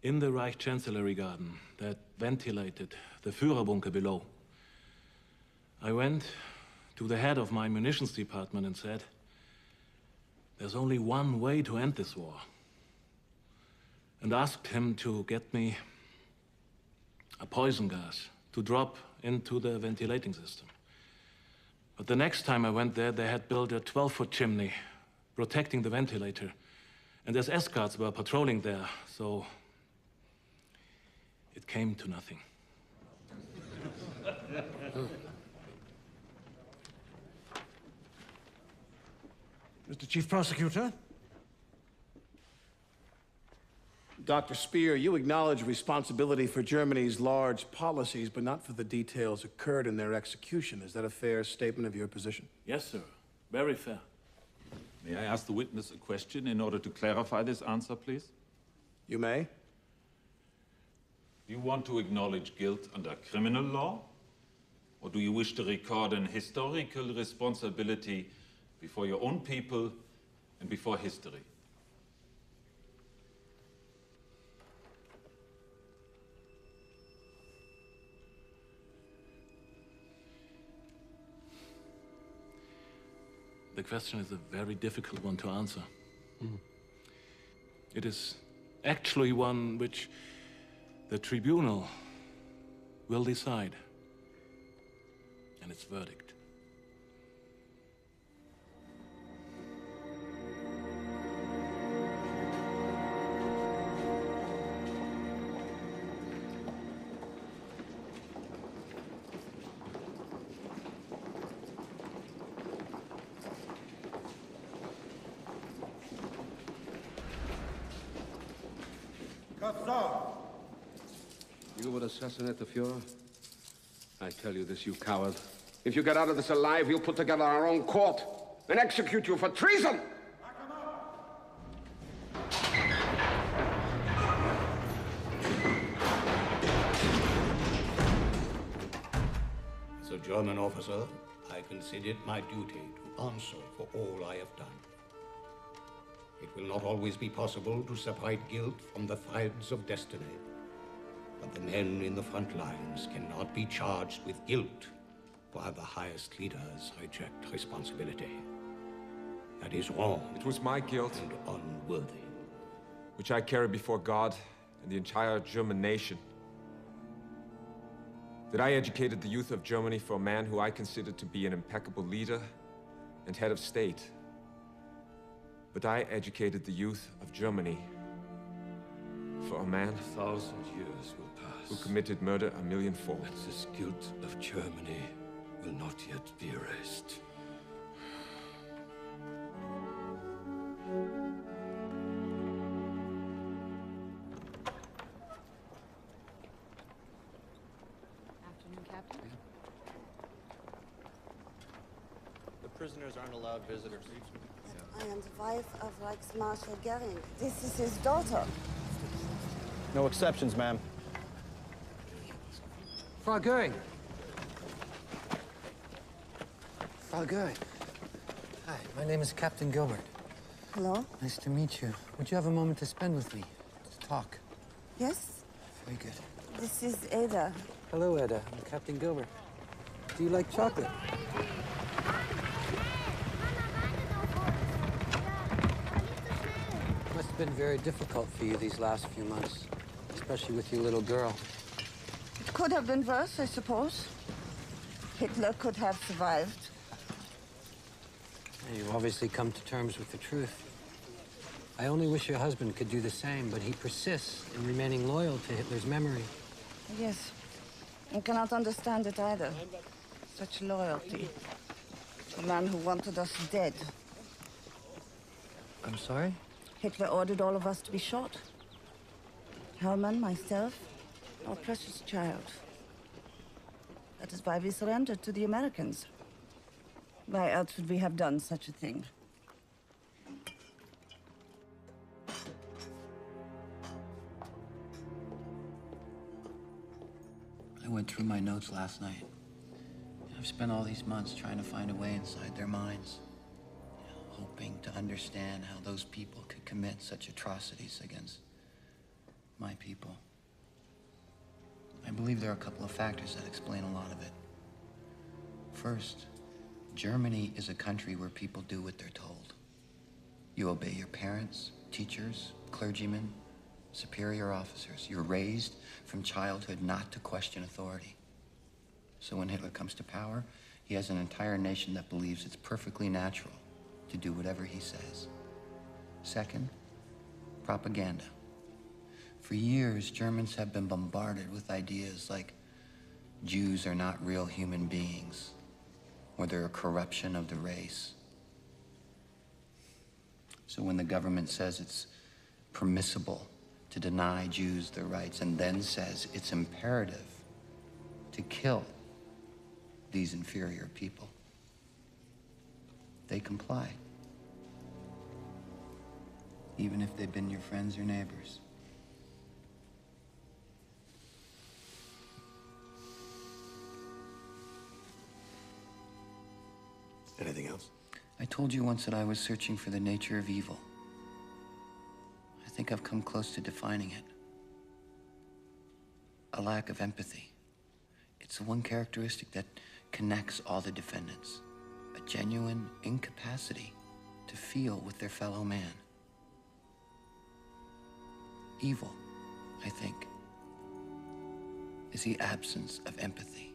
in the Reich Chancellery Garden that ventilated the Führerbunker below. I went to the head of my munitions department and said, there's only one way to end this war. And asked him to get me a poison gas to drop into the ventilating system. But the next time I went there, they had built a 12-foot chimney protecting the ventilator. And SS guards were patrolling there, so it came to nothing. Mr. Chief Prosecutor? Dr. Speer, you acknowledge responsibility for Germany's large policies, but not for the details occurred in their execution. Is that a fair statement of your position? Yes, sir. Very fair. May I ask the witness a question in order to clarify this answer, please? You may. Do you want to acknowledge guilt under criminal law? Or do you wish to record an historical responsibility before your own people and before history? The question is a very difficult one to answer. It is actually one which the tribunal will decide, and its verdict. You would assassinate the Fuhrer? I tell you this, you coward. If you get out of this alive, we'll put together our own court and execute you for treason! As a German officer, I consider it my duty to answer for all I have done. It will not always be possible to separate guilt from the threads of destiny. But the men in the front lines cannot be charged with guilt while the highest leaders reject responsibility. That is wrong. It was my guilt. And unworthy. Which I carry before God and the entire German nation. That I educated the youth of Germany for a man who I considered to be an impeccable leader and head of state. But I educated the youth of Germany for a man 1,000 years will pass. Who committed murder 1,000,000-fold. And this guilt of Germany will not yet be erased. Afternoon, Captain. The prisoners aren't allowed visitors. I am the wife of Reichsmarshal Goering. This is his daughter. No exceptions, ma'am. Frau Goering. Frau Goering. Hi, my name is Captain Gilbert. Hello? Nice to meet you. Would you have a moment to spend with me? To talk? Yes? Very good. This is Ada. Hello, Ada. I'm Captain Gilbert. Do you like chocolate? Must have been very difficult for you these last few months, especially with your little girl. could have been worse, I suppose. Hitler could have survived. You've obviously come to terms with the truth. I only wish your husband could do the same, but he persists in remaining loyal to Hitler's memory. Yes. I cannot understand it either. Such loyalty. A man who wanted us dead. I'm sorry? Hitler ordered all of us to be shot. Hermann, myself, our precious child. That is why we surrendered to the Americans. Why else would we have done such a thing? I went through my notes last night. I've spent all these months trying to find a way inside their minds, hoping to understand how those people could commit such atrocities against my people. I believe there are a couple of factors that explain a lot of it. First, Germany is a country where people do what they're told. You obey your parents, teachers, clergymen, superior officers. You're raised from childhood not to question authority. So when Hitler comes to power, he has an entire nation that believes it's perfectly natural to do whatever he says. Second, propaganda. For years, Germans have been bombarded with ideas like Jews are not real human beings, or they're a corruption of the race. So when the government says it's permissible to deny Jews their rights and then says it's imperative to kill these inferior people, they comply, even if they've been your friends or neighbors. Anything else? I told you once that I was searching for the nature of evil. I think I've come close to defining it. A lack of empathy. It's the one characteristic that connects all the defendants. A genuine incapacity to feel with their fellow man. Evil, I think, is the absence of empathy.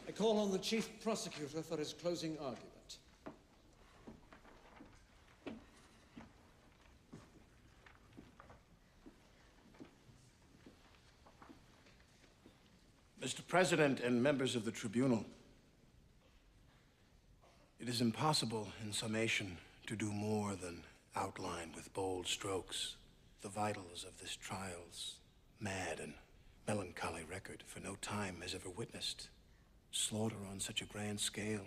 I call on the chief prosecutor for his closing argument. Mr. President and members of the tribunal, it is impossible in summation to do more than outline with bold strokes the vitals of this trial's mad and melancholy record, for no time has ever witnessed slaughter on such a grand scale,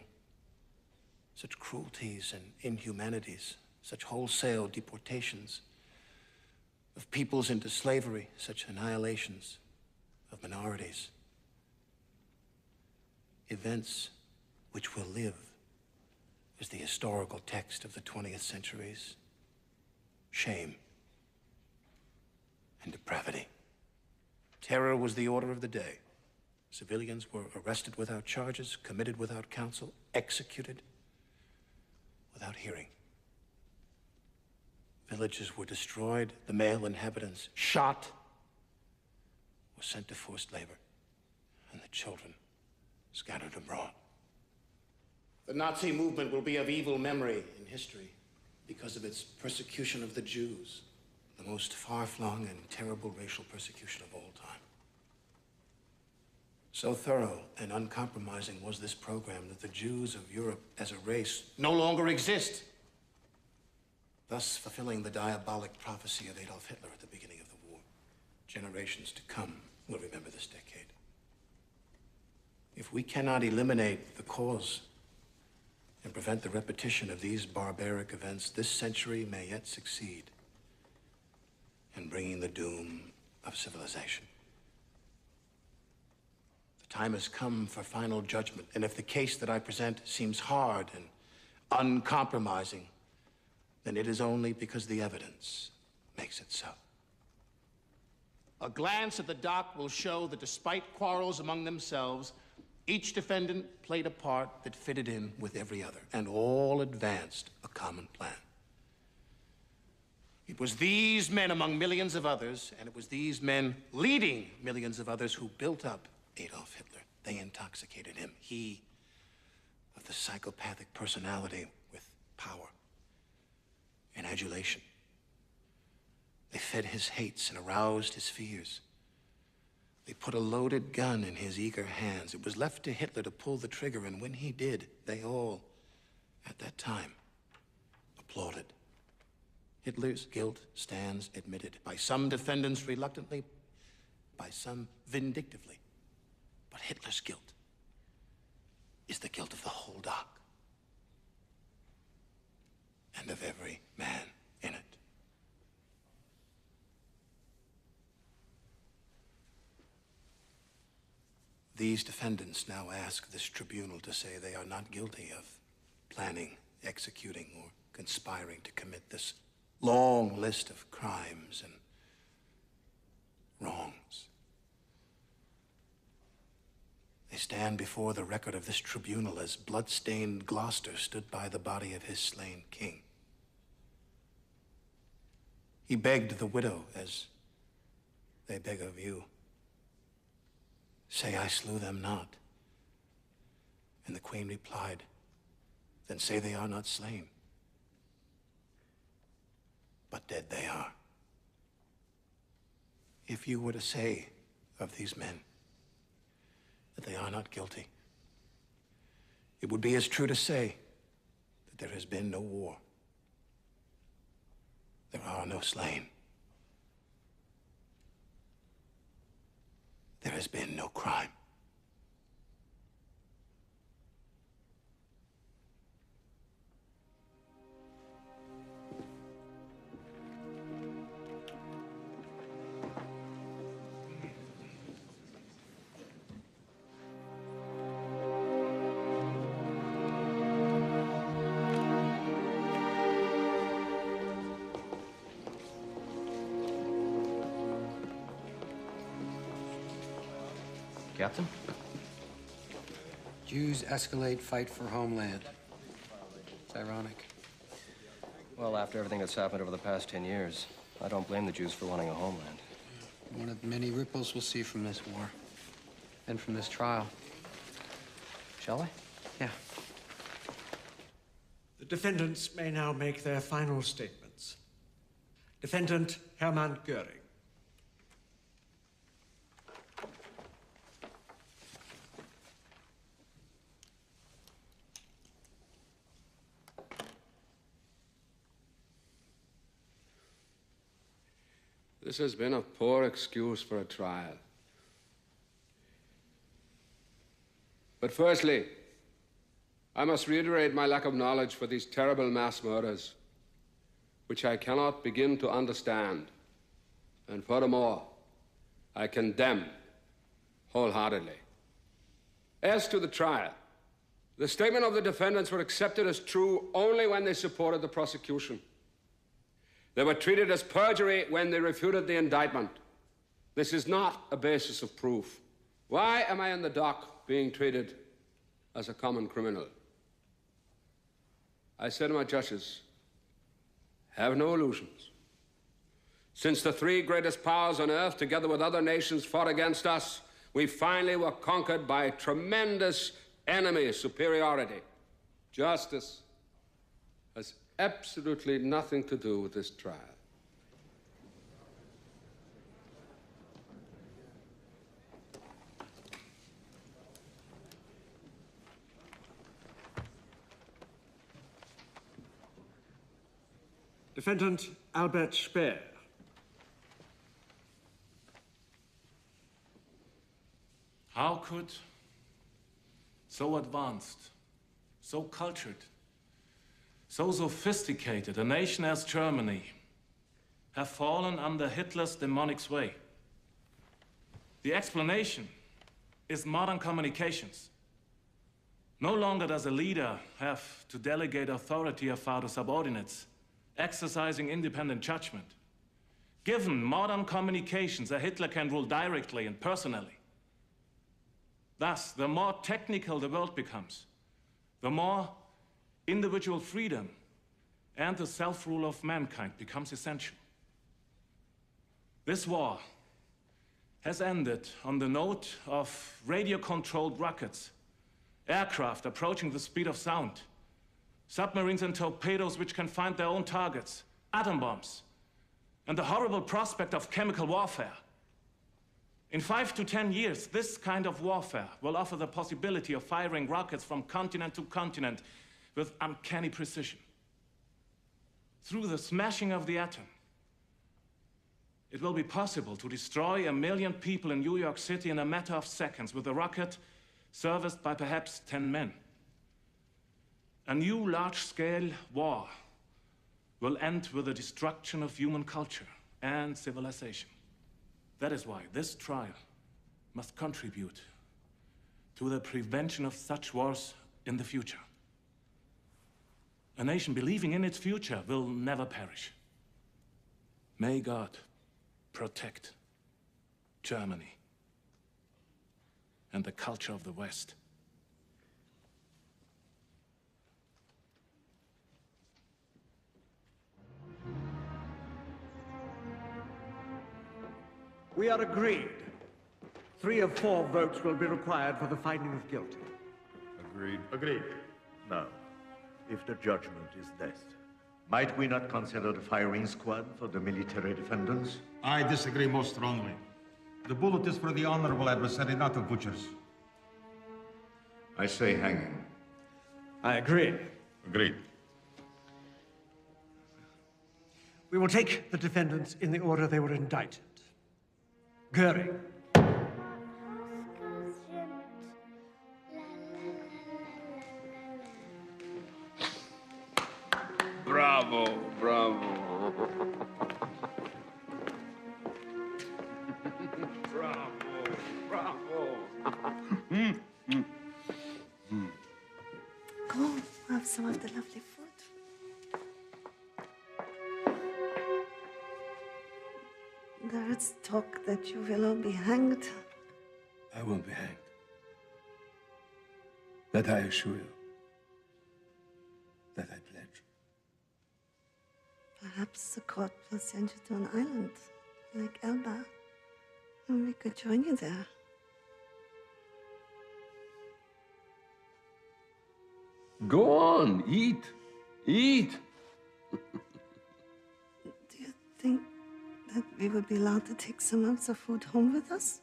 such cruelties and inhumanities, such wholesale deportations of peoples into slavery, such annihilations of minorities. Events which will live as the historical text of the 20th century's shame and depravity. Terror was the order of the day. Civilians were arrested without charges, committed without counsel, executed without hearing. Villages were destroyed, the male inhabitants shot or sent to forced labor, and the children scattered abroad. The Nazi movement will be of evil memory in history because of its persecution of the Jews, the most far-flung and terrible racial persecution of all time. So thorough and uncompromising was this program that the Jews of Europe as a race no longer exist, thus fulfilling the diabolic prophecy of Adolf Hitler at the beginning of the war. Generations to come will remember this decade. If we cannot eliminate the cause and prevent the repetition of these barbaric events, this century may yet succeed in bringing the doom of civilization. The time has come for final judgment, and if the case that I present seems hard and uncompromising, then it is only because the evidence makes it so. A glance at the doc will show that despite quarrels among themselves, Each defendant played a part that fitted in with every other, and all advanced a common plan. It was these men among millions of others, and it was these men leading millions of others who built up Adolf Hitler. They intoxicated him. He, of the psychopathic personality with power and adulation. They fed his hates and aroused his fears. They put a loaded gun in his eager hands. It was left to Hitler to pull the trigger, and when he did, they all, at that time, applauded. Hitler's guilt stands admitted, by some defendants reluctantly, by some vindictively. But Hitler's guilt is the guilt of the whole dock, and of every man in it. These defendants now ask this tribunal to say they are not guilty of planning, executing, or conspiring to commit this long list of crimes and wrongs. They stand before the record of this tribunal as blood-stained Gloucester stood by the body of his slain king. He begged the widow, as they beg of you, "Say I slew them not." And the queen replied, "Then say they are not slain. But dead they are." If you were to say of these men that they are not guilty, it would be as true to say that there has been no war. There are no slain. There has been no crime. Captain? Jews escalate fight for homeland. It's ironic. Well, after everything that's happened over the past 10 years, I don't blame the Jews for wanting a homeland. One of the many ripples we'll see from this war. And from this trial. Shall we? Yeah. The defendants may now make their final statements. Defendant Hermann Göring. This has been a poor excuse for a trial. But firstly, I must reiterate my lack of knowledge for these terrible mass murders, which I cannot begin to understand. And furthermore, I condemn wholeheartedly. As to the trial, the statement of the defendants were accepted as true only when they supported the prosecution. They were treated as perjury when they refuted the indictment. This is not a basis of proof. Why am I in the dock being treated as a common criminal? I say to my judges, have no illusions. Since the three greatest powers on earth, together with other nations, fought against us, we finally were conquered by tremendous enemy superiority. Justice has absolutely nothing to do with this trial. Defendant Albert Speer. How could so advanced, so cultured, so sophisticated a nation as Germany have fallen under Hitler's demonic sway? The explanation is modern communications. No longer does a leader have to delegate authority afar to subordinates, exercising independent judgment. Given modern communications, a Hitler can rule directly and personally. Thus, the more technical the world becomes, the more individual freedom and the self-rule of mankind becomes essential. This war has ended on the note of radio-controlled rockets, aircraft approaching the speed of sound, submarines and torpedoes which can find their own targets, atom bombs, and the horrible prospect of chemical warfare. In 5 to 10 years, this kind of warfare will offer the possibility of firing rockets from continent to continent with uncanny precision. Through the smashing of the atom, it will be possible to destroy 1 million people in New York City in a matter of seconds with a rocket serviced by perhaps 10 men. A new large-scale war will end with the destruction of human culture and civilization. That is why this trial must contribute to the prevention of such wars in the future. A nation believing in its future will never perish. May God protect Germany and the culture of the West. We are agreed. 3 of 4 votes will be required for the finding of guilty. Agreed. Agreed. Now, if the judgment is death, might we not consider the firing squad for the military defendants? I disagree most strongly. The bullet is for the honorable adversary, not the butchers. I say hanging. I agree. Agreed. We will take the defendants in the order they were indicted. Goering. Bravo, bravo. Bravo, bravo. Go, have some of the lovely food. There is talk that you will all be hanged. I won't be hanged. That I assure you. That I pledge. Perhaps the court will send you to an island, like Elba, and we could join you there. Go on, eat. Eat. Do you think that we would be allowed to take some of the food home with us?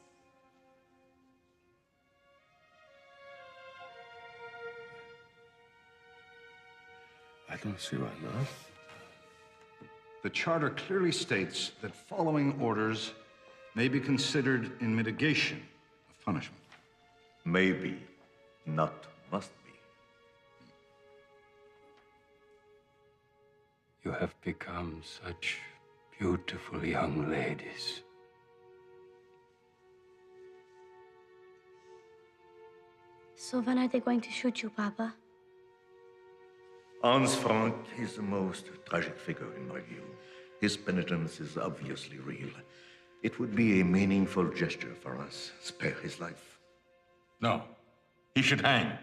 I don't see why not. The charter clearly states that following orders may be considered in mitigation of punishment. Maybe, not must be. You have become such beautiful young ladies. So when are they going to shoot you, Papa? Hans Frank is the most tragic figure in my view. His penitence is obviously real. It would be a meaningful gesture for us. Spare his life. No. He should hang.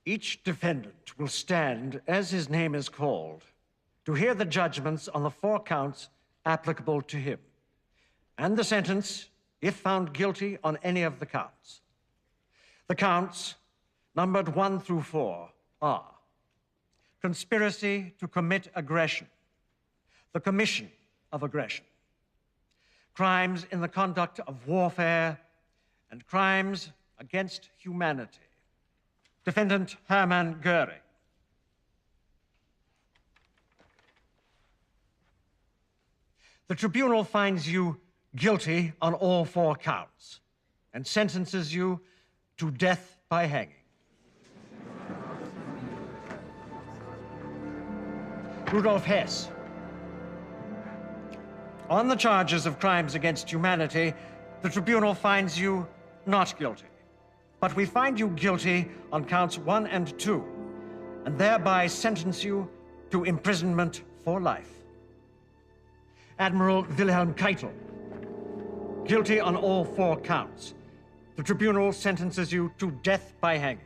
Each defendant will stand as his name is called to hear the judgments on the 4 counts applicable to him, and the sentence if found guilty on any of the counts. The counts, numbered 1 through 4, are conspiracy to commit aggression, the commission of aggression, crimes in the conduct of warfare, and crimes against humanity. Defendant Hermann Goering. The tribunal finds you guilty on all 4 counts and sentences you to death by hanging. Rudolf Hess. On the charges of crimes against humanity, the tribunal finds you not guilty. But we find you guilty on counts 1 and 2, and thereby sentence you to imprisonment for life. Admiral Wilhelm Keitel. Guilty on all 4 counts. The tribunal sentences you to death by hanging.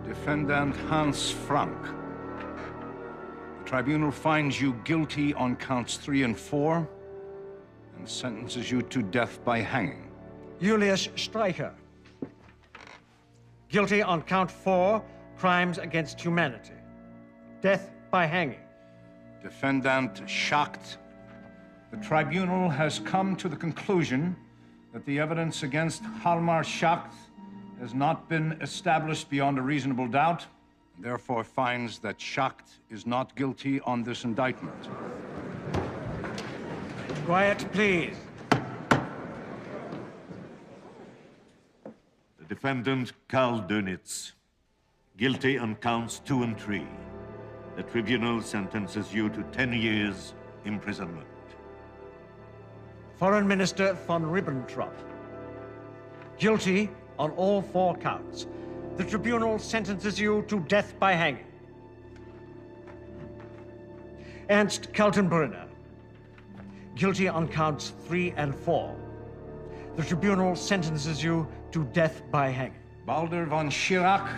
Defendant Hans Frank. The tribunal finds you guilty on counts 3 and 4 and sentences you to death by hanging. Julius Streicher. Guilty on count 4, crimes against humanity. Death by hanging. Defendant Schacht. The tribunal has come to the conclusion that the evidence against Hjalmar Schacht has not been established beyond a reasonable doubt, and therefore finds that Schacht is not guilty on this indictment. Quiet, please. The defendant, Karl Dönitz, guilty on counts 2 and 3. The tribunal sentences you to 10 years imprisonment. Foreign Minister von Ribbentrop. Guilty on all 4 counts. The tribunal sentences you to death by hanging. Ernst Kaltenbrunner. Guilty on counts 3 and 4. The tribunal sentences you to death by hanging. Baldur von Schirach,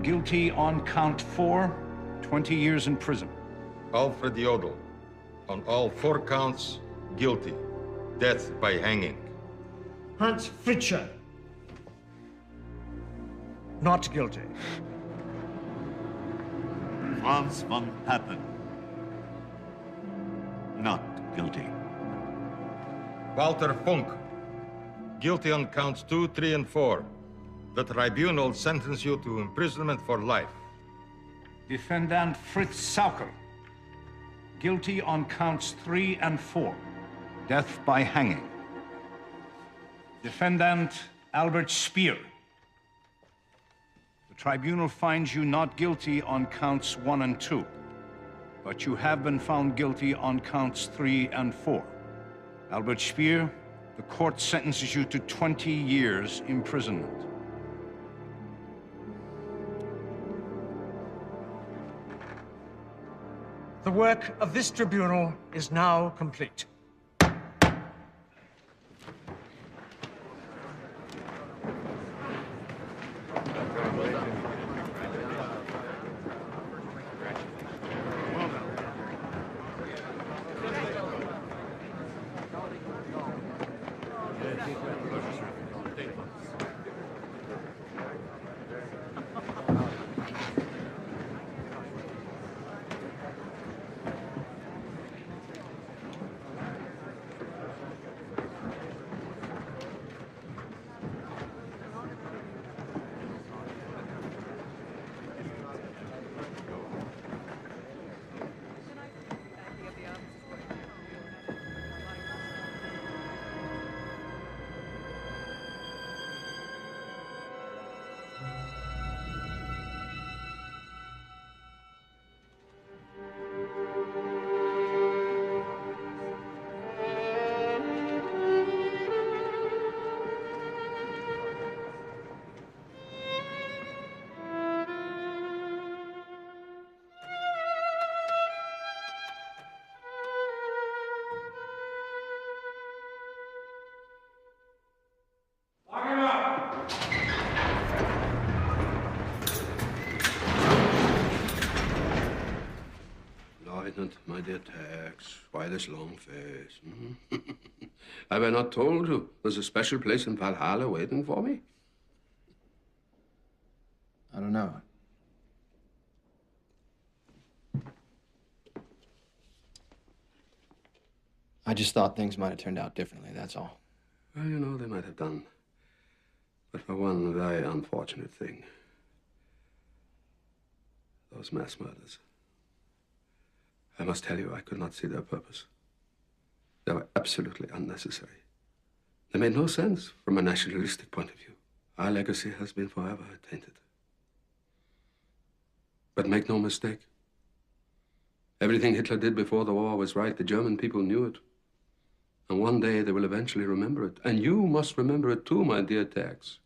guilty on count 4, 20 years in prison. Alfred Jodl, on all 4 counts, guilty. Death by hanging. Hans Fritzsche. Not guilty. Franz von Papen. Not guilty. Walter Funk, guilty on counts 2, 3, and 4. The tribunal sentenced you to imprisonment for life. Defendant Fritz Sauker, guilty on counts 3 and 4. Death by hanging. Defendant Albert Speer. The tribunal finds you not guilty on counts 1 and 2, but you have been found guilty on counts 3 and 4. Albert Speer, the court sentences you to 20 years imprisonment. The work of this tribunal is now complete. disappointment, my dear Tex. Why this long face? Hmm? Have I not told you there's a special place in Valhalla waiting for me? I don't know. I just thought things might have turned out differently, that's all. Well, you know, they might have done. But for one very unfortunate thing. Those mass murders. I must tell you, I could not see their purpose. They were absolutely unnecessary. They made no sense from a nationalistic point of view. Our legacy has been forever tainted. But make no mistake. Everything Hitler did before the war was right. The German people knew it. And one day they will eventually remember it. And you must remember it too, my dear Tex.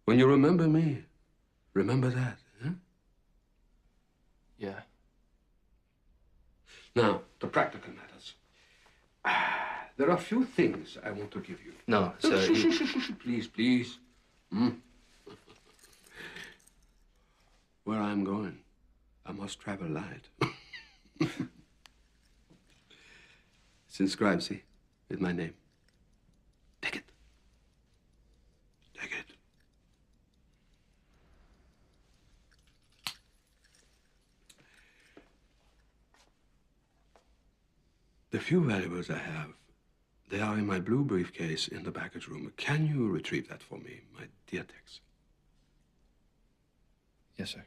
When you remember me, remember that, eh? Yeah. Now, the practical matters. There are a few things I want to give you. No, sir. Please, please. Hmm? Where I'm going, I must travel light. It's inscribed, see, with my name. Take it. Take it. The few valuables I have, they are in my blue briefcase in the baggage room. Can you retrieve that for me, my dear Tex? Yes, sir.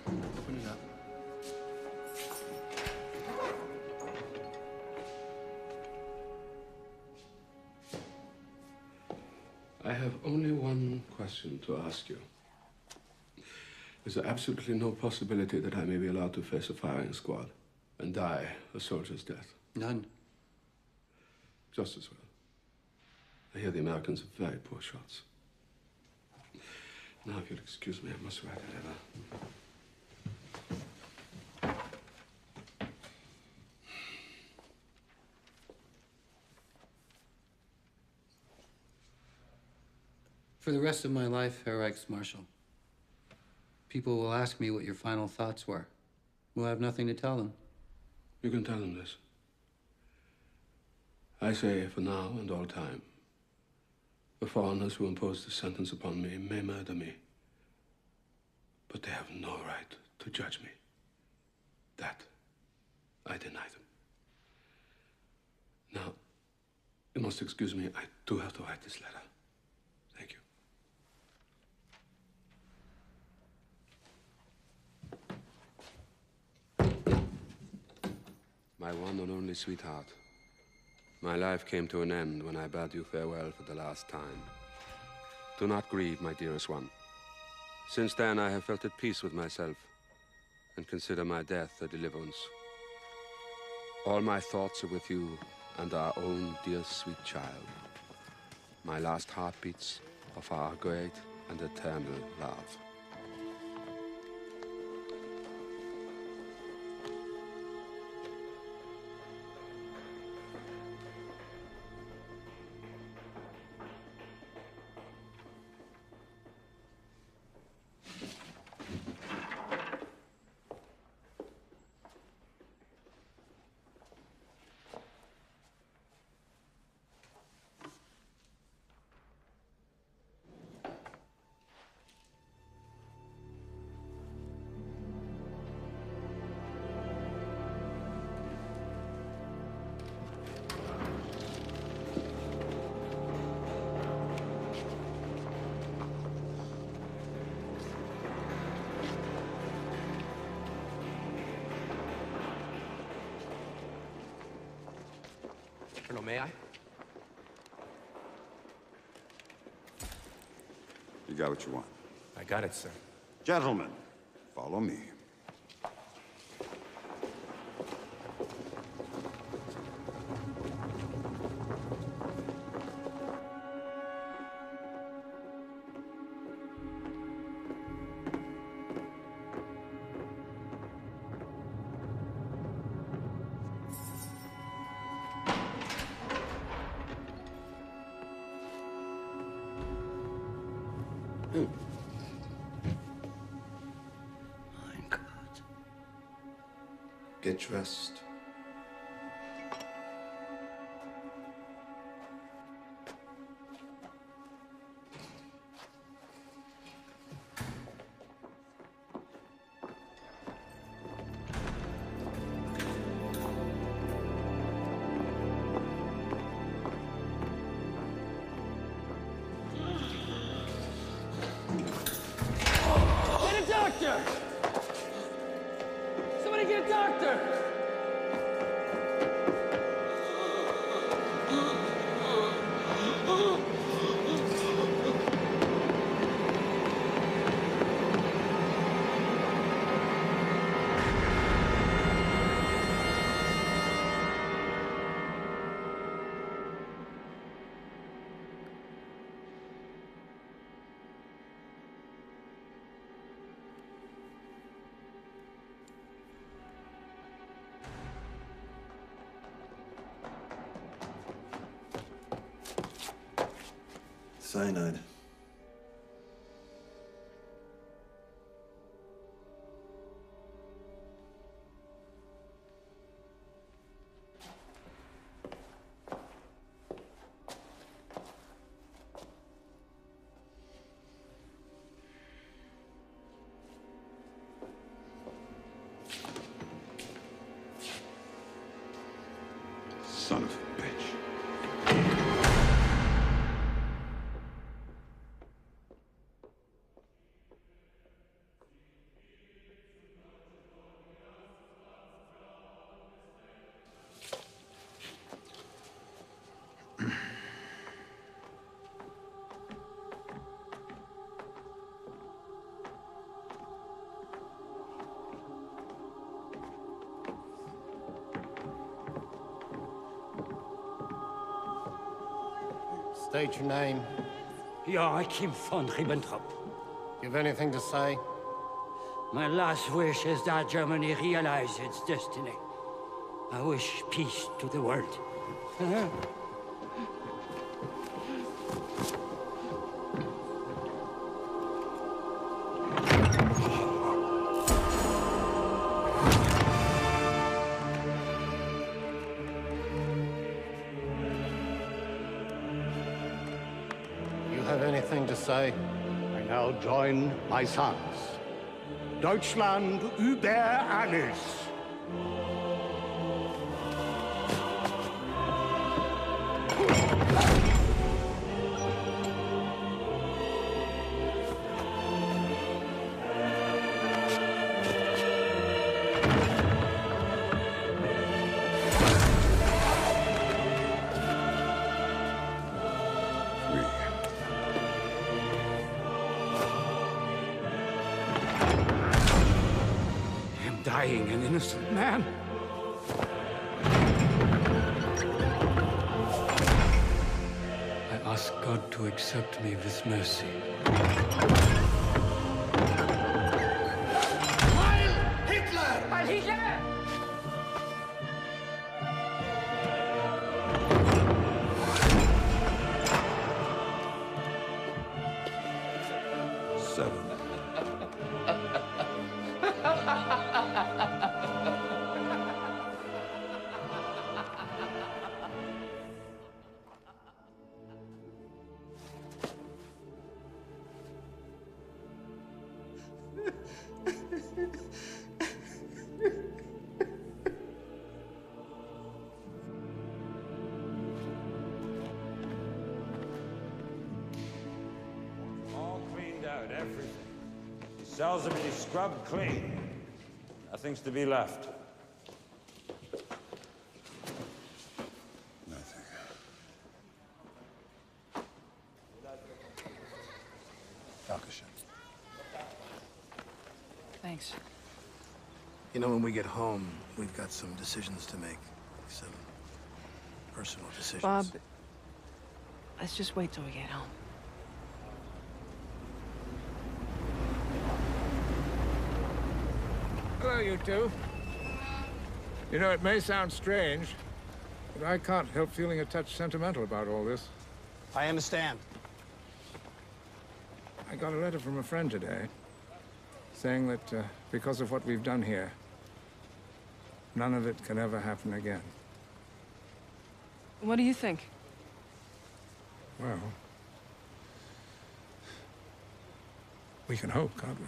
Open it up. I have only one question to ask you. Is there absolutely no possibility that I may be allowed to face a firing squad and die a soldier's death? None. Just as well. I hear the Americans are very poor shots. Now, if you'll excuse me, I must write a letter. For the rest of my life, Herr Reichsmarschall, people will ask me what your final thoughts were. We'll have nothing to tell them. You can tell them this. I say, for now and all time, the foreigners who impose the sentence upon me may murder me, but they have no right to judge me. That I deny them. Now, you must excuse me, I do have to write this letter. Thank you. My one and only sweetheart. My life came to an end when I bade you farewell for the last time. Do not grieve, my dearest one. Since then, I have felt at peace with myself and consider my death a deliverance. All my thoughts are with you and our own dear sweet child. My last heartbeats of our great and eternal love. may I? You got what you want. I got it, sir. Gentlemen, follow me. Get dressed. Get a doctor! Somebody get a doctor! Cyanide. Son of a bitch. State your name. Joachim von Ribbentrop. You have anything to say? My last wish is that Germany realize its destiny. I wish peace to the world. You have anything to say? I now join my sons. Deutschland über alles. Dying an innocent man. I ask God to accept me with mercy. Heil Hitler! Heil Hitler! All cleaned out, everything. Cells have been scrubbed clean. Nothing's to be left. Nothing. Dankeschön. Thanks. You know, when we get home, we've got some decisions to make. Some personal decisions. Bob, let's just wait till we get home. Hello, you two. You know, it may sound strange, but I can't help feeling a touch sentimental about all this. I understand. I got a letter from a friend today, saying that because of what we've done here, none of it can ever happen again. What do you think? Well, we can hope, can't we?